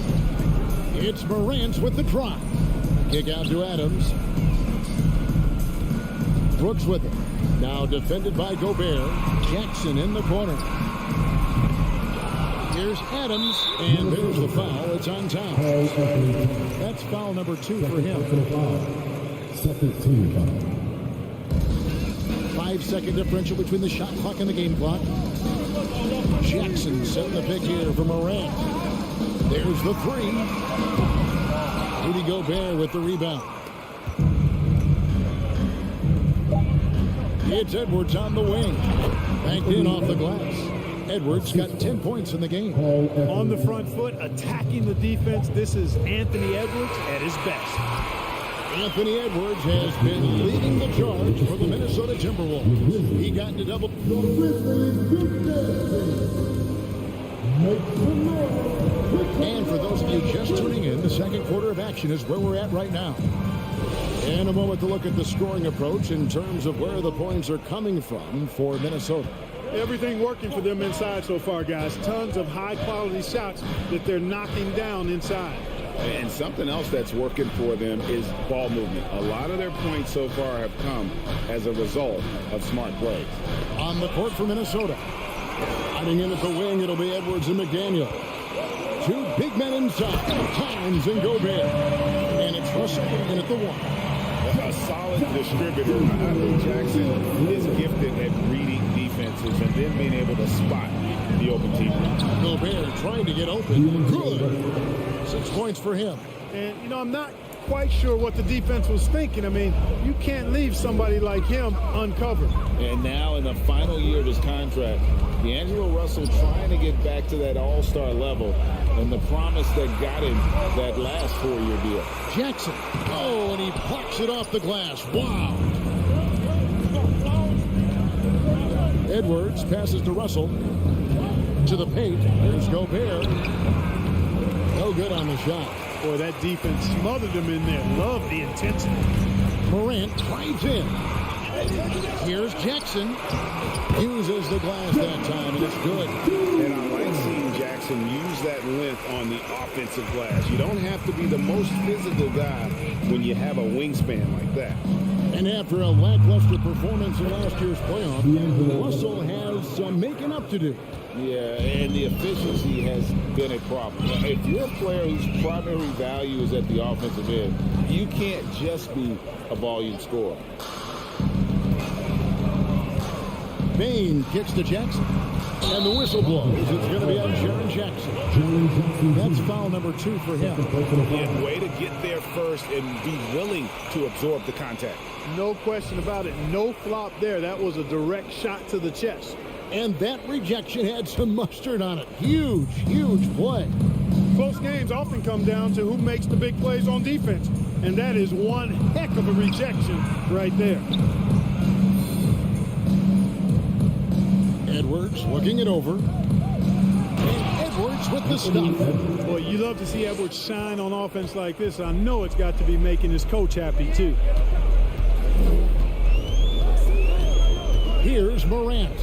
F: It's Morant with the try. Kick out to Adams. Brooks with it. Now defended by Gobert. Jackson in the corner. Here's Adams, and there's the foul. It's on Towns. That's foul number 2 for him.
D: Second team foul.
F: 5-second differential between the shot clock and the game clock. Jackson setting the pick here for Morant. There's the three. Rudy Gobert with the rebound. It's Edwards on the wing. Banked in off the glass. Edwards got 10 points in the game.
B: On the front foot, attacking the defense. This is Anthony Edwards at his best.
F: Anthony Edwards has been leading the charge for the Minnesota Timberwolves. He got into double. And for those of you just tuning in, the second quarter of action is where we're at right now. In a moment to look at the scoring approach in terms of where the points are coming from for Minnesota.
B: Everything working for them inside so far, guys. Tons of high-quality shots that they're knocking down inside.
C: And something else that's working for them is ball movement. A lot of their points so far have come as a result of smart plays.
F: On the court for Minnesota. Hiding in at the wing, it'll be Edwards and McDaniel. Two big men inside, Hines and Gobert. And it's Russell in at the one.
C: A solid distributor. I think Jackson is gifted at reading defenses and then being able to spot the open team.
F: Gobert trying to get open. Good. 6 points for him.
B: And, you know, I'm not quite sure what the defense was thinking. I mean, you can't leave somebody like him uncovered.
C: And now in the final year of his contract, D'Angelo Russell trying to get back to that all-star level and the promise that got him that last 4-year deal.
F: Jackson. Oh, and he plucks it off the glass. Wow. Edwards passes to Russell. To the paint. There's Gobert. No good on the shot.
B: Boy, that defense smothered him in there. Love the intensity.
F: Morant drives in. Here's Jackson. Uses the glass that time, and it's good.
C: And I like seeing Jackson use that length on the offensive glass. You don't have to be the most physical guy when you have a wingspan like that.
F: And after a lackluster performance in last year's playoff, Russell has some making up to do.
C: Yeah, and the efficiency has been a problem. If you're a player whose primary value is at the offensive end, you can't just be a volume scorer.
F: Bane kicks to Jackson. And the whistle blows. It's going to be on Jaren Jackson. That's foul number 2 for him.
C: Yeah, way to get there first and be willing to absorb the contact.
B: No question about it. No flop there. That was a direct shot to the chest.
F: And that rejection had some mustard on it. Huge, huge play.
B: Close games often come down to who makes the big plays on defense. And that is one heck of a rejection right there.
F: Edwards looking it over. And Edwards with the stuff.
B: Boy, you love to see Edwards shine on offense like this. I know it's got to be making his coach happy, too.
F: Here's Morant.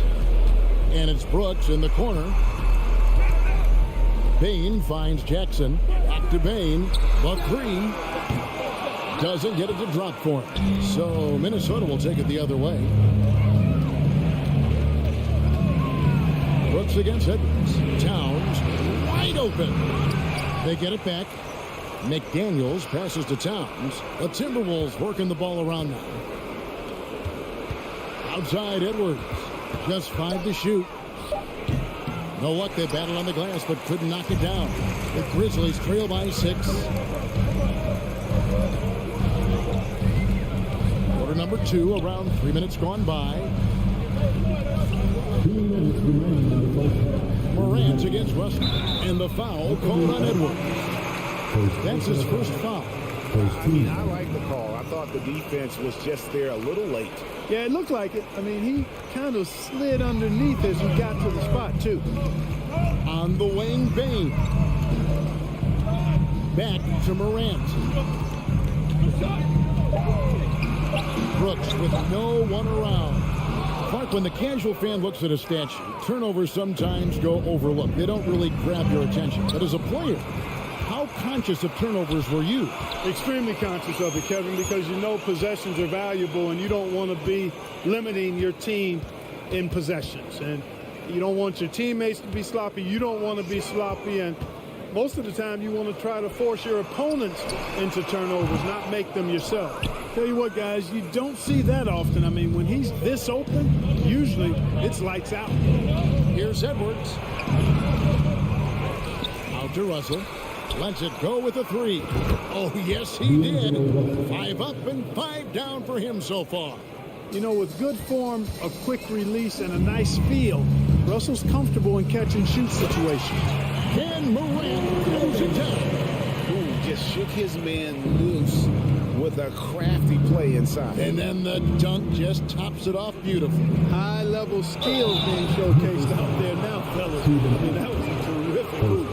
F: And it's Brooks in the corner. Bane finds Jackson. Back to Bane. The three. Doesn't get it to drop for him. So Minnesota will take it the other way. Brooks against Edwards. Towns wide open. They get it back. McDaniels passes to Towns. The Timberwolves working the ball around now. Outside Edwards. Just 5 to shoot. No luck, they battled on the glass, but couldn't knock it down. The Grizzlies trail by 6. Quarter number 2, around 3 minutes gone by.
D: 2 minutes remaining in the first half.
F: Morant against Russell. And the foul called on Edwards. That's his first foul.
C: I like the call. I thought the defense was just there a little late.
B: Yeah, it looked like it. I mean, he kind of slid underneath as he got to the spot, too.
F: On the wing, Bane. Back to Morant. Brooks with no one around. Clark, when the casual fan looks at a statue, turnovers sometimes go overlooked. They don't really grab your attention. But as a player, how conscious of turnovers were you?
B: Extremely conscious of it, Kevin, because you know possessions are valuable and you don't want to be limiting your team in possessions. And you don't want your teammates to be sloppy. You don't want to be sloppy. And most of the time you want to try to force your opponents into turnovers, not make them yourself. Tell you what, guys, you don't see that often. I mean, when he's this open, usually it's lights out.
F: Here's Edwards. Out to Russell. Lets it go with a three. Oh, yes, he did. 5 up and 5 down for him so far.
H: You know, with good form, a quick release, and a nice feel, Russell's comfortable in catch-and-shoot situations.
F: Can Morant throws it down.
C: Ooh, just shook his man loose with a crafty play inside.
F: And then the dunk just tops it off beautifully.
H: High-level skills being showcased out there now, fellas. I mean, that was a terrific move.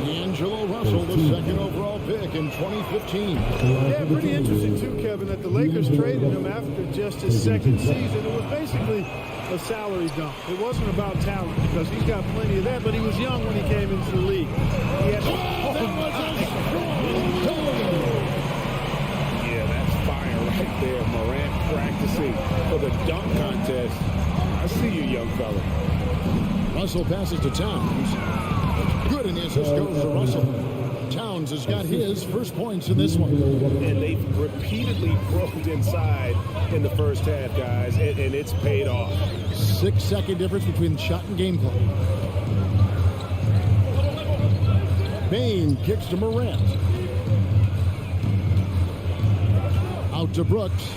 F: D'Angelo Russell, the second overall pick in 2015.
H: Yeah, pretty interesting, too, Kevin, that the Lakers traded him after just his second season. It was basically a salary dump. It wasn't about talent because he's got plenty of that, but he was young when he came into the league. He had
C: Yeah, that's fire right there. Morant practicing for the dunk contest. I see you, young fella.
F: Russell passes to Towns. Good, and the assist goes to Russell. Towns has got his first points in this one.
A: And they've repeatedly broke inside in the first half, guys, and it's paid off.
F: 6-second difference between shot and game clock. Bain kicks to Morant. Out to Brooks.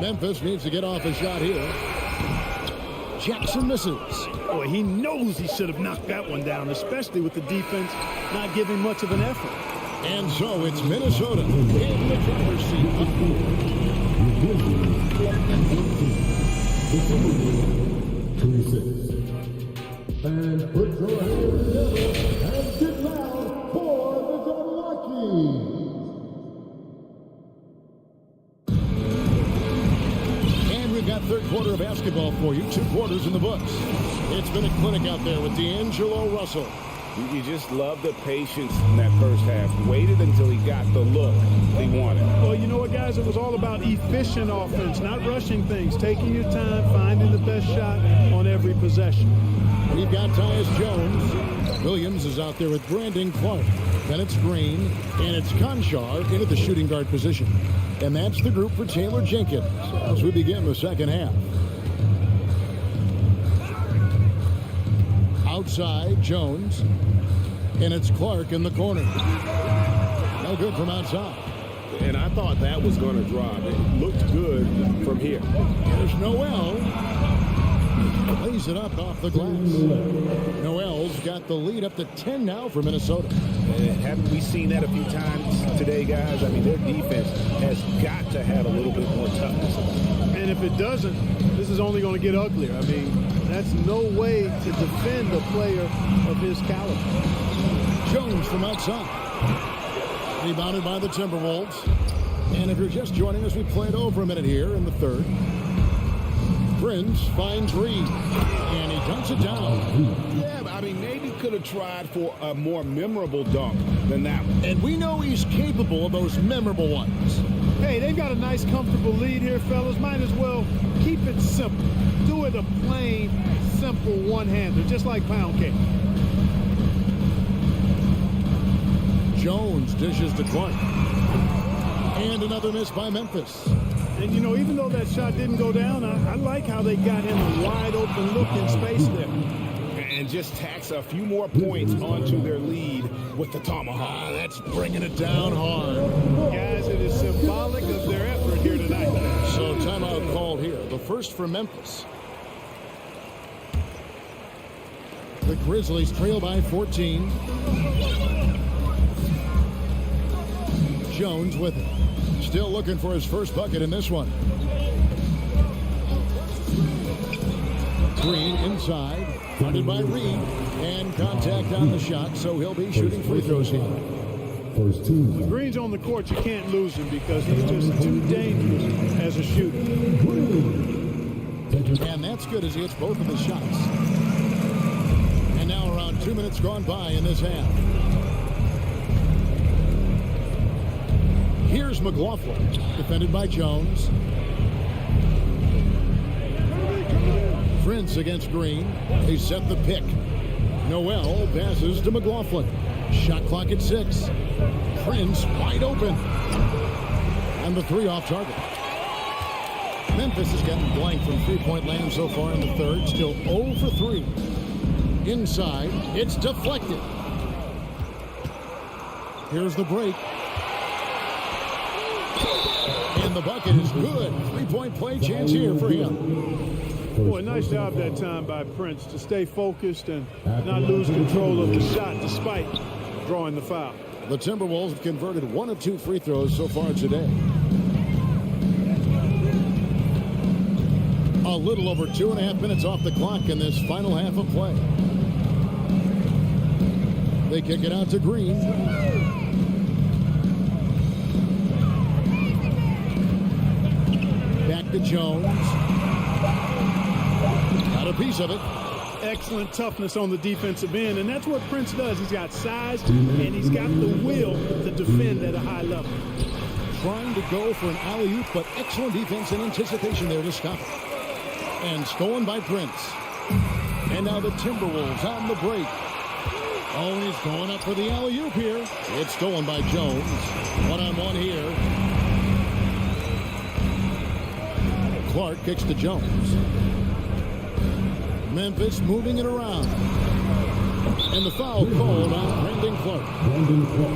F: Memphis needs to get off a shot here. Jackson misses.
B: Boy, he knows he should have knocked that one down, especially with the defense not giving much of an effort.
F: And so it's Minnesota in the driver's seat.
D: And put your hands together and get loud for the Milwaukee.
F: And we've got third quarter of basketball for you. 2 quarters in the books. It's been a clinic out there with D'Angelo Russell.
C: You just love the patience in that first half. Waited until he got the look he wanted.
B: Well, you know what, guys? It was all about efficient offense, not rushing things, taking your time, finding the best shot on every possession.
F: We've got Tyus Jones. Williams is out there with Brandon Clark. Then it's Green, and it's Conchar into the shooting guard position. And that's the group for Taylor Jenkins as we begin the second half. Outside, Jones, and it's Clark in the corner. No good from outside.
C: And I thought that was going to drop. It looked good from here.
F: There's Noel. Lays it up off the glass. Noel's got the lead up to 10 now for Minnesota.
A: Haven't we seen that a few times today, guys? I mean, their defense has got to have a little bit more toughness.
B: And if it doesn't, this is only going to get uglier. I mean, that's no way to defend a player of his caliber.
F: Jones from outside. Rebounded by the Timberwolves. And if you're just joining us, we played over a minute here in the third. Prince finds Reed, and he dunks it down.
C: Yeah, I mean, maybe could have tried for a more memorable dunk than that one.
F: And we know he's capable of those memorable ones.
B: Hey, they've got a nice, comfortable lead here, fellas. Might as well keep it simple. Do it a plain, simple one-hander, just like pound cake.
F: Jones dishes to Clark. And another miss by Memphis.
B: And, you know, even though that shot didn't go down, I like how they got him a wide-open look in space there.
C: And just tacks a few more points onto their lead with the tomahawk.
F: That's bringing it down hard.
B: Guys, it is symbolic of their effort here tonight.
F: So timeout called here. The first for Memphis. The Grizzlies trail by 14. Jones with it. Still looking for his first bucket in this one. Green inside. Funded by Reed. And contact on the shot, so he'll be shooting free throws here.
D: First 2.
B: When Green's on the court, you can't lose him because he's just too dangerous as a shooter.
F: And that's good as he hits both of his shots. And now around 2 minutes gone by in this half. Here's McLaughlin, defended by Jones. Prince against Green. They set the pick. Noel passes to McLaughlin. Shot clock at 6. Prince wide open. And the 3 off target. Memphis has gotten blank from three-point land so far in the third. Still 0 for 3. Inside, it's deflected. Here's the break. And the bucket is good. Three-point play chance here for him.
B: Boy, nice job that time by Prince to stay focused and not lose control of the shot despite drawing the foul.
F: The Timberwolves have converted 1 of 2 free throws so far today. A little over 2.5 minutes off the clock in this final half of play. They kick it out to Green. Back to Jones. Got a piece of it.
B: Excellent toughness on the defensive end, and that's what Prince does. He's got size, and he's got the will to defend at a high level.
F: Trying to go for an alley-oop, but excellent defense and anticipation there to stop it. And stolen by Prince. And now the Timberwolves on the break. Oh, he's going up for the alley-oop here. It's stolen by Jones. One-on-one here. Clark kicks to Jones. Memphis moving it around. And the foul called on Brandon Clark.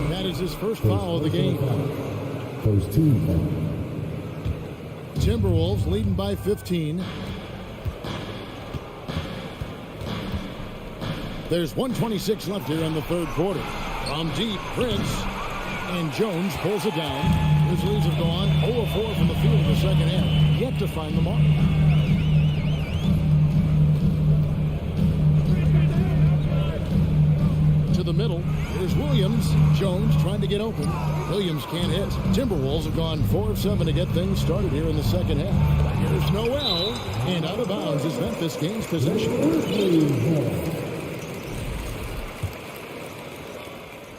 F: That is his first foul of the game.
D: First team foul.
F: Timberwolves leading by 15. There's 1:26 left here in the third quarter. From deep, Prince. And Jones pulls it down. Grizzlies have gone 0-4 from the field in the second half. Yet to find the mark. To the middle. Here's Williams. Jones trying to get open. Williams can't hit. Timberwolves have gone 4 of 7 to get things started here in the second half. Here's Noel. And out of bounds as Memphis gains possession.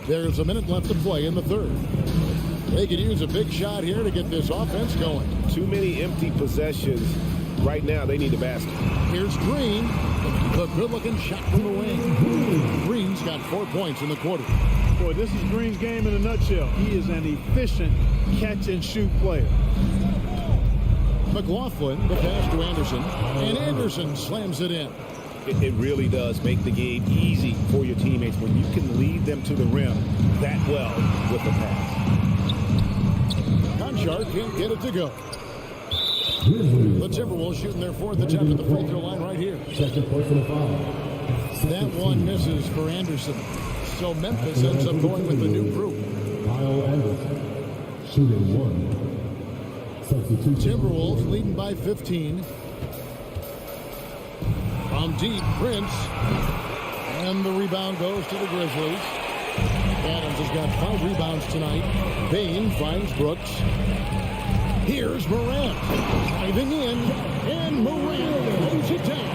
F: There's a minute left to play in the third. They could use a big shot here to get this offense going.
A: Too many empty possessions. Right now, they need a basket.
F: Here's Green. The good-looking shot from the wing. Green's got 4 points in the quarter.
B: Boy, this is Green's game in a nutshell. He is an efficient catch-and-shoot player.
F: McLaughlin, the pass to Anderson. And Anderson slams it in.
C: It really does make the game easy for your teammates when you can lead them to the rim that well with the pass.
F: Conchar can't get it to go. The Timberwolves shooting their 4th attempt at the free throw line right here.
D: Second personal foul.
F: That one misses for Anderson. So Memphis ends up going with the new group.
D: Kyle Anderson. Shooting 1. Substitute.
F: Timberwolves leading by 15. From deep, Prince. And the rebound goes to the Grizzlies. Adams has got 5 rebounds tonight. Bain finds Brooks. Here's Morant. Diving in. And Morant throws it down.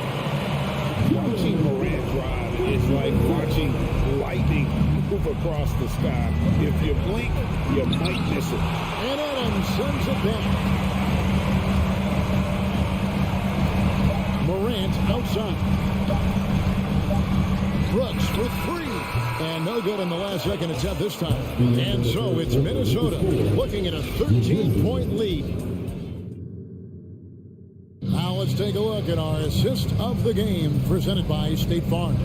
C: Watching Morant drive is like watching lightning move across the sky. If you blink, you might miss it.
F: And Adams sends it back. Morant outside. Brooks for 3. And no good on the last second attempt this time. And so it's Minnesota looking at a 13-point lead. Now let's take a look at our assist of the game presented by State Farm.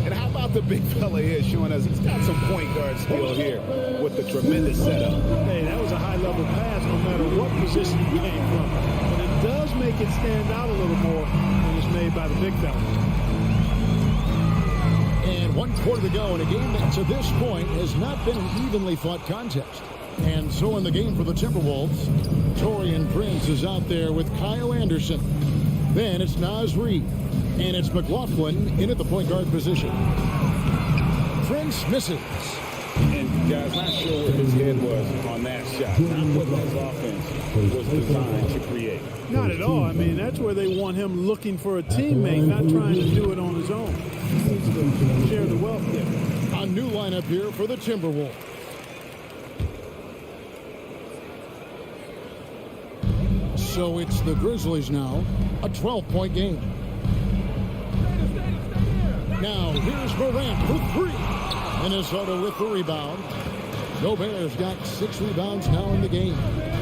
C: And how about the big fella here showing us he's got some point guard skill here with the tremendous setup.
B: Hey, that was a high-level pass no matter what position he came from. But it does make it stand out a little more when it's made by the big fella.
F: And 1 quarter to go in a game that to this point has not been an evenly fought contest. And so in the game for the Timberwolves, Taurean Prince is out there with Kyle Anderson. Then it's Naz Reid. And it's McLaughlin in at the point guard position. Prince misses.
C: And guys, not sure where his head was on that shot. Not what this offense was designed to create.
B: Not at all. I mean, that's where they want him looking for a teammate, not trying to do it on his own. He needs to share the wealth there.
F: A new lineup here for the Timberwolves. So it's the Grizzlies now, a 12-point game. Now here's Morant for 3. Minnesota with the rebound. Gobert's got 6 rebounds now in the game.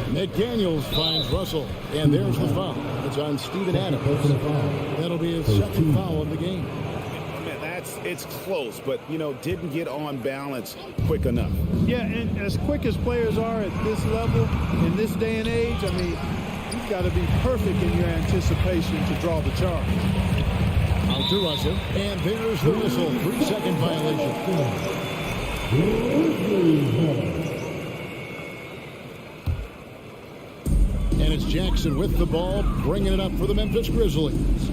F: McDaniels finds Russell, and there's the foul. It's on Steven Adams. That'll be his second foul of the game.
C: Man, it's close, but, didn't get on balance quick enough.
B: Yeah, and as quick as players are at this level, in this day and age, I mean, you've got to be perfect in your anticipation to draw the charge.
F: Out to Russell, and there's the whistle. 3-second violation. And it's Jackson with the ball, bringing it up for the Memphis Grizzlies.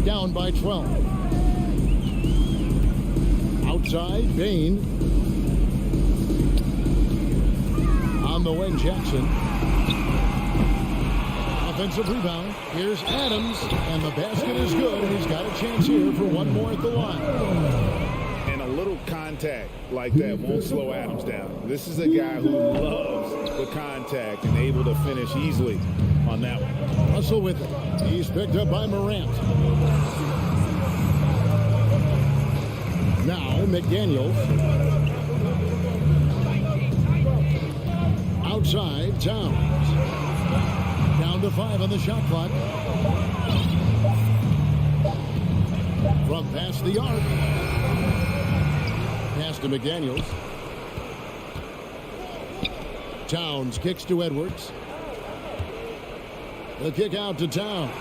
F: Down by 12. Outside, Bain. On the wing, Jackson. Offensive rebound. Here's Adams, and the basket is good, and he's got a chance here for one more at the line.
C: And a little contact like that won't slow Adams down. This is a guy who loves the contact and able to finish easily on that one.
F: Russell with it. He's picked up by Morant. Now McDaniels. Outside, Towns. Down to 5 on the shot clock. From past the arc. Pass to McDaniels. Towns kicks to Edwards. The kick out to Towns.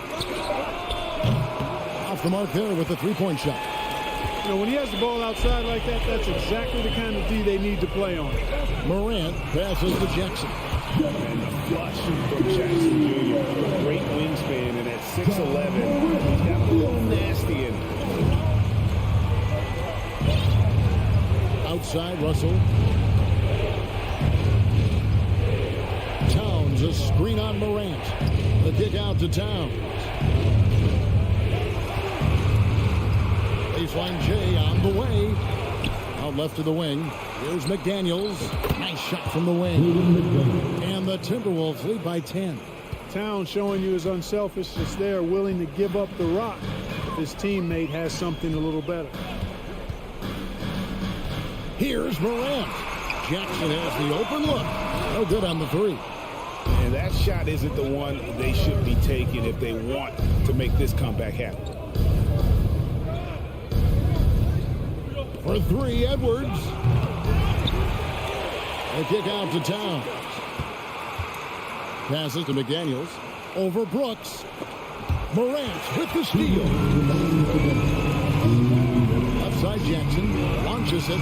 F: Off the mark there with the three-point shot.
B: When he has the ball outside like that, that's exactly the kind of D they need to play on.
F: Morant passes to Jackson.
C: And the flush from Jackson Jr. Great wingspan, and at 6'11", he's got a little nasty in him.
F: Outside, Russell. Towns, a screen on Morant. The kick out to Towns. Baseline J on the way. Out left to the wing. Here's McDaniels. Nice shot from the wing. And the Timberwolves lead by 10.
B: Towns showing you his unselfishness there, willing to give up the rock if his teammate has something a little better.
F: Here's Morant. Jackson has the open look. No good on the three.
C: And that shot isn't the one they should be taking if they want to make this comeback happen.
F: For three, Edwards. A kick out to Towns. Passes to McDaniels. Over Brooks. Morant with the steal. Outside Jackson. Launches it.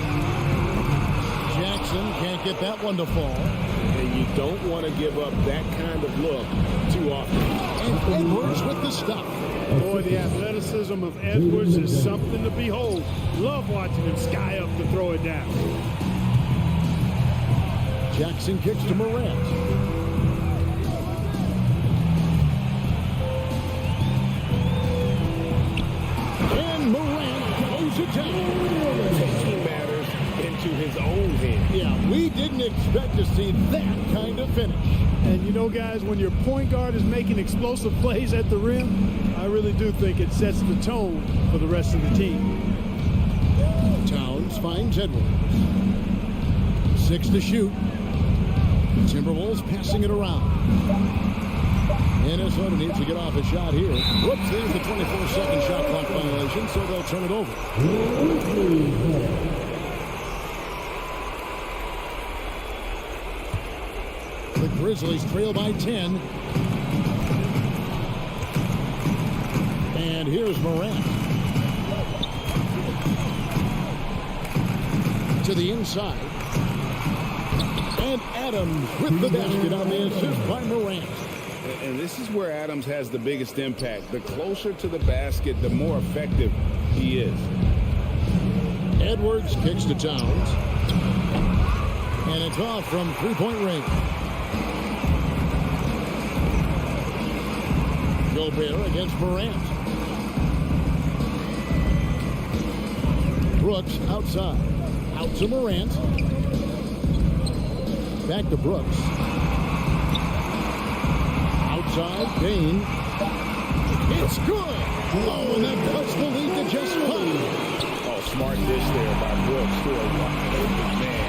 F: Jackson can't get that one to fall.
C: And you don't want to give up that kind of look too often.
F: And Edwards with the stop.
B: Boy, the athleticism of Edwards is something to behold. Love watching him sky up to throw it down.
F: Jackson kicks to Morant. And Morant goes it down.
C: Taking matters into his own hands.
F: Yeah, we didn't expect to see that kind of finish.
B: And guys, when your point guard is making explosive plays at the rim, I really do think it sets the tone for the rest of the team.
F: Towns finds Edwards. 6 to shoot. Timberwolves passing it around. Minnesota needs to get off a shot here. Whoops, there's the 24-second shot clock violation, so they'll turn it over. The Grizzlies trail by 10. And here's Morant. To the inside. And Adams with the basket on the assist by Morant.
C: And this is where Adams has the biggest impact. The closer to the basket, the more effective he is.
F: Edwards kicks to Towns. And it's off from three-point range. Gobert against Morant. Brooks outside. Out to Morant. Back to Brooks. Outside, Bain. It's good. Oh, and that cuts the lead to just 5.
C: Oh, smart dish there by Brooks to a wide open man.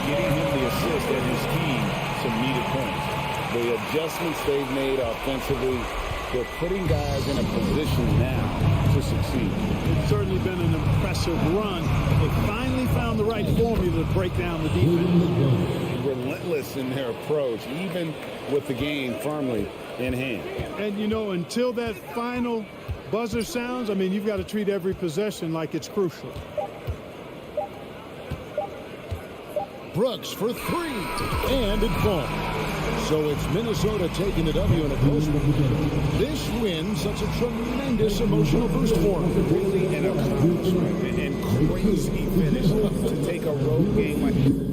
C: Getting him the assist and his team some needed points. The adjustments they've made offensively, they're putting guys in a position now to succeed.
B: It's certainly been an impressive run. They finally found the right formula to break down the defense.
C: Relentless in their approach, even with the game firmly in hand.
J: And, you know, until that final buzzer sounds, I mean, you've got to treat every possession like it's crucial.
F: Brooks for three, and it falls. So it's Minnesota taking the W in a close one. This win such a tremendous emotional boost for them.
C: Really an accomplishment and crazy finish to take a road game like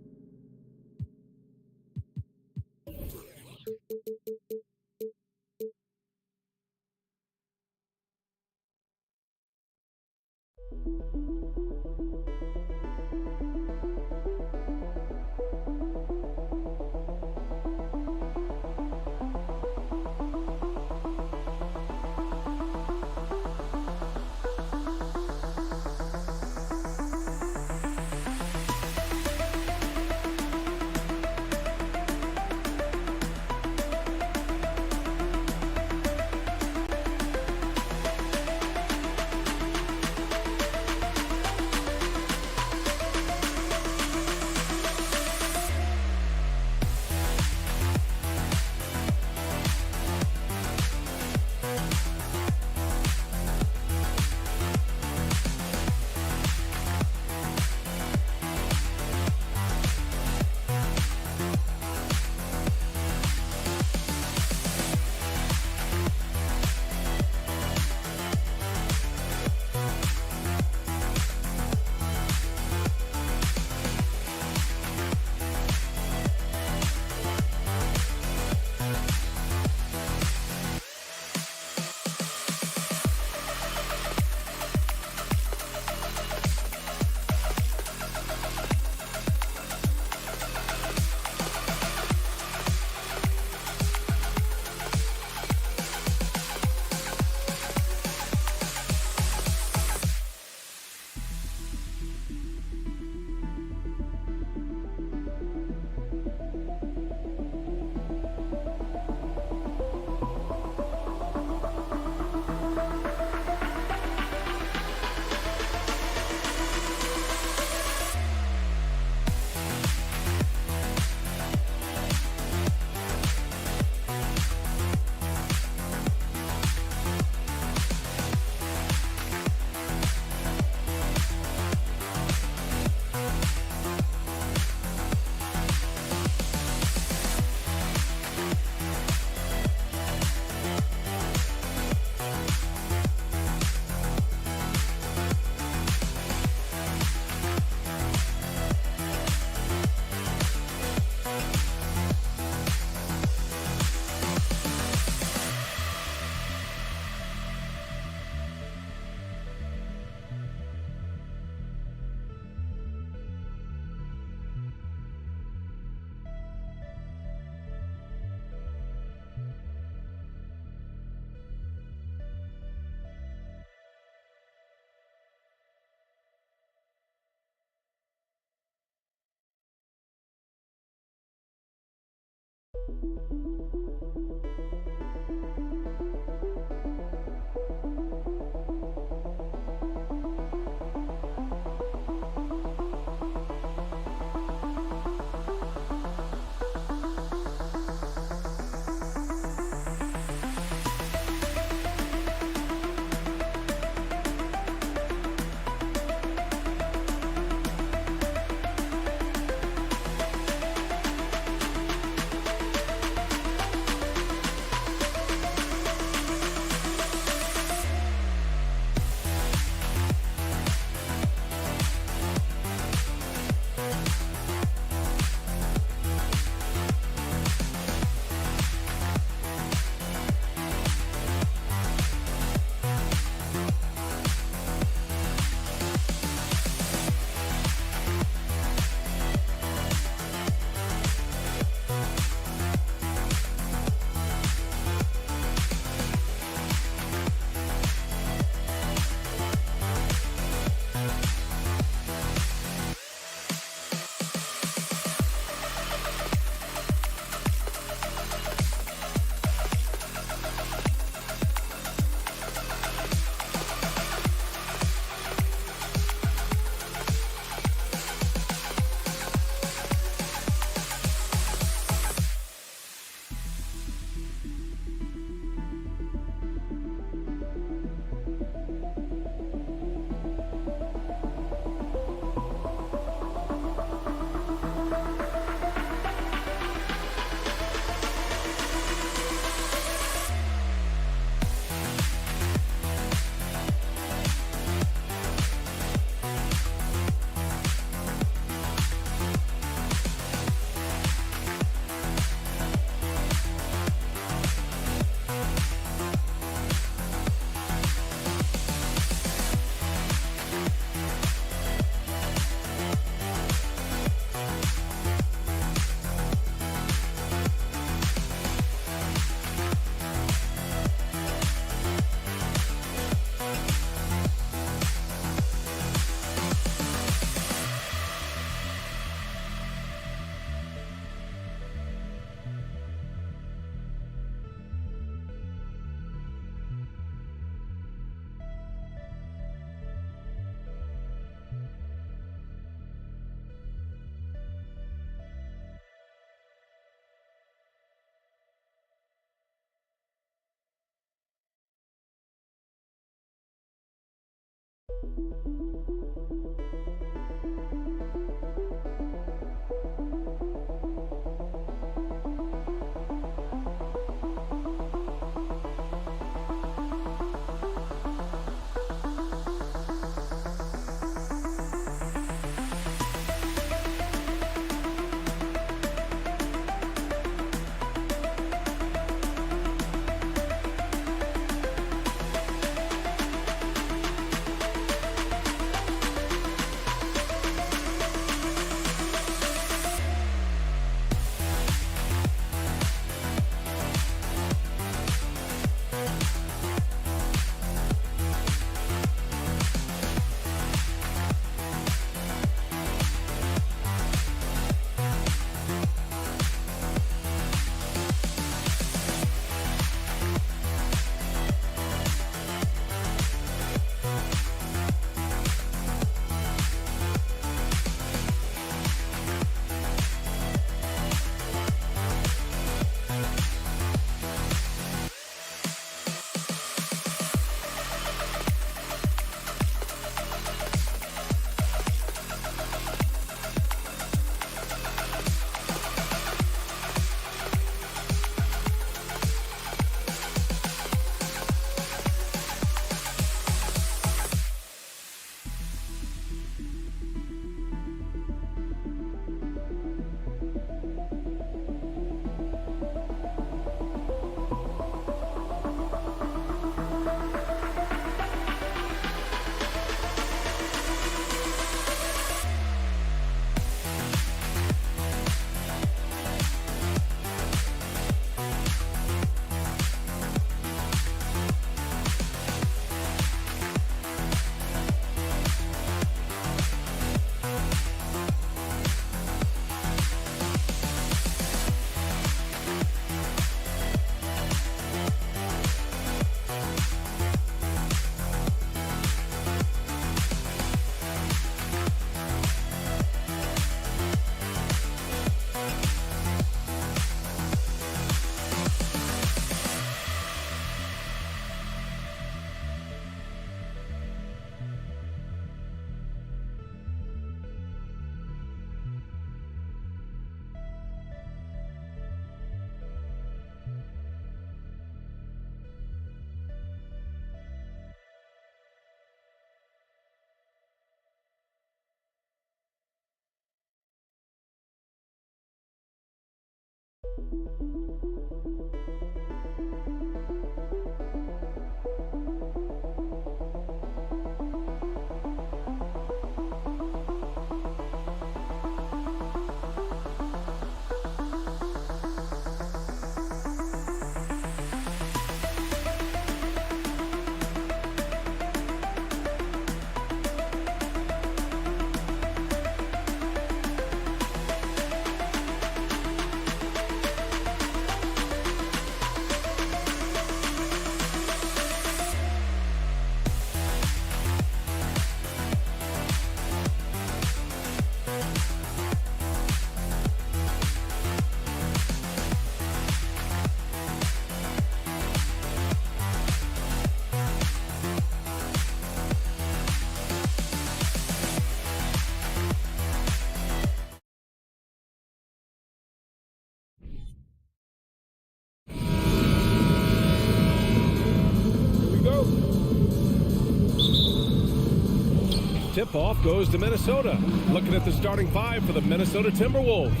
A: Tip-off goes to Minnesota. Looking at the starting five for the Minnesota Timberwolves.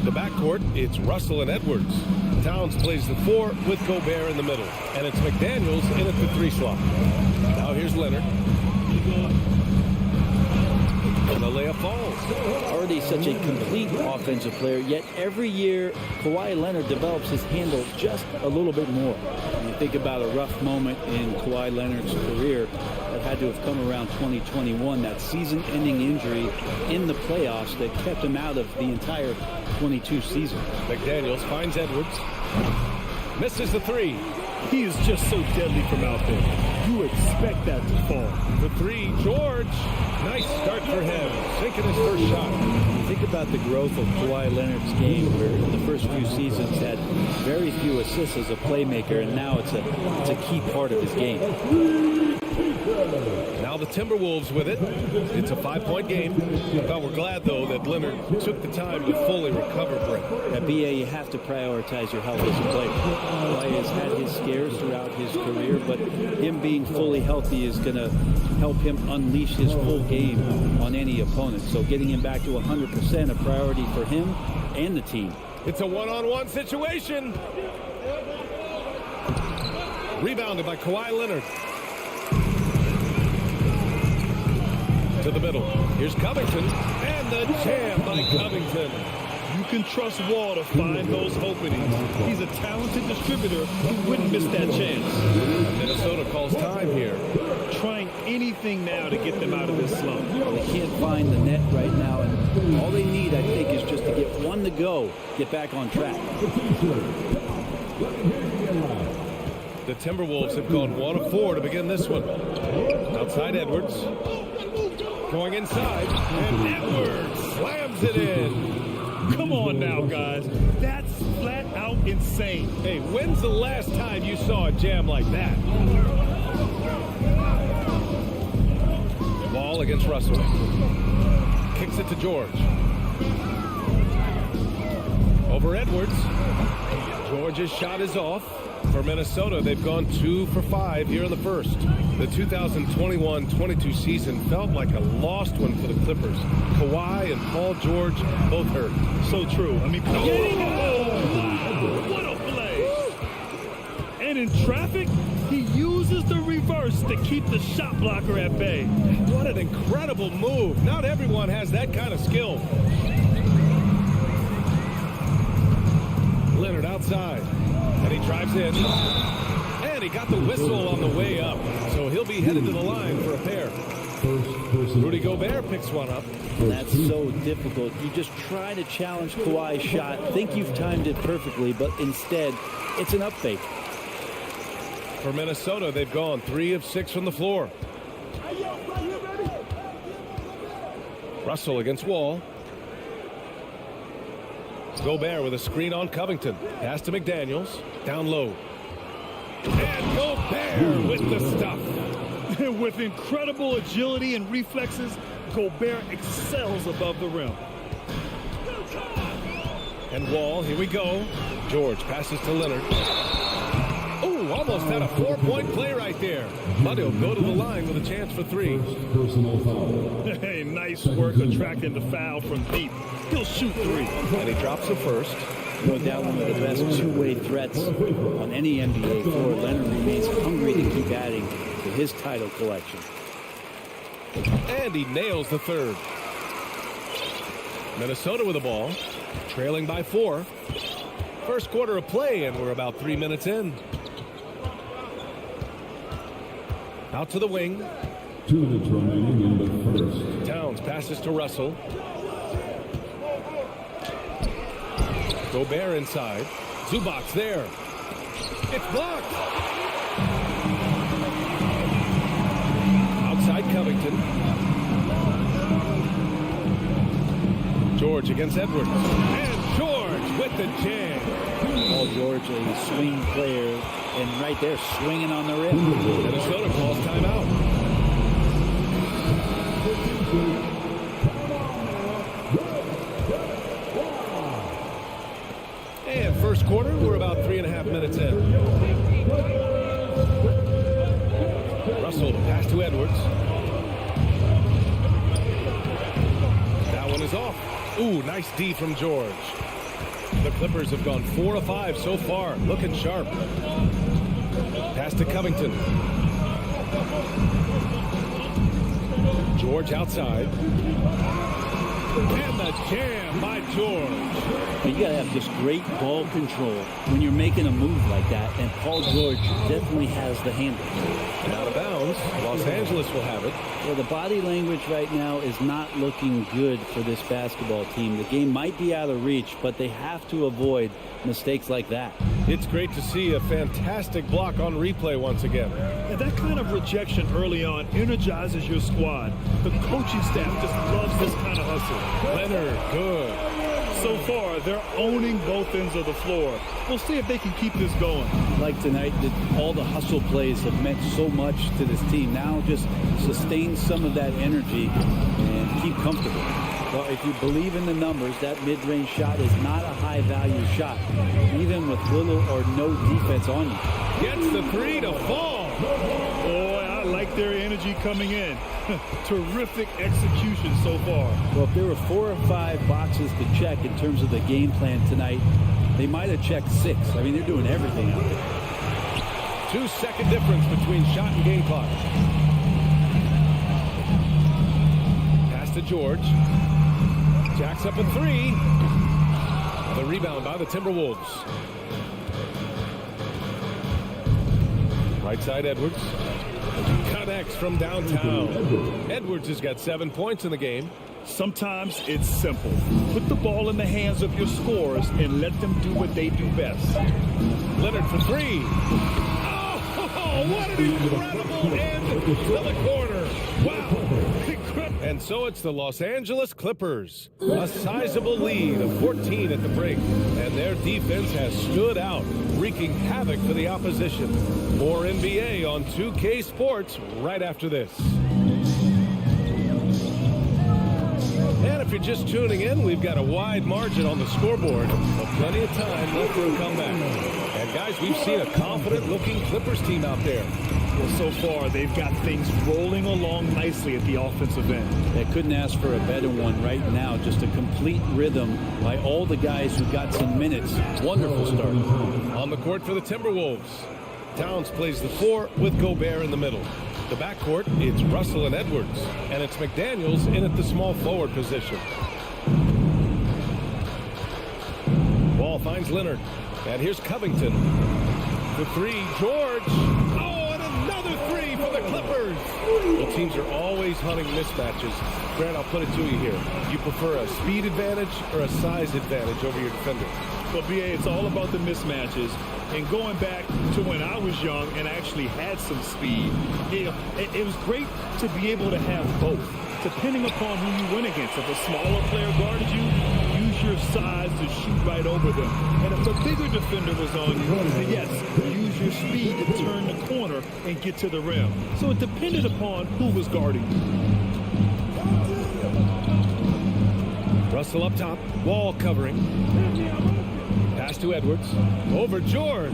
A: The backcourt, it's Russell and Edwards. Towns plays the 4 with Gobert in the middle. And it's McDaniels in at the 3 slot. Now here's Leonard. And the layup falls.
K: Already such a complete offensive player, yet every year Kawhi Leonard develops his handle just a little bit more. When you think about a rough moment in Kawhi Leonard's career that had to have come around 2021, that season-ending injury in the playoffs that kept him out of the entire 22 season.
A: McDaniels finds Edwards. Misses the 3.
B: He is just so deadly from out there. You expect that to fall.
A: The 3, George. Nice start for him. Sinking his first shot.
K: You think about the growth of Kawhi Leonard's game, where in the first few seasons had very few assists as a playmaker, and now it's a key part of his game.
A: Now the Timberwolves with it. It's a 5-point game. Well, we're glad, though, that Leonard took the time to fully recover, Brett.
K: At BA, you have to prioritize your health as a player. Kawhi has had his scares throughout his career, but him being fully healthy is going to help him unleash his full game on any opponent. So getting him back to 100% a priority for him and the team.
A: It's a one-on-one situation. Rebounded by Kawhi Leonard. To the middle. Here's Covington. And the jam by Covington.
B: You can trust Wall to find those openings. He's a talented distributor who wouldn't miss that chance.
A: Minnesota calls time here.
B: Trying anything now to get them out of this slump.
K: They can't find the net right now, and all they need, I think, is just to get one to go, get back on track.
A: The Timberwolves have gone 1 of 4 to begin this one. Outside Edwards. Going inside. And Edwards slams it in.
B: Come on now, guys. That's flat out insane.
A: Hey, when's the last time you saw a jam like that? Ball against Russell. Kicks it to George. Over Edwards. George's shot is off. For Minnesota, they've gone 2 for 5 here in the first. The 2021-22 season felt like a lost one for the Clippers. Kawhi and Paul George both hurt.
B: So true. I mean, what a play. And in traffic, he uses the reverse to keep the shot blocker at bay.
A: What an incredible move. Not everyone has that kind of skill. Leonard outside. And he drives in. And he got the whistle on the way up. So he'll be headed to the line for a pair. Rudy Gobert picks one up.
K: That's so difficult. You just try to challenge Kawhi's shot, think you've timed it perfectly, but instead, it's an up fake.
A: For Minnesota, they've gone 3 of 6 from the floor. Russell against Wall. Gobert with a screen on Covington. Pass to McDaniels. Down low. And Gobert with the stuff.
B: With incredible agility and reflexes, Gobert excels above the rim.
A: And Wall, here we go. George passes to Leonard. Ooh, almost had a 4-point play right there. But he'll go to the line with a chance for 3.
B: Hey, nice work attracting the foul from deep. He'll shoot 3.
A: And he drops the first.
K: No doubt one of the best two-way threats on any NBA floor. Leonard remains hungry to keep adding to his title collection.
A: And he nails the third. Minnesota with the ball, trailing by 4. First quarter of play, and we're about 3 minutes in. Out to the wing.
D: 2 minutes remaining in the first.
A: Towns passes to Russell. Gobert inside. Zubac's there. It's blocked. Outside Covington. George against Edwards. And George with the jam.
K: Paul George, a swing player, and right there swinging on the rim.
A: Minnesota calls timeout. And first quarter, we're about 3.5 minutes in. Russell, pass to Edwards. That one is off. Ooh, nice D from George. The Clippers have gone 4 of 5 so far. Looking sharp. Pass to Covington. George outside. And the jam by George.
K: You got to have just great ball control when you're making a move like that, and Paul George definitely has the handle.
A: And out of bounds, Los Angeles will have it.
K: Well, the body language right now is not looking good for this basketball team. The game might be out of reach, but they have to avoid mistakes like that.
A: It's great to see a fantastic block on replay once again.
B: And that kind of rejection early on energizes your squad. The coaching staff just loves this kind of hustle.
A: Leonard, good.
B: So far, they're owning both ends of the floor. We'll see if they can keep this going.
K: Like tonight, all the hustle plays have meant so much to this team. Now just sustain some of that energy and keep comfortable. Well, if you believe in the numbers, that mid-range shot is not a high-value shot, even with little or no defense on you.
A: Gets the three to fall.
B: Boy, I like their energy coming in. Terrific execution so far.
K: Well, if there were 4 or 5 boxes to check in terms of the game plan tonight, they might have checked 6. I mean, they're doing everything out there.
A: 2-second difference between shot and game clock. Pass to George. Jacks up a 3. The rebound by the Timberwolves. Right side Edwards. Connects from downtown. Edwards has got 7 points in the game.
B: Sometimes it's simple. Put the ball in the hands of your scorers and let them do what they do best.
A: Leonard for 3. Oh, what an incredible end to the quarter. Wow. And so it's the Los Angeles Clippers. A sizable lead of 14 at the break. And their defense has stood out, wreaking havoc for the opposition. More NBA on 2K Sports right after this. And if you're just tuning in, we've got a wide margin on the scoreboard, but plenty of time left for a comeback. And guys, we've seen a confident-looking Clippers team out there.
B: Well, so far, they've got things rolling along nicely at the offensive end.
K: They couldn't ask for a better one right now. Just a complete rhythm by all the guys who got some minutes. Wonderful start.
A: On the court for the Timberwolves. Towns plays the 4 with Gobert in the middle. The backcourt, it's Russell and Edwards. And it's McDaniels in at the small forward position. Ball finds Leonard. And here's Covington. The 3, George. Oh, and another 3 for the Clippers. The teams are always hunting mismatches. Grant, I'll put it to you here. You prefer a speed advantage or a size advantage over your defender?
B: Well, BA, it's all about the mismatches. And going back to when I was young and actually had some speed, it was great to be able to have both, depending upon who you went against. If a smaller player guarded you, use your size to shoot right over them. And if a bigger defender was on you, then yes, use your speed to turn the corner and get to the rim. So it depended upon who was guarding you.
A: Russell up top, Wall covering. Pass to Edwards. Over George.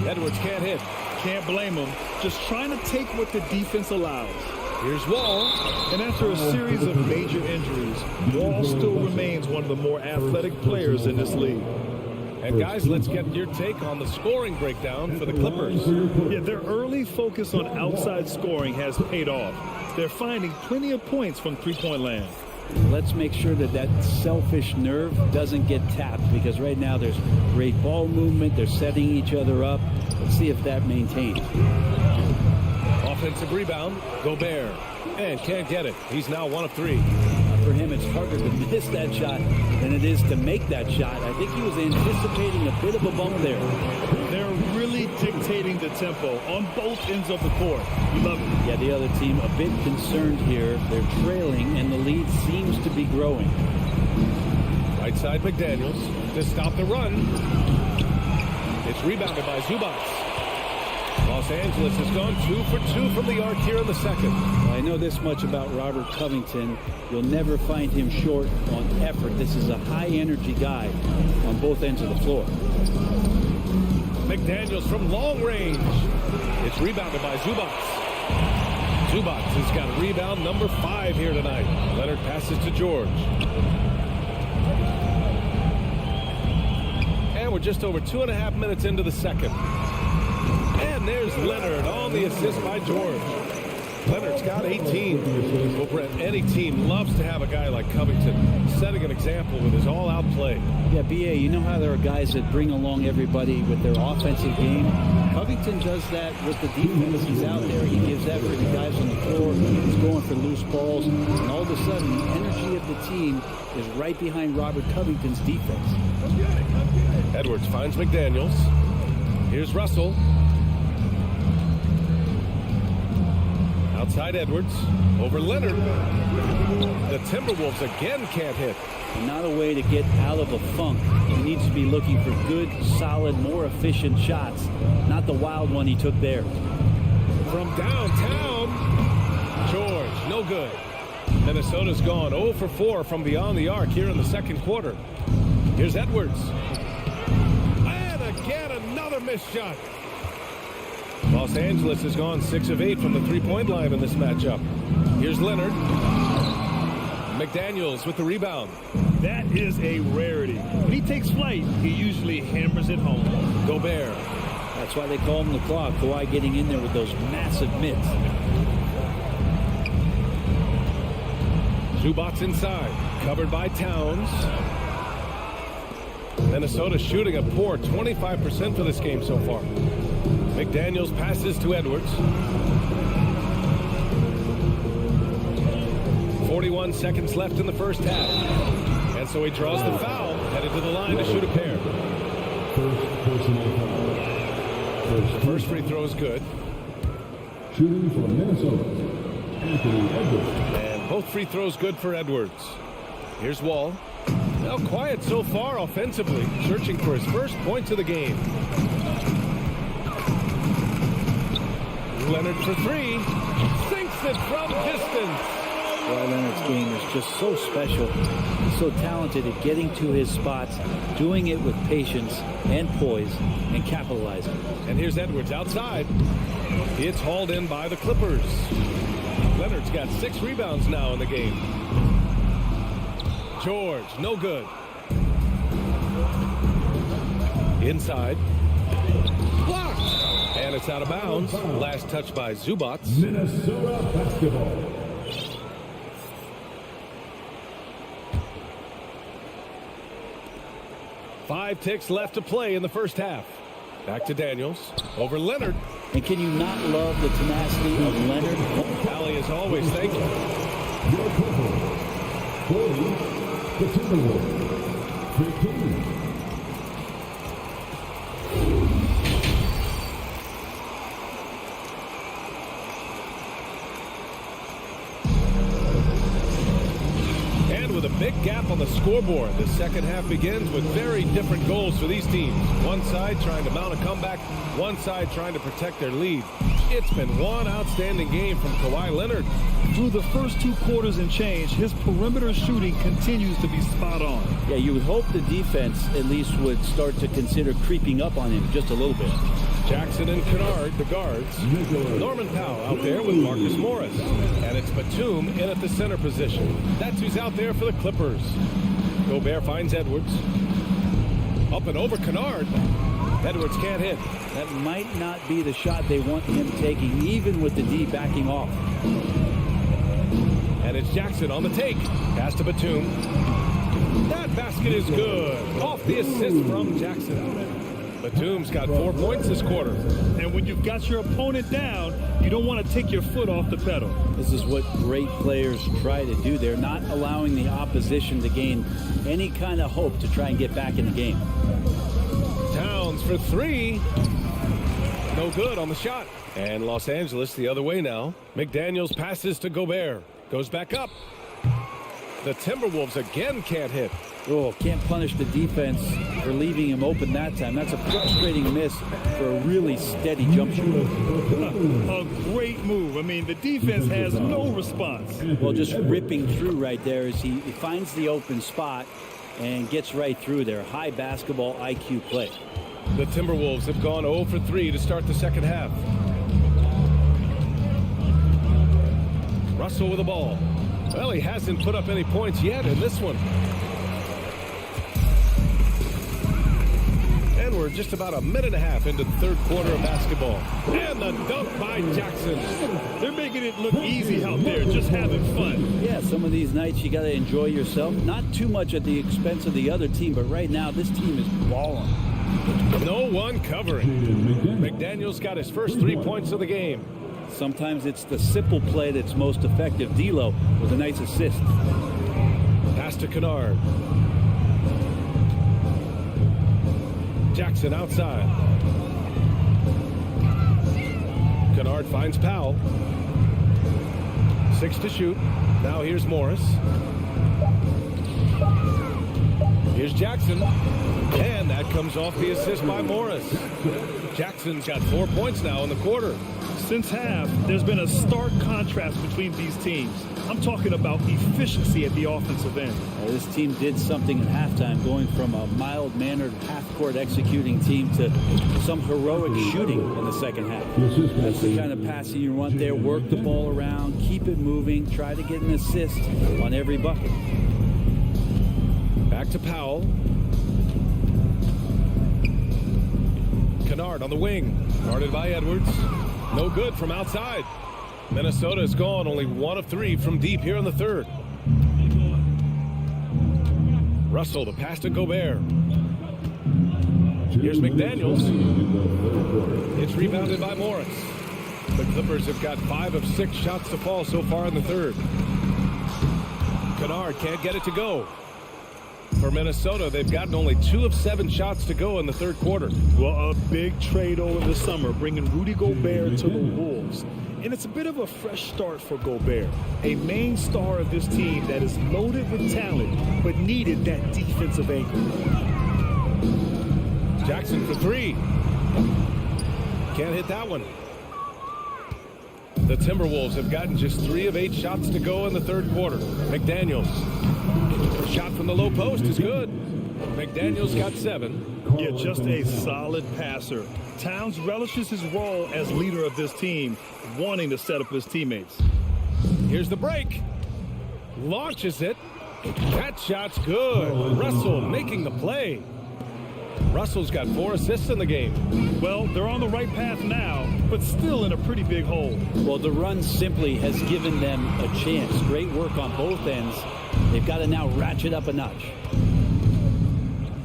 A: Edwards can't hit.
B: Can't blame him. Just trying to take what the defense allows.
A: Here's Wall.
B: And after a series of major injuries, Wall still remains one of the more athletic players in this league.
A: And guys, let's get your take on the scoring breakdown for the Clippers.
B: Yeah, their early focus on outside scoring has paid off. They're finding plenty of points from three-point land.
K: Let's make sure that that selfish nerve doesn't get tapped, because right now there's great ball movement. They're setting each other up. Let's see if that maintains.
A: Offensive rebound, Gobert. And can't get it. He's now 1 of 3.
K: For him, it's harder to miss that shot than it is to make that shot. I think he was anticipating a bit of a bump there.
B: They're really dictating the tempo on both ends of the court. We love it.
K: Yeah, the other team a bit concerned here. They're trailing, and the lead seems to be growing.
A: Right side McDaniels to stop the run. It's rebounded by Zubats. Los Angeles has gone 2 for 2 from the arc here in the second.
K: I know this much about Robert Covington. You'll never find him short on effort. This is a high-energy guy on both ends of the floor.
A: McDaniels from long range. It's rebounded by Zubats. Zubats has got rebound number 5 here tonight. Leonard passes to George. And we're just over 2.5 minutes into the second. And there's Leonard on the assist by George. Leonard's got 18. Well, Brent, any team loves to have a guy like Covington setting an example with his all-out play.
K: Yeah, BA, you know how there are guys that bring along everybody with their offensive game? Covington does that with the defense. He's out there. He gives effort to guys on the floor. He's going for loose balls. And all of a sudden, the energy of the team is right behind Robert Covington's defense.
A: Edwards finds McDaniels. Here's Russell. Outside Edwards, over Leonard. The Timberwolves again can't hit.
K: and not a way to get out of a funk. He needs to be looking for good, solid, more efficient shots, not the wild one he took there.
A: From downtown, George, no good. Minnesota's gone 0 for 4 from beyond the arc here in the second quarter. Here's Edwards. And again, another missed shot. Los Angeles has gone 6 of 8 from the three-point line in this matchup. Here's Leonard. McDaniels with the rebound.
B: That is a rarity. When he takes flight, he usually hammers it home.
A: Gobert.
K: That's why they call him the clock. Kawhi getting in there with those massive mitts.
A: Zubac's inside, covered by Towns. Minnesota shooting a poor 25% for this game so far. McDaniels passes to Edwards. 41 seconds left in the first half. And so he draws the foul, headed to the line to shoot a pair. The first free throw is good.
D: Shooting for Minnesota, Anthony Edwards.
A: And both free throws good for Edwards. Here's Wall. Now quiet so far offensively, searching for his first points of the game. Leonard for three. Sinks it from distance.
K: Kawhi Leonard's game is just so special. He's so talented at getting to his spots, doing it with patience and poise, and capitalizing.
A: And here's Edwards outside. It's hauled in by the Clippers. Leonard's got 6 rebounds now in the game. George, no good. Inside. Blocked. And it's out of bounds. Last touch by Zubac.
D: Minnesota basketball.
A: Five ticks left to play in the first half. Back to Daniels. Over Leonard.
K: And can you not love the tenacity of Leonard?
A: Allie, as always, thank you.
D: Your total, 40, the Timberwolves, 15.
A: With a big gap on the scoreboard, the second half begins with very different goals for these teams. One side trying to mount a comeback, one side trying to protect their lead. It's been one outstanding game from Kawhi Leonard.
B: Through the first 2 quarters and change, his perimeter shooting continues to be spot on.
K: Yeah, you would hope the defense at least would start to consider creeping up on him just a little bit.
A: Jackson and Kennard, the guards. Norman Powell out there with Marcus Morris. And it's Batum in at the center position. That's who's out there for the Clippers. Gobert finds Edwards. Up and over Kennard. Edwards can't hit.
K: That might not be the shot they want him taking, even with the D backing off.
A: And it's Jackson on the take. Pass to Batum. That basket is good. Off the assist from Jackson. Batum's got 4 points this quarter.
B: And when you've got your opponent down, you don't want to take your foot off the pedal.
K: This is what great players try to do. They're not allowing the opposition to gain any kind of hope to try and get back in the game.
A: Towns for three. No good on the shot. And Los Angeles the other way now. McDaniels passes to Gobert. Goes back up. The Timberwolves again can't hit.
K: Oh, can't punish the defense for leaving him open that time. That's a frustrating miss for a really steady jump shooter.
B: A great move. I mean, the defense has no response.
K: Well, just ripping through right there as he finds the open spot and gets right through there. High basketball IQ play.
A: The Timberwolves have gone 0 for 3 to start the second half. Russell with the ball. Well, he hasn't put up any points yet in this one. And we're just about a minute and a half into the third quarter of basketball. And the dunk by Jackson.
B: They're making it look easy out there, just having fun.
K: Yeah, some of these nights you got to enjoy yourself. Not too much at the expense of the other team, but right now this team is balling.
A: No one covering. McDaniels got his first 3 points of the game.
K: Sometimes it's the simple play that's most effective. D'Lo with a nice assist.
A: Pass to Kennard. Jackson outside. Kennard finds Powell. 6 to shoot. Now here's Morris. Here's Jackson. And that comes off the assist by Morris. Jackson's got 4 points now in the quarter.
B: Since half, there's been a stark contrast between these teams. I'm talking about efficiency at the offensive end.
K: This team did something at halftime, going from a mild-mannered half-court executing team to some heroic shooting in the second half. That's the kind of passing you want there. Work the ball around, keep it moving, try to get an assist on every bucket.
A: Back to Powell. Kennard on the wing. Guarded by Edwards. No good from outside. Minnesota is gone only 1 of 3 from deep here in the third. Russell, the pass to Gobert. Here's McDaniels. It's rebounded by Morris. The Clippers have got 5 of 6 shots to fall so far in the third. Kennard can't get it to go. For Minnesota, they've gotten only 2 of 7 shots to go in the third quarter.
B: Well, a big trade over the summer, bringing Rudy Gobert to the Wolves. And it's a bit of a fresh start for Gobert, a main star of this team that is loaded with talent, but needed that defensive anchor.
A: Jackson for 3. Can't hit that one. The Timberwolves have gotten just 3 of 8 shots to go in the third quarter. McDaniels. Shot from the low post is good. McDaniels got 7.
B: Yeah, just a solid passer. Towns relishes his role as leader of this team, wanting to set up his teammates.
A: Here's the break. Launches it. That shot's good. Russell making the play. Russell's got 4 assists in the game.
B: Well, they're on the right path now, but still in a pretty big hole.
K: Well, the run simply has given them a chance. Great work on both ends. They've got to now ratchet up a notch.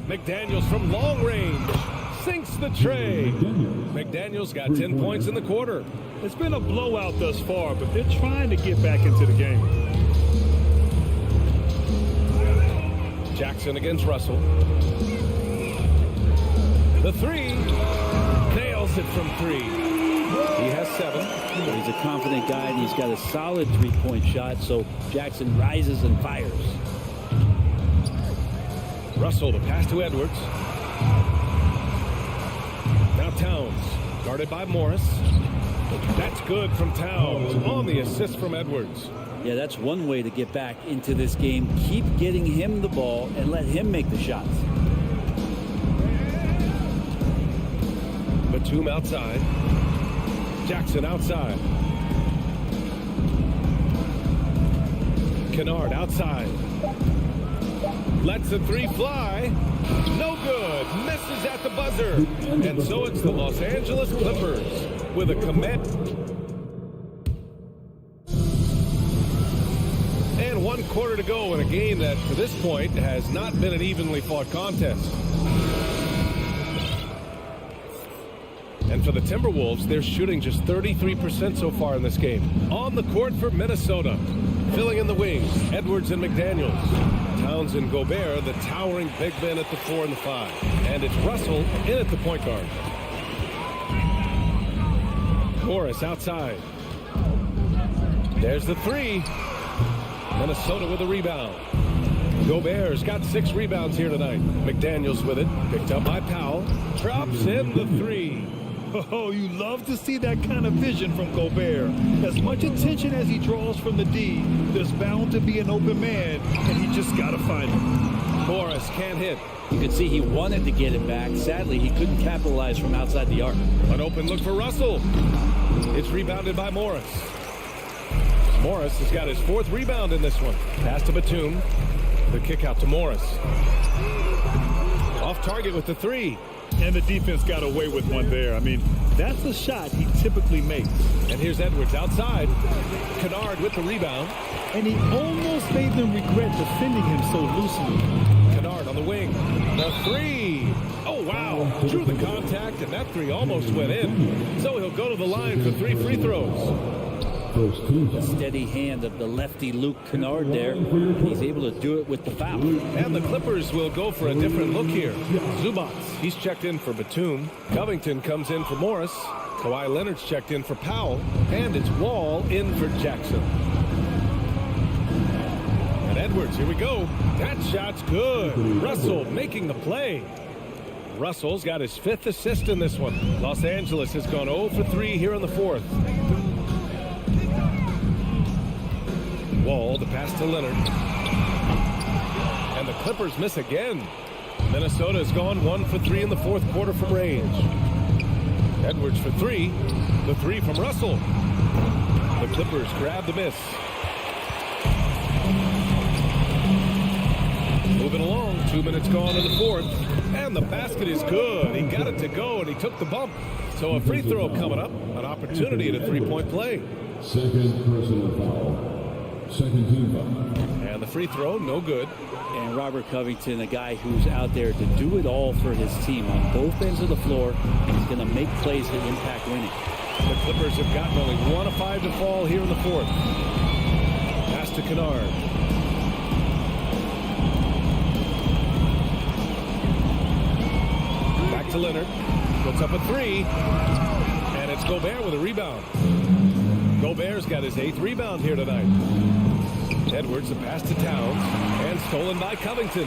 A: McDaniels from long range. Sinks the tray. McDaniels got 10 points in the quarter.
B: It's been a blowout thus far, but they're trying to get back into the game.
A: Jackson against Russell. The 3. Nails it from 3. He has 7.
K: He's a confident guy, and he's got a solid three-point shot, so Jackson rises and fires.
A: Russell, the pass to Edwards. Now Towns, guarded by Morris. That's good from Towns on the assist from Edwards.
K: Yeah, that's one way to get back into this game. Keep getting him the ball and let him make the shots.
A: Batum outside. Jackson outside. Kennard outside. Lets the 3 fly. No good. Misses at the buzzer. And so it's the Los Angeles Clippers with a commit. And 1 quarter to go in a game that, to this point, has not been an evenly fought contest. And for the Timberwolves, they're shooting just 33% so far in this game. On the court for Minnesota. Filling in the wings, Edwards and McDaniels. Towns and Gobert, the towering big men at the 4 and the 5. And it's Russell in at the point guard. Morris outside. There's the 3. Minnesota with a rebound. Gobert's got 6 rebounds here tonight. McDaniels with it. Picked up by Powell. Drops in the 3.
B: Oh, you love to see that kind of vision from Gobert. As much attention as he draws from the D, there's bound to be an open man, and he just got to find him.
A: Morris can't hit.
K: You could see he wanted to get it back. Sadly, he couldn't capitalize from outside the arc.
A: An open look for Russell. It's rebounded by Morris. Morris has got his 4th rebound in this one. Pass to Batum. The kick out to Morris. Off target with the 3.
B: And the defense got away with one there. I mean, that's a shot he typically makes.
A: And here's Edwards outside. Kennard with the rebound.
B: And he almost made them regret defending him so loosely.
A: Kennard on the wing. The 3. Oh, wow. Drew the contact, and that 3 almost went in. So he'll go to the line for 3 free throws.
K: The steady hand of the lefty Luke Kennard there. He's able to do it with the foul.
A: And the Clippers will go for a different look here. Zubats, he's checked in for Batum. Covington comes in for Morris. Kawhi Leonard's checked in for Powell. And it's Wall in for Jackson. And Edwards, here we go. That shot's good. Russell making the play. Russell's got his 5th assist in this one. Los Angeles has gone 0 for 3 here in the 4th. Wall, the pass to Leonard. And the Clippers miss again. Minnesota has gone 1 for 3 in the 4th quarter from range. Edwards for 3. The 3 from Russell. The Clippers grab the miss. Moving along, 2 minutes gone in the 4th. And the basket is good. He got it to go, and he took the bump. So a free throw coming up. An opportunity at a 3-point play.
D: Second personal foul. Second team foul.
A: And the free throw, no good.
K: And Robert Covington, a guy who's out there to do it all for his team on both ends of the floor, and he's going to make plays that impact winning.
A: The Clippers have gotten only 1 of 5 to fall here in the 4th. Pass to Kennard. Back to Leonard. Puts up a 3. And it's Gobert with a rebound. Gobert's got his 8th rebound here tonight. Edwards, the pass to Towns. And stolen by Covington.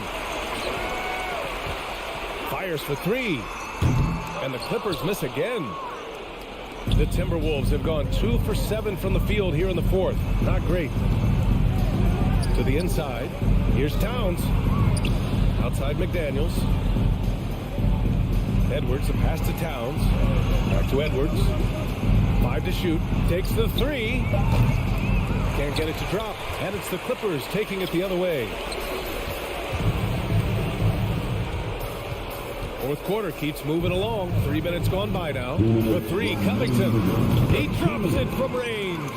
A: Fires for 3. And the Clippers miss again. The Timberwolves have gone 2 for 7 from the field here in the 4th. Not great. To the inside. Here's Towns. Outside McDaniels. Edwards, the pass to Towns. Back to Edwards. 5 to shoot. Takes the 3. Can't get it to drop. And it's the Clippers taking it the other way. 4th quarter keeps moving along. 3 minutes gone by now. The 3, Covington. He drops it from range.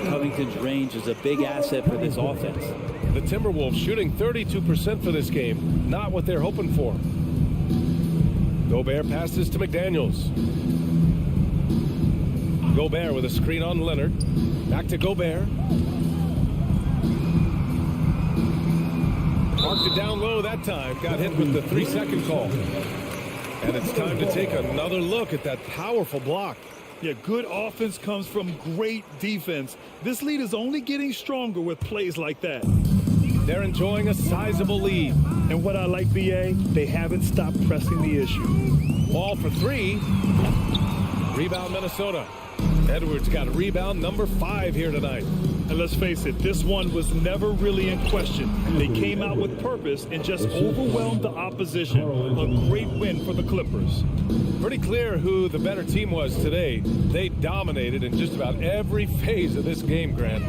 K: Covington's range is a big asset for this offense.
A: The Timberwolves shooting 32% for this game. Not what they're hoping for. Gobert passes to McDaniels. Gobert with a screen on Leonard. Back to Gobert. Marked it down low that time. Got hit with the 3-second call. And it's time to take another look at that powerful block.
B: Yeah, good offense comes from great defense. This lead is only getting stronger with plays like that.
A: They're enjoying a sizable lead.
B: And what I like, BA, they haven't stopped pressing the issue.
A: Ball for 3. Rebound Minnesota. Edwards got a rebound number 5 here tonight.
B: And let's face it, this one was never really in question. They came out with purpose and just overwhelmed the opposition. A great win for the Clippers.
A: Pretty clear who the better team was today. They dominated in just about every phase of this game, Grant.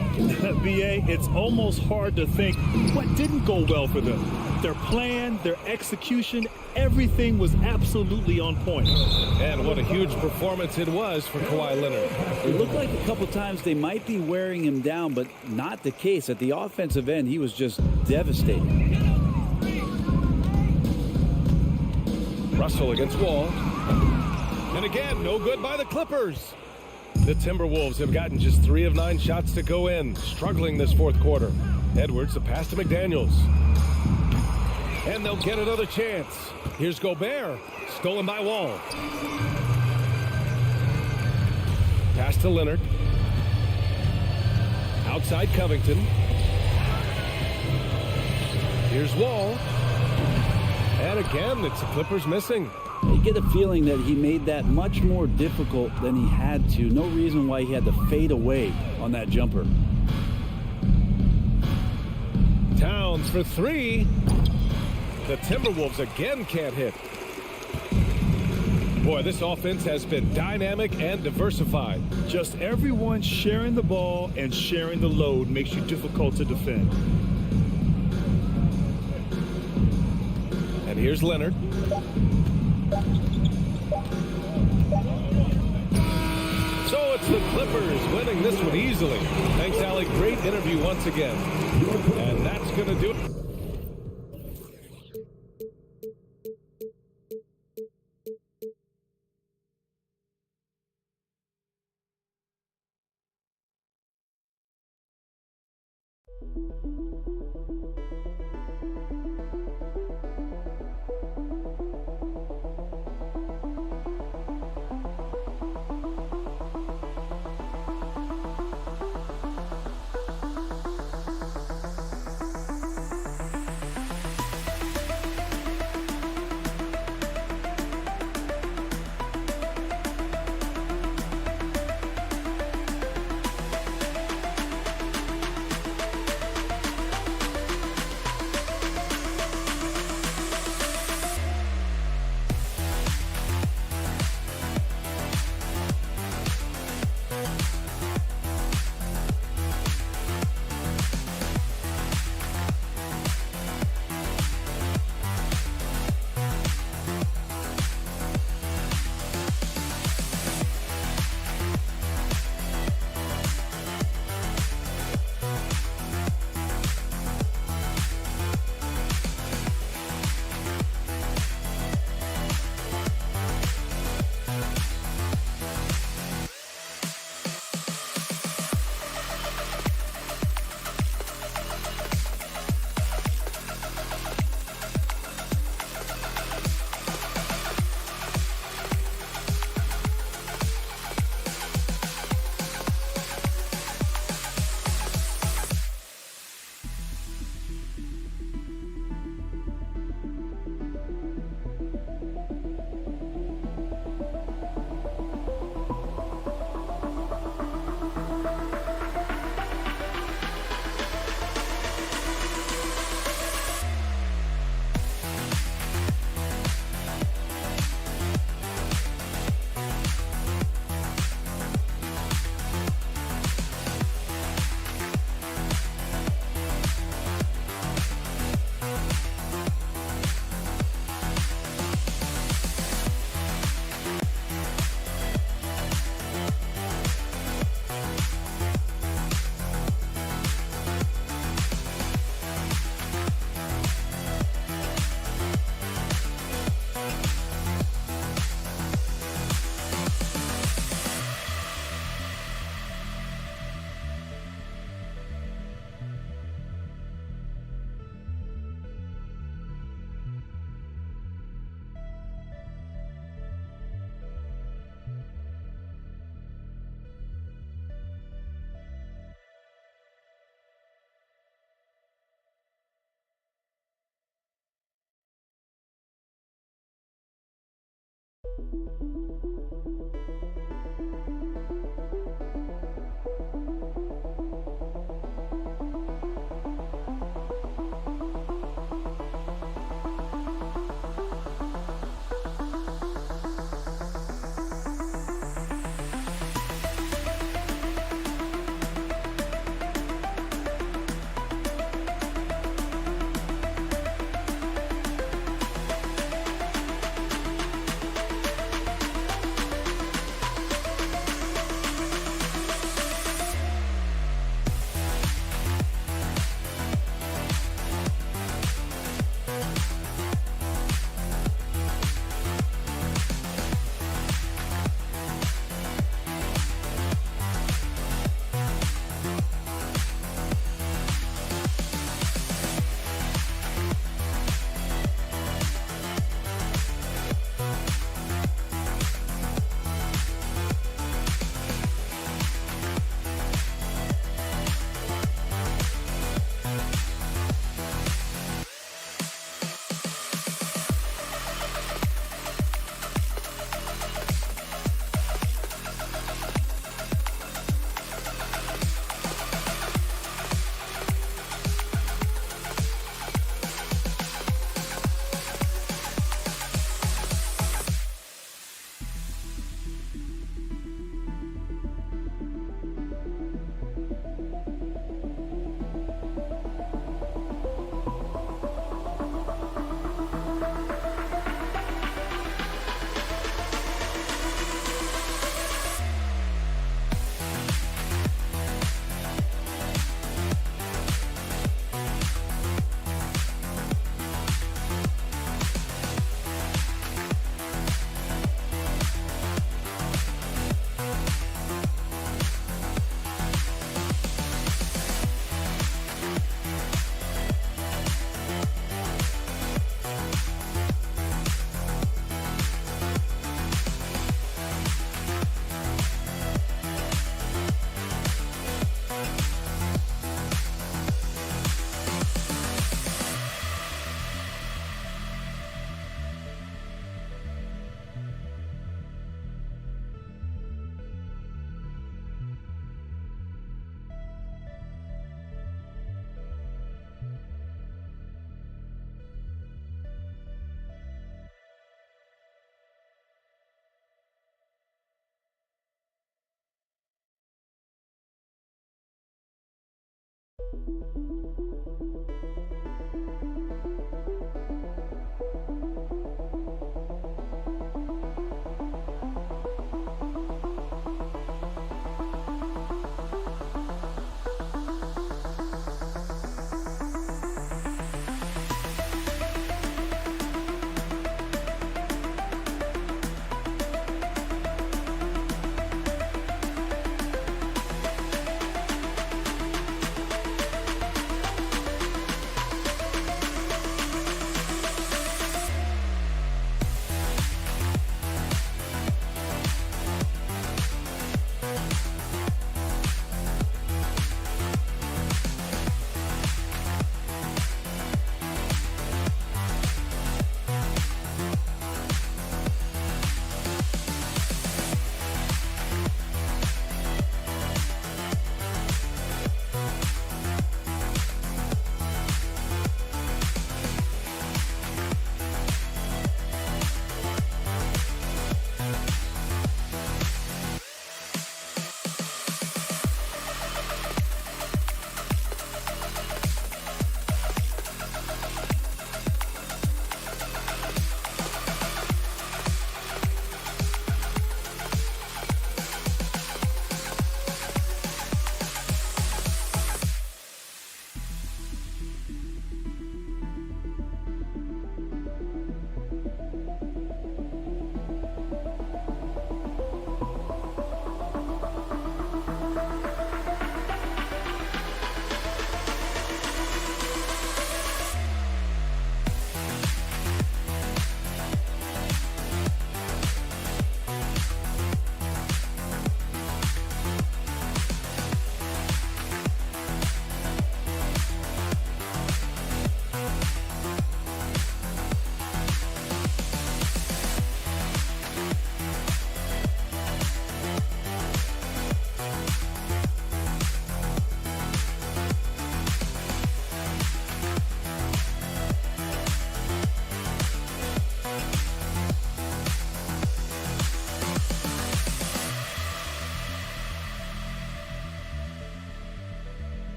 B: BA, it's almost hard to think what didn't go well for them. Their plan, their execution, everything was absolutely on point.
A: And what a huge performance it was for Kawhi Leonard.
K: It looked like a couple times they might be wearing him down, but not the case. At the offensive end, he was just devastating.
A: Russell against Wall. And again, no good by the Clippers. The Timberwolves have gotten just 3 of 9 shots to go in, struggling this 4th quarter. Edwards, the pass to McDaniels. And they'll get another chance. Here's Gobert, stolen by Wall. Pass to Leonard. Outside Covington. Here's Wall. And again, it's the Clippers missing.
K: You get a feeling that he made that much more difficult than he had to. No reason why he had to fade away on that jumper.
A: Towns for 3. The Timberwolves again can't hit. Boy, this offense has been dynamic and diversified.
B: Just everyone sharing the ball and sharing the load makes you difficult to defend.
A: And here's Leonard. So it's the Clippers winning this one easily. Thanks, Allie. Great interview once again. And that's going to do it.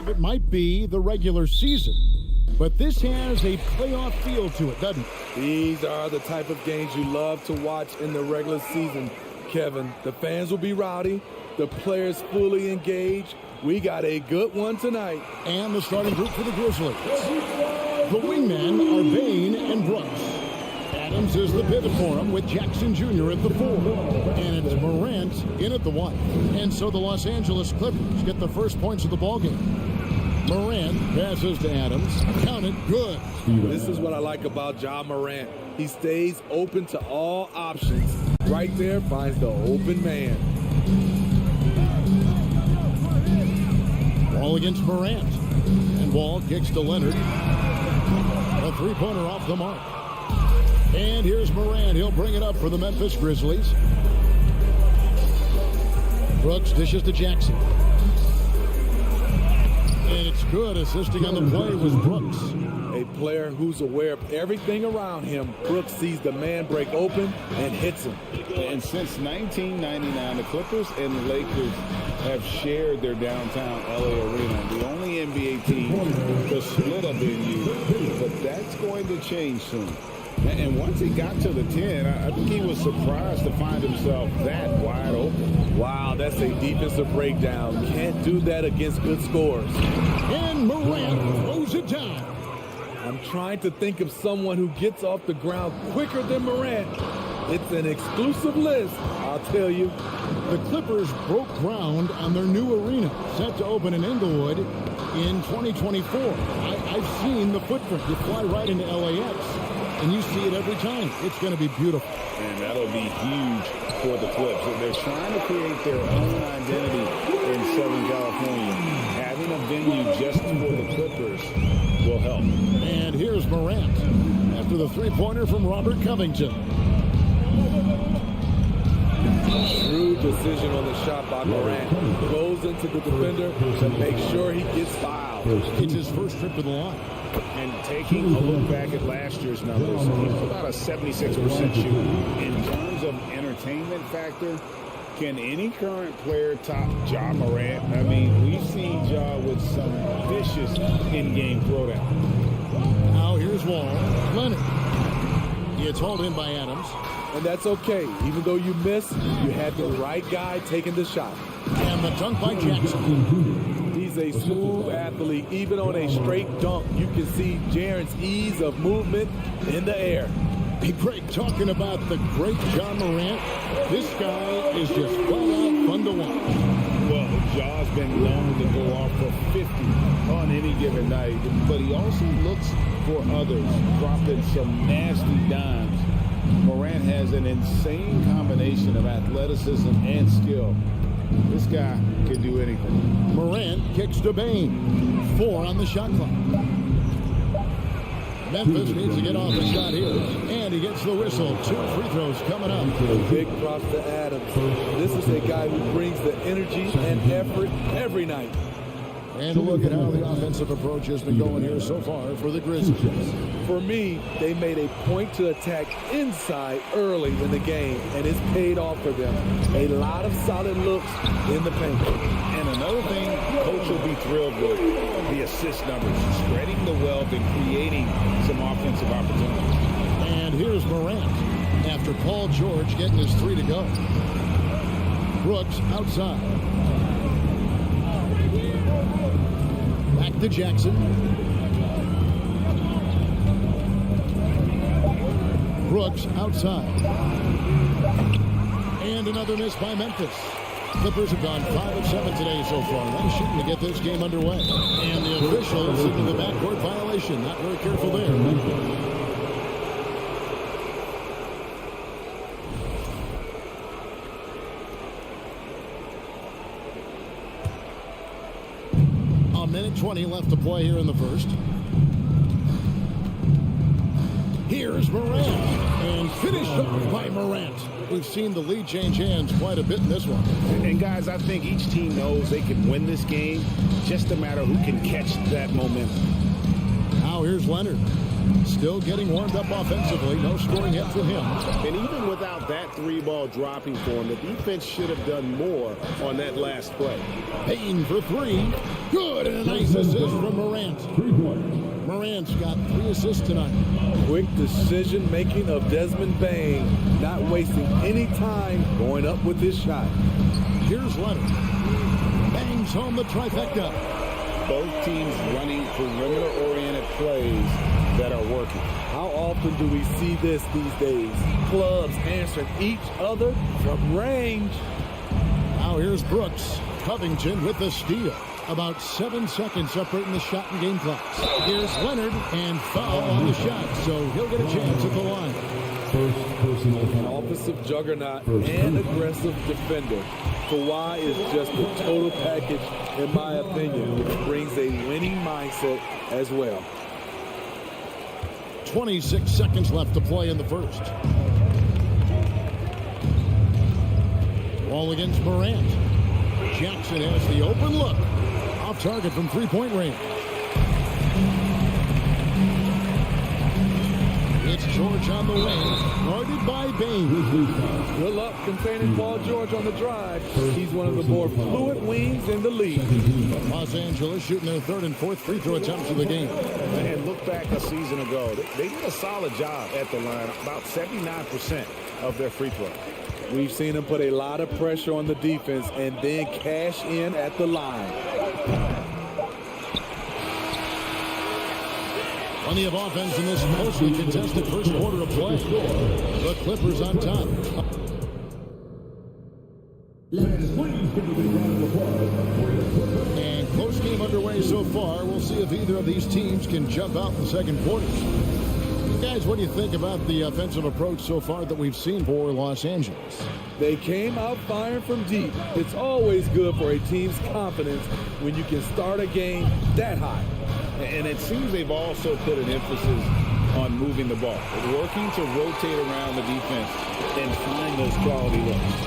F: It might be the regular season, but this has a playoff feel to it, doesn't it?
L: These are the type of games you love to watch in the regular season, Kevin. The fans will be rowdy, the players fully engaged. We got a good one tonight.
F: And the starting group for the Grizzlies. The wingmen are Bain and Brooks. Adams is the pivot for him with Jackson Jr. at the 4. And it's Morant in at the 1. And so the Los Angeles Clippers get the first points of the ballgame. Morant passes to Adams. Counted. Good.
L: This is what I like about Ja Morant. He stays open to all options. Right there finds the open man.
F: Ball against Morant. And Wall kicks to Leonard. A three-pointer off the mark. And here's Morant. He'll bring it up for the Memphis Grizzlies. Brooks dishes to Jackson. And it's good. Assisting on the play was Brooks.
L: A player who's aware of everything around him. Brooks sees the man break open and hits him.
C: And since 1999, the Clippers and the Lakers have shared their downtown LA arena. The only NBA team to split a venue, but that's going to change soon. And once he got to the 10, I think he was surprised to find himself that wide open.
L: Wow, that's a defensive breakdown. Can't do that against good scores.
F: And Morant throws it down.
L: I'm trying to think of someone who gets off the ground quicker than Morant. It's an exclusive list, I'll tell you.
F: The Clippers broke ground on their new arena, set to open in Inglewood in 2024. I've seen the footprint. You fly right into LAX, and you see it every time. It's going to be beautiful.
C: And that'll be huge for the Clips. They're trying to create their own identity in Southern California. Having a venue just for the Clippers will help.
F: And here's Morant after the three-pointer from Robert Covington.
L: Shrewd decision on the shot by Morant. Goes into the defender to make sure he gets fouled.
F: It's his first trip to the line.
C: And taking a look back at last year's numbers, he's about a 76% shooter. In terms of entertainment factor, can any current player top Ja Morant? I mean, we've seen Ja with some vicious in-game throwdown.
F: Now here's Wall. Leonard. It's hauled in by Adams.
L: And that's okay. Even though you miss, you had the right guy taking the shot.
F: And the dunk by Jackson.
L: He's a smooth athlete. Even on a straight dunk, you can see Jaren's ease of movement in the air.
F: Hey, Greg, talking about the great Ja Morant, this guy is just flat out fun to watch.
C: Well, Ja's been known to go off for 50 on any given night, but he also looks for others, dropping some nasty dimes. Morant has an insane combination of athleticism and skill. This guy can do anything.
F: Morant kicks to Bain. 4 on the shot clock. Memphis needs to get off a shot here. And he gets the whistle. 2 free throws coming up.
L: Big props to Adams. This is a guy who brings the energy and effort every night.
F: And look at how the offensive approach has been going here so far for the Grizzlies.
L: For me, they made a point to attack inside early in the game, and it's paid off for them. A lot of solid looks in the paint.
C: And another thing Coach will be thrilled with, the assist numbers, spreading the wealth and creating some offensive opportunities.
F: And here's Morant after Paul George getting his 3 to go. Brooks outside. Back to Jackson. Brooks outside. And another miss by Memphis. Clippers have gone 5 of 7 today so far. Nice shooting to get this game underway. And the officials into the backcourt violation. Not very careful there. A minute 20 left to play here in the first. Here's Morant, and finished off by Morant. We've seen the lead change hands quite a bit in this one.
C: And guys, I think each team knows they can win this game. Just a matter who can catch that momentum.
F: Now here's Leonard. Still getting warmed up offensively. No scoring yet for him.
C: And even without that 3-ball dropping for him, the defense should have done more on that last play.
F: Payne for 3. Good, and a nice assist from Morant. Morant's got 3 assists tonight.
L: Quick decision-making of Desmond Bain, not wasting any time going up with his shot.
F: Here's Leonard. Bangs home the trifecta.
C: Both teams running perimeter-oriented plays that are working.
L: How often do we see this these days? Clubs answering each other from range.
F: Now here's Brooks. Covington with the steal. About 7 seconds separating the shot and game clocks. Here's Leonard, and foul on the shot, so he'll get a chance at the line.
L: An offensive juggernaut and aggressive defender. Kawhi is just the total package, in my opinion, which brings a winning mindset as well.
F: 26 seconds left to play in the first. Ball against Morant. Jackson has the open look. Off target from 3-point range. It's George on the wing, guarded by Bain.
L: Good luck containing Paul George on the drive. He's one of the more fluid wings in the league.
F: Los Angeles shooting their 3rd and 4th free throw attempts of the game.
C: And look back a season ago. They did a solid job at the line, about 79% of their free throws.
L: We've seen him put a lot of pressure on the defense and then cash in at the line.
F: Plenty of offense in this closely contested first quarter of play. The Clippers on top. And close game underway so far. We'll see if either of these teams can jump out in the second quarter. Guys, what do you think about the offensive approach so far that we've seen for Los Angeles?
L: They came out firing from deep. It's always good for a team's confidence when you can start a game that high.
C: And it seems they've also put an emphasis on moving the ball, working to rotate around the defense and find those quality looks.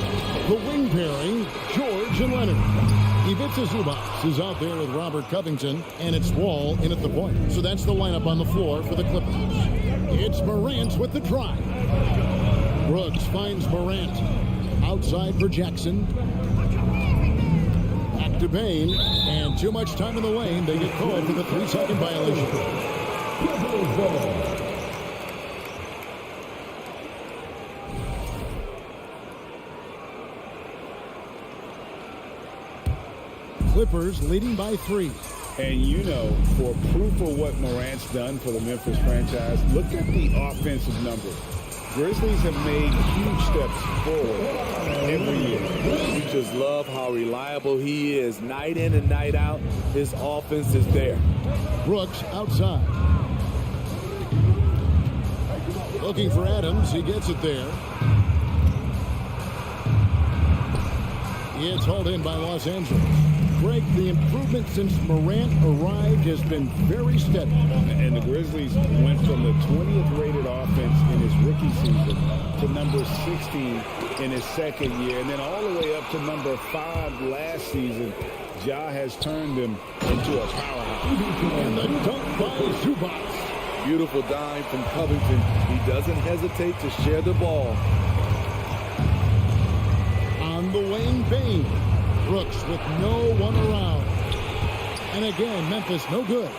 F: The wing pairing, George and Leonard. Ivica Zubac is out there with Robert Covington, and it's Wall in at the point. So that's the lineup on the floor for the Clippers. It's Morant with the drive. Brooks finds Morant. Outside for Jackson. Back to Bain, and too much time in the lane. They get called for the 3-second violation. Clippers leading by 3.
C: And you know, for proof of what Morant's done for the Memphis franchise, look at the offensive numbers. Grizzlies have made huge steps forward every year.
L: You just love how reliable he is. Night in and night out, his offense is there.
F: Brooks outside. Looking for Adams. He gets it there. It's hauled in by Los Angeles. Greg, the improvement since Morant arrived has been very steady.
C: And the Grizzlies went from the 20th rated offense in his rookie season to number 16 in his second year, and then all the way up to number 5 last season. Ja has turned him into a powerhouse.
F: And the dunk by Zubac.
L: Beautiful dime from Covington. He doesn't hesitate to share the ball.
F: On the wing, Bain. Brooks with no one around. And again, Memphis no good.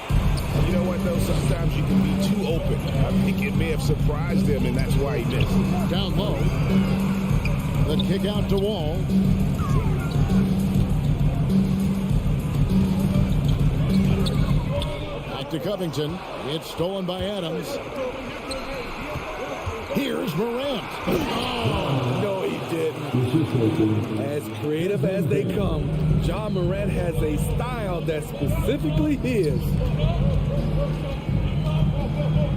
C: You know what, though? Sometimes you can be too open. I think it may have surprised him, and that's why he missed.
F: Down low. The kick out to Wall. Back to Covington. It's stolen by Adams. Here's Morant. Oh.
L: No, he didn't. As creative as they come, Ja Morant has a style that's specifically his.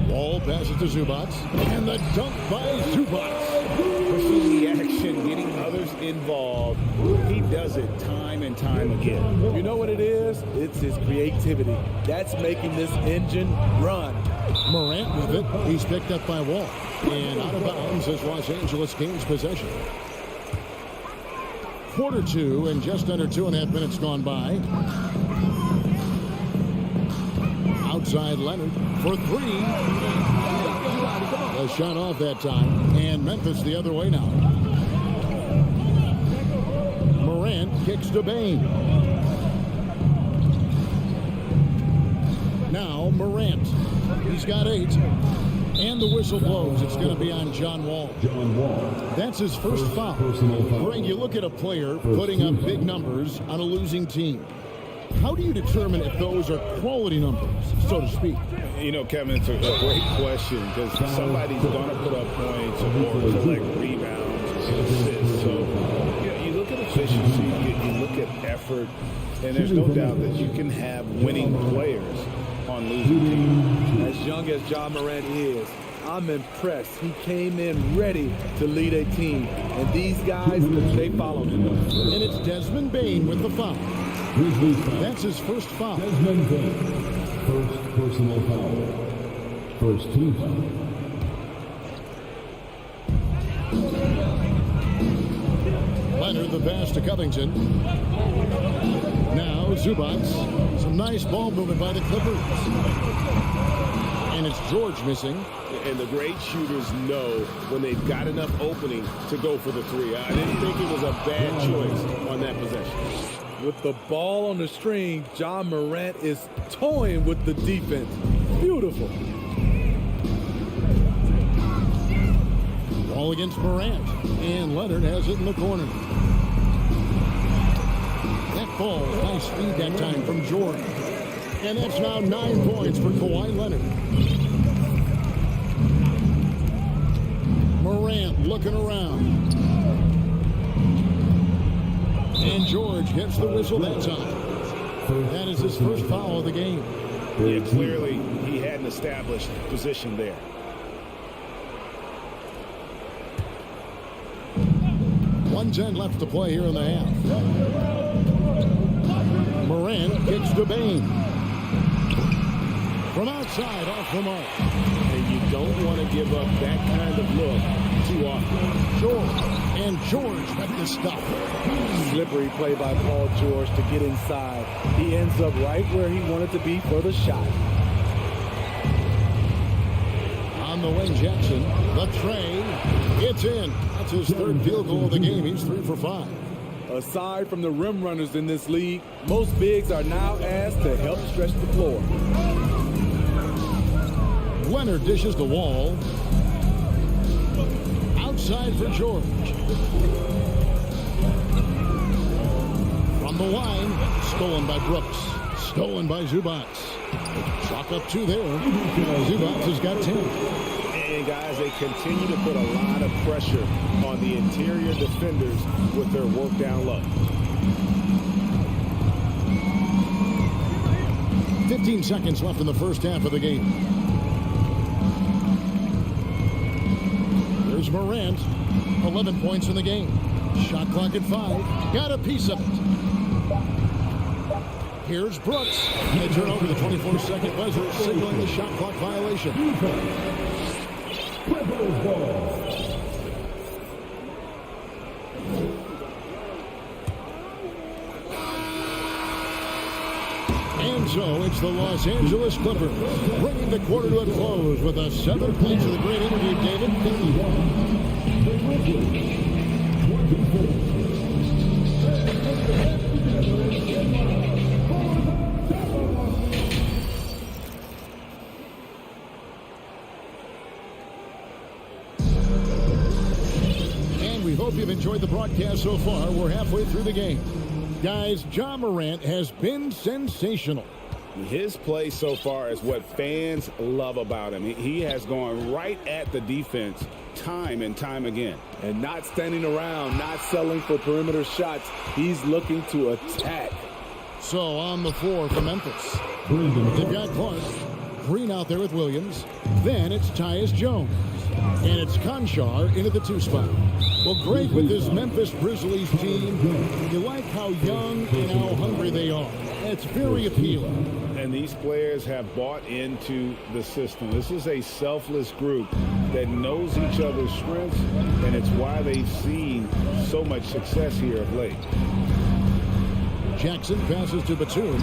F: Wall passes to Zubac. And the dunk by Zubac.
C: Pushing the action, getting others involved. He does it time and time again.
L: You know what it is? It's his creativity. That's making this engine run.
F: Morant with it. He's picked up by Wall. And out of bounds as Los Angeles gains possession. Quarter 2 and just under 2.5 minutes gone by. Outside Leonard for 3. A shot off that time. And Memphis the other way now. Morant kicks to Bain. Now Morant. He's got 8. And the whistle blows. It's going to be on John Wall. That's his first foul. Greg, you look at a player putting up big numbers on a losing team. How do you determine if those are quality numbers, so to speak?
C: You know, Kevin, it's a great question because somebody's going to put up points or collect rebounds and assists. So, you look at efficiency, you look at effort, and there's no doubt that you can have winning players on losing teams.
L: As young as Ja Morant is, I'm impressed. He came in ready to lead a team. And these guys, they followed him.
F: And it's Desmond Bain with the foul. That's his first foul.
D: Desmond Bain, first personal foul. First team foul.
F: Leonard the pass to Covington. Now Zubac. Some nice ball movement by the Clippers. And it's George missing.
C: And the great shooters know when they've got enough opening to go for the 3. I didn't think it was a bad choice on that possession.
L: With the ball on the string, Ja Morant is toying with the defense. Beautiful.
F: Ball against Morant. And Leonard has it in the corner. That ball, nice speed that time from George. And that's now 9 points for Kawhi Leonard. Morant looking around. And George gets the whistle that time. That is his first foul of the game.
C: Yeah, clearly he had an established position there.
F: .110 left to play here in the half. Morant kicks to Bain. From outside, off the mark.
C: And you don't want to give up that kind of look too often.
F: George. And George with the stop.
L: Slippery play by Paul George to get inside. He ends up right where he wanted to be for the shot.
F: On the wing, Jackson. The tray. It's in. That's his third field goal of the game. He's 3 for 5.
L: Aside from the rim runners in this league, most bigs are now asked to help stretch the floor.
F: Leonard dishes the Wall. Outside for George. From the line, stolen by Brooks. Stolen by Zubac. Chalk up 2 there. Zubac has got 10.
C: And guys, they continue to put a lot of pressure on the interior defenders with their work down low.
F: 15 seconds left in the first half of the game. There's Morant. 11 points in the game. Shot clock at 5. Got a piece of it. Here's Brooks. And they turn over the 24-second buzzer, signaling the shot clock violation. And so it's the Los Angeles Clippers bringing the quarter to a close with a 7 points of the great interview, David. And we hope you've enjoyed the broadcast so far. We're halfway through the game. Guys, Ja Morant has been sensational.
C: His play so far is what fans love about him. He has gone right at the defense time and time again.
L: And not standing around, not settling for perimeter shots. He's looking to attack.
F: So on the floor for Memphis, they've got Clark, Green out there with Williams. Then it's Tyus Jones. And it's Conchar into the 2 spot. Well, great with this Memphis Grizzlies team. You like how young and how hungry they are. It's very appealing.
C: And these players have bought into the system. This is a selfless group that knows each other's strengths, and it's why they've seen so much success here of late.
F: Jackson passes to Batum.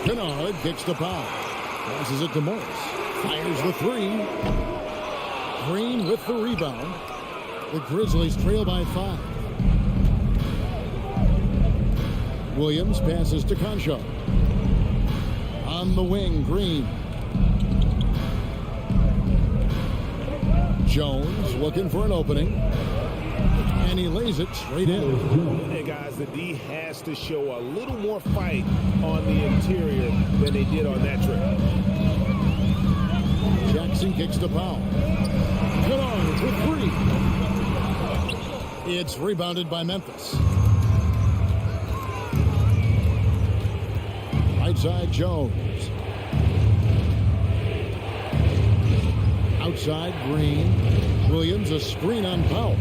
F: Kennard kicks the foul. Passes it to Morris. Fires the 3. Green with the rebound. The Grizzlies trail by 5. Williams passes to Conchar. On the wing, Green. Jones looking for an opening. And he lays it straight in.
C: Hey guys, the D has to show a little more fight on the interior than they did on that trip.
F: Jackson kicks the foul. Kennard for 3. It's rebounded by Memphis. Right side, Jones. Outside, Green. Williams, a screen on Powell.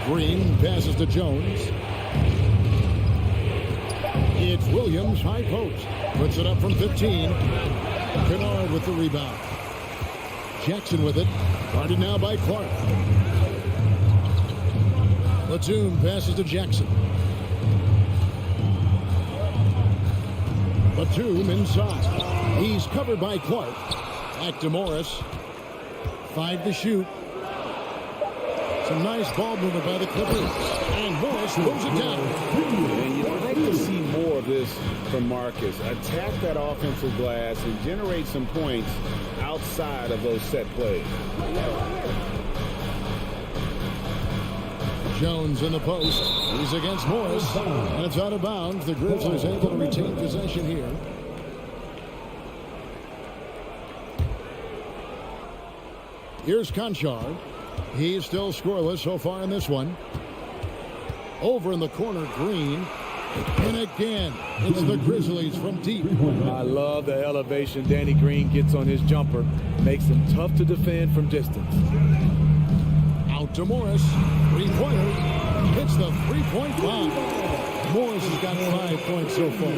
F: Green passes to Jones. It's Williams, high post. Puts it up from 15. Kennard with the rebound. Jackson with it. Guarded now by Clark. Batum passes to Jackson. Batum inside. He's covered by Clark. Back to Morris. 5 to shoot. Some nice ball movement by the Clippers. And Morris throws it down.
C: And you'd like to see more of this from Marcus. Attack that offensive glass and generate some points outside of those set plays.
F: Jones in the post. He's against Morris. And it's out of bounds. The Grizzlies able to retain possession here. Here's Conchar. He's still scoreless so far in this one. Over in the corner, Green. And again, it's the Grizzlies from deep.
L: I love the elevation Danny Green gets on his jumper. Makes him tough to defend from distance.
F: Out to Morris. 3-pointer. Hits the 3-point bomb. Morris has got 5 points so far.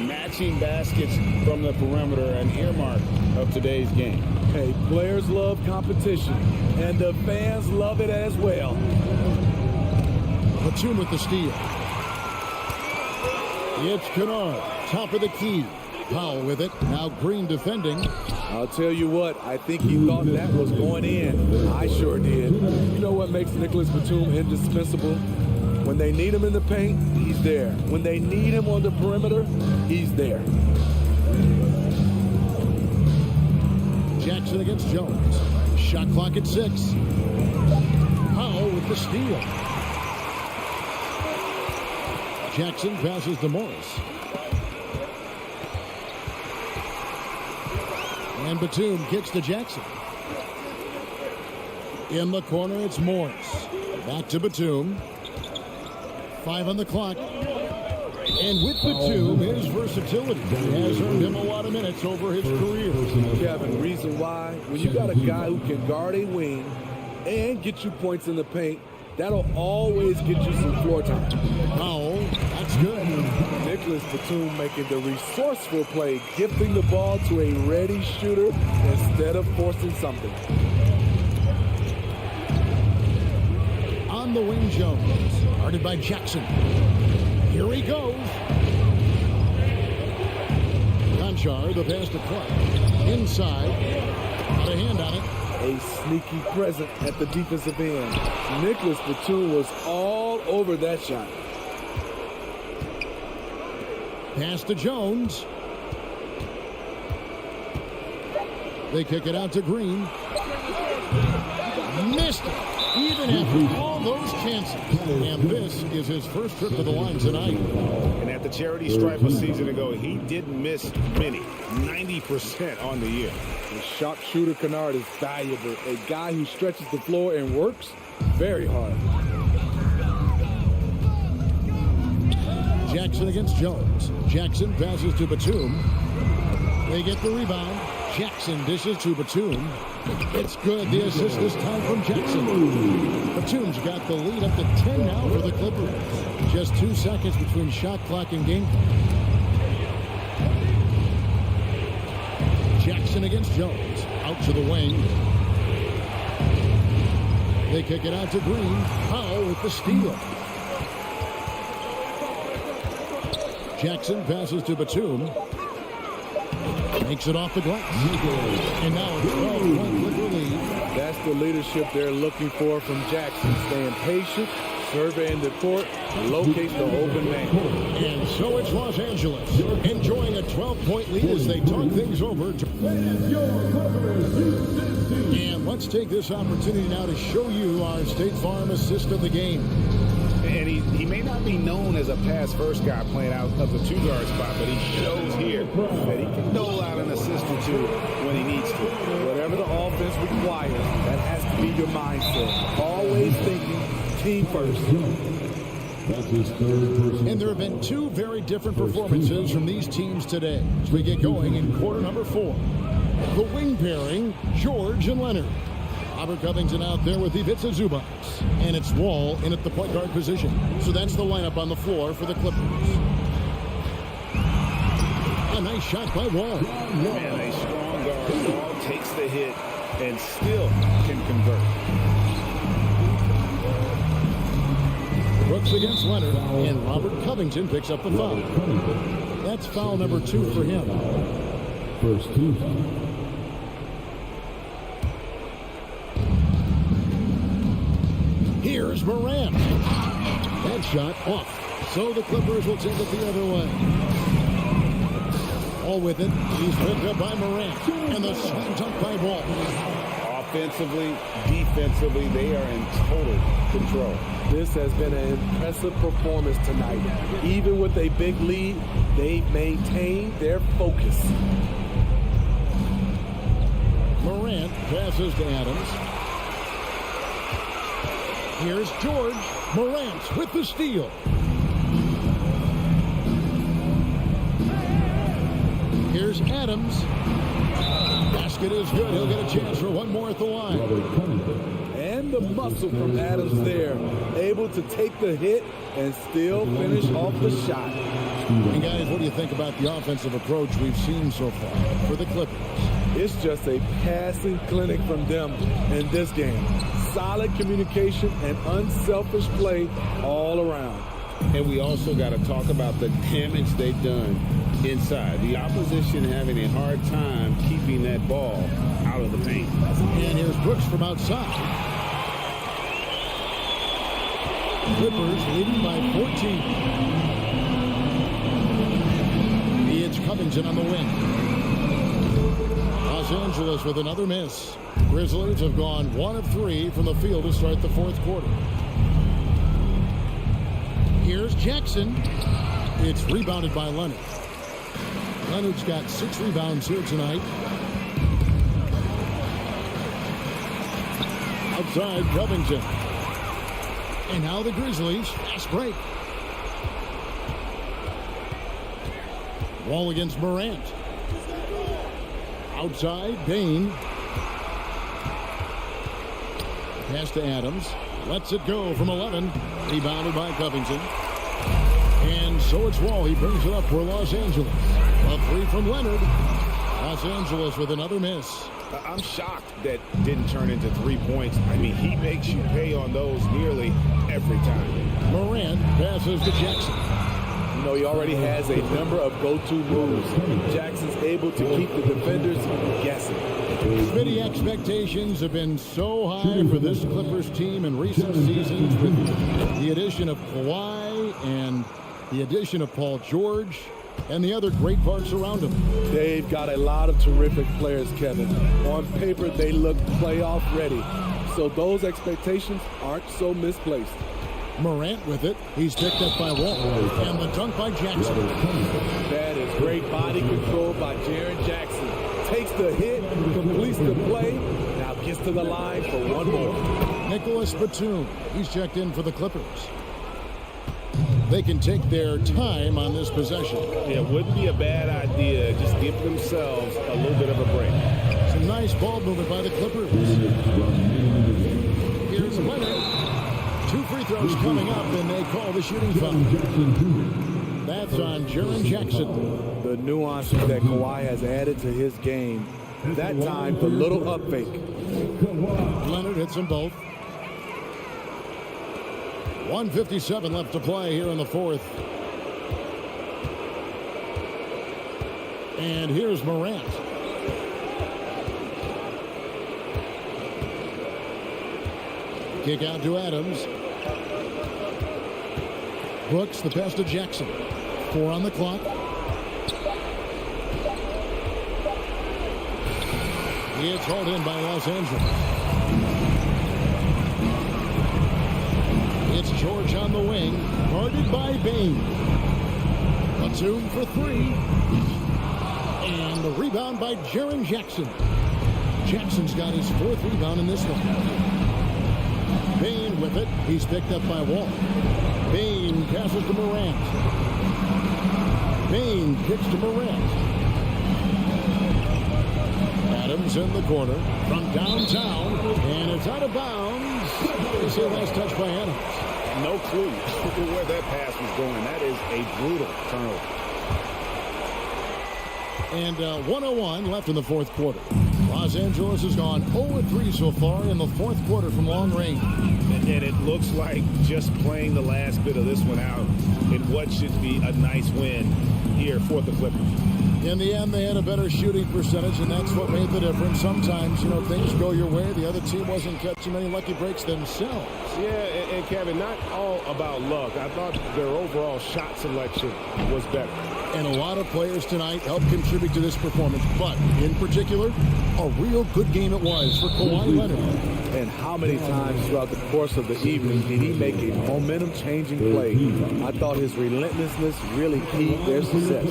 C: Matching baskets from the perimeter, an earmark of today's game.
L: Hey, players love competition, and the fans love it as well.
F: Batum with the steal. It's Kennard, top of the key. Powell with it. Now Green defending.
L: I'll tell you what, I think he thought that was going in. I sure did. You know what makes Nicholas Batum indispensable? When they need him in the paint, he's there. When they need him on the perimeter, he's there.
F: Jackson against Jones. Shot clock at 6. Powell with the steal. Jackson passes to Morris. And Batum kicks to Jackson. In the corner, it's Morris. Back to Batum. 5 on the clock. And with Batum, his versatility has earned him a lot of minutes over his career.
L: Kevin, reason why, when you got a guy who can guard a wing and get you points in the paint, that'll always get you some floor time.
F: Powell, that's It's good.
L: Nicholas Batum making the resourceful play, gifting the ball to a ready shooter instead of forcing something.
F: On the wing, Jones. Guarded by Jackson. Here he goes. Conchar, the pass to Clark. Inside. Got a hand on it.
L: A sneaky present at the defensive end. Nicholas Batum was all over that shot.
F: Pass to Jones. They kick it out to Green. Missed it. Even after all those chances. And this is his first trip to the line tonight.
C: And at the charity stripe a season ago, he didn't miss many. 90% on the year.
L: The sharpshooter Kennard is valuable. A guy who stretches the floor and works very hard.
F: Jackson against Jones. Jackson passes to Batum. They get the rebound. Jackson dishes to Batum. It's good. The assist this time from Jackson. Batum's got the lead up to 10 now for the Clippers. Just 2 seconds between shot clock and game. Jackson against Jones. Out to the wing. They kick it out to Green. Powell with the steal. Jackson passes to Batum. Makes it off the glass. And now a 12-point Clipper lead.
L: That's the leadership they're looking for from Jackson. Staying patient, surveying the court, locate the open man.
F: And so it's Los Angeles enjoying a 12-point lead as they talk things over. And let's take this opportunity now to show you our State Farm assist of the game.
C: And he may not be known as a pass-first guy playing out of the two-guard spot, but he shows here that he can dole out an assist or two when he needs to.
L: Whatever the offense requires, that has to be your mindset. Always thinking team first.
F: And there have been 2 very different performances from these teams today as we get going in quarter number 4. The wing pairing, George and Leonard. Robert Covington out there with Ivica Zubac. And it's Wall in at the point guard position. So that's the lineup on the floor for the Clippers. A nice shot by Wall.
C: Man, a strong guard. Wall takes the hit and still can convert.
F: Brooks against Leonard. And Robert Covington picks up the foul. That's foul number 2 for him.
D: First 2.
F: Here's Morant. That shot off. So the Clippers will take it the other way. All with it. He's picked up by Morant. And the slam dunk by Ball.
C: Offensively, defensively, they are in total control.
L: This has been an impressive performance tonight. Even with a big lead, they've maintained their focus.
F: Morant passes to Adams. Here's George. Morant with the steal. Here's Adams. Basket is good. He'll get a chance for one more at the line.
L: And the muscle from Adams there. Able to take the hit and still finish off the shot.
F: And guys, what do you think about the offensive approach we've seen so far for the Clippers?
L: It's just a passing clinic from them in this game. Solid communication and unselfish play all around.
C: And we also got to talk about the damage they've done inside. The opposition having a hard time keeping that ball out of the paint.
F: And here's Brooks from outside. Clippers leading by 14. It's Covington on the wing. Los Angeles with another miss. Grizzlies have gone 1 of 3 from the field to start the 4th quarter. Here's Jackson. It's rebounded by Leonard. Leonard's got 6 rebounds here tonight. Outside Covington. And now the Grizzlies. Fast break. Wall against Morant. Outside, Bain. Pass to Adams. Lets it go from 11. Rebounded by Covington. And So it's Wall. He brings it up for Los Angeles. A three from Leonard. Los Angeles with another miss.
C: I'm shocked that didn't turn into 3 points. I mean, he makes you pay on those nearly every time.
F: Morant passes to Jackson.
L: You know, he already has a number of go-to moves. Jackson's able to keep the defenders guessing.
F: Many expectations have been so high for this Clippers team in recent seasons with the addition of Kawhi and the addition of Paul George and the other great parts around him.
L: They've got a lot of terrific players, Kevin. On paper, they look playoff ready. So those expectations aren't so misplaced.
F: Morant with it. He's picked up by Wall. And the dunk by Jackson.
L: That is great body control by Jaren Jackson. Takes the hit, completes the play, now gets to the line for one more.
F: Nicholas Batum. He's checked in for the Clippers. They can take their time on this possession.
C: Yeah, it wouldn't be a bad idea. Just give themselves a little bit of a break.
F: Some nice ball movement by the Clippers. Here's Leonard. 2 free throws coming up, and they call the shooting foul. That's on Jaren Jackson.
L: The nuances that Kawhi has added to his game. That time, the little up fake.
F: Leonard hits them both. 1:57 left to play here in the fourth. And here's Morant. Kick out to Adams. Brooks, the pass to Jackson. 4 on the clock. It's hauled in by Los Angeles. It's George on the wing, guarded by Bain. Batum for 3. And the rebound by Jaren Jackson. Jackson's got his 4th rebound in this one. Bain with it. He's picked up by Wall. Bain passes to Morant. Bain kicks to Morant. Adams in the corner from downtown, and it's out of bounds. They say last touch by Adams.
C: No clue where that pass was going. That is a brutal turnover.
F: And 1:01 left in the fourth quarter. Los Angeles has gone 0-3 so far in the fourth quarter from long range.
C: And it looks like just playing the last bit of this one out in what should be a nice win here for the Clippers.
F: In the end, they had a better shooting percentage, and that's what made the difference. Sometimes, things go your way. The other team wasn't catching many lucky breaks themselves.
C: Yeah, and Kevin, not all about luck. I thought their overall shot selection was better.
F: And a lot of players tonight helped contribute to this performance. But, in particular, a real good game it was for Kawhi Leonard.
L: And how many times throughout the course of the evening did he make a momentum-changing play? I thought his relentlessness really keyed their success.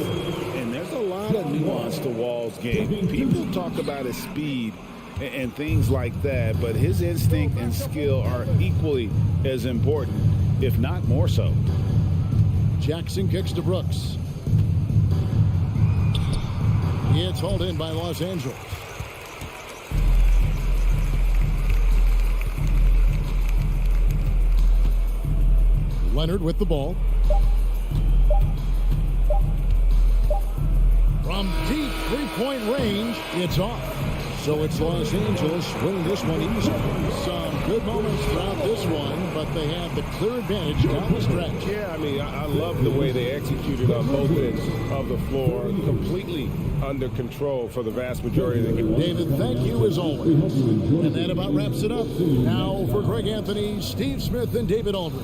C: And there's a lot of nuance to Wall's game. People talk about his speed and things like that, but his instinct and skill are equally as important, if not more so.
F: Jackson kicks to Brooks. It's hauled in by Los Angeles. Leonard with the ball. From deep three-point range, it's off. So it's Los Angeles winning this one easily. Some good moments throughout this one, but they have the clear advantage down the stretch.
C: Yeah, I mean, I love the way they executed on both ends of the floor. Completely under control for the vast majority of the game.
F: David, thank you as always. And that about wraps it up. Now for Greg Anthony, Steve Smith, and David Aldridge.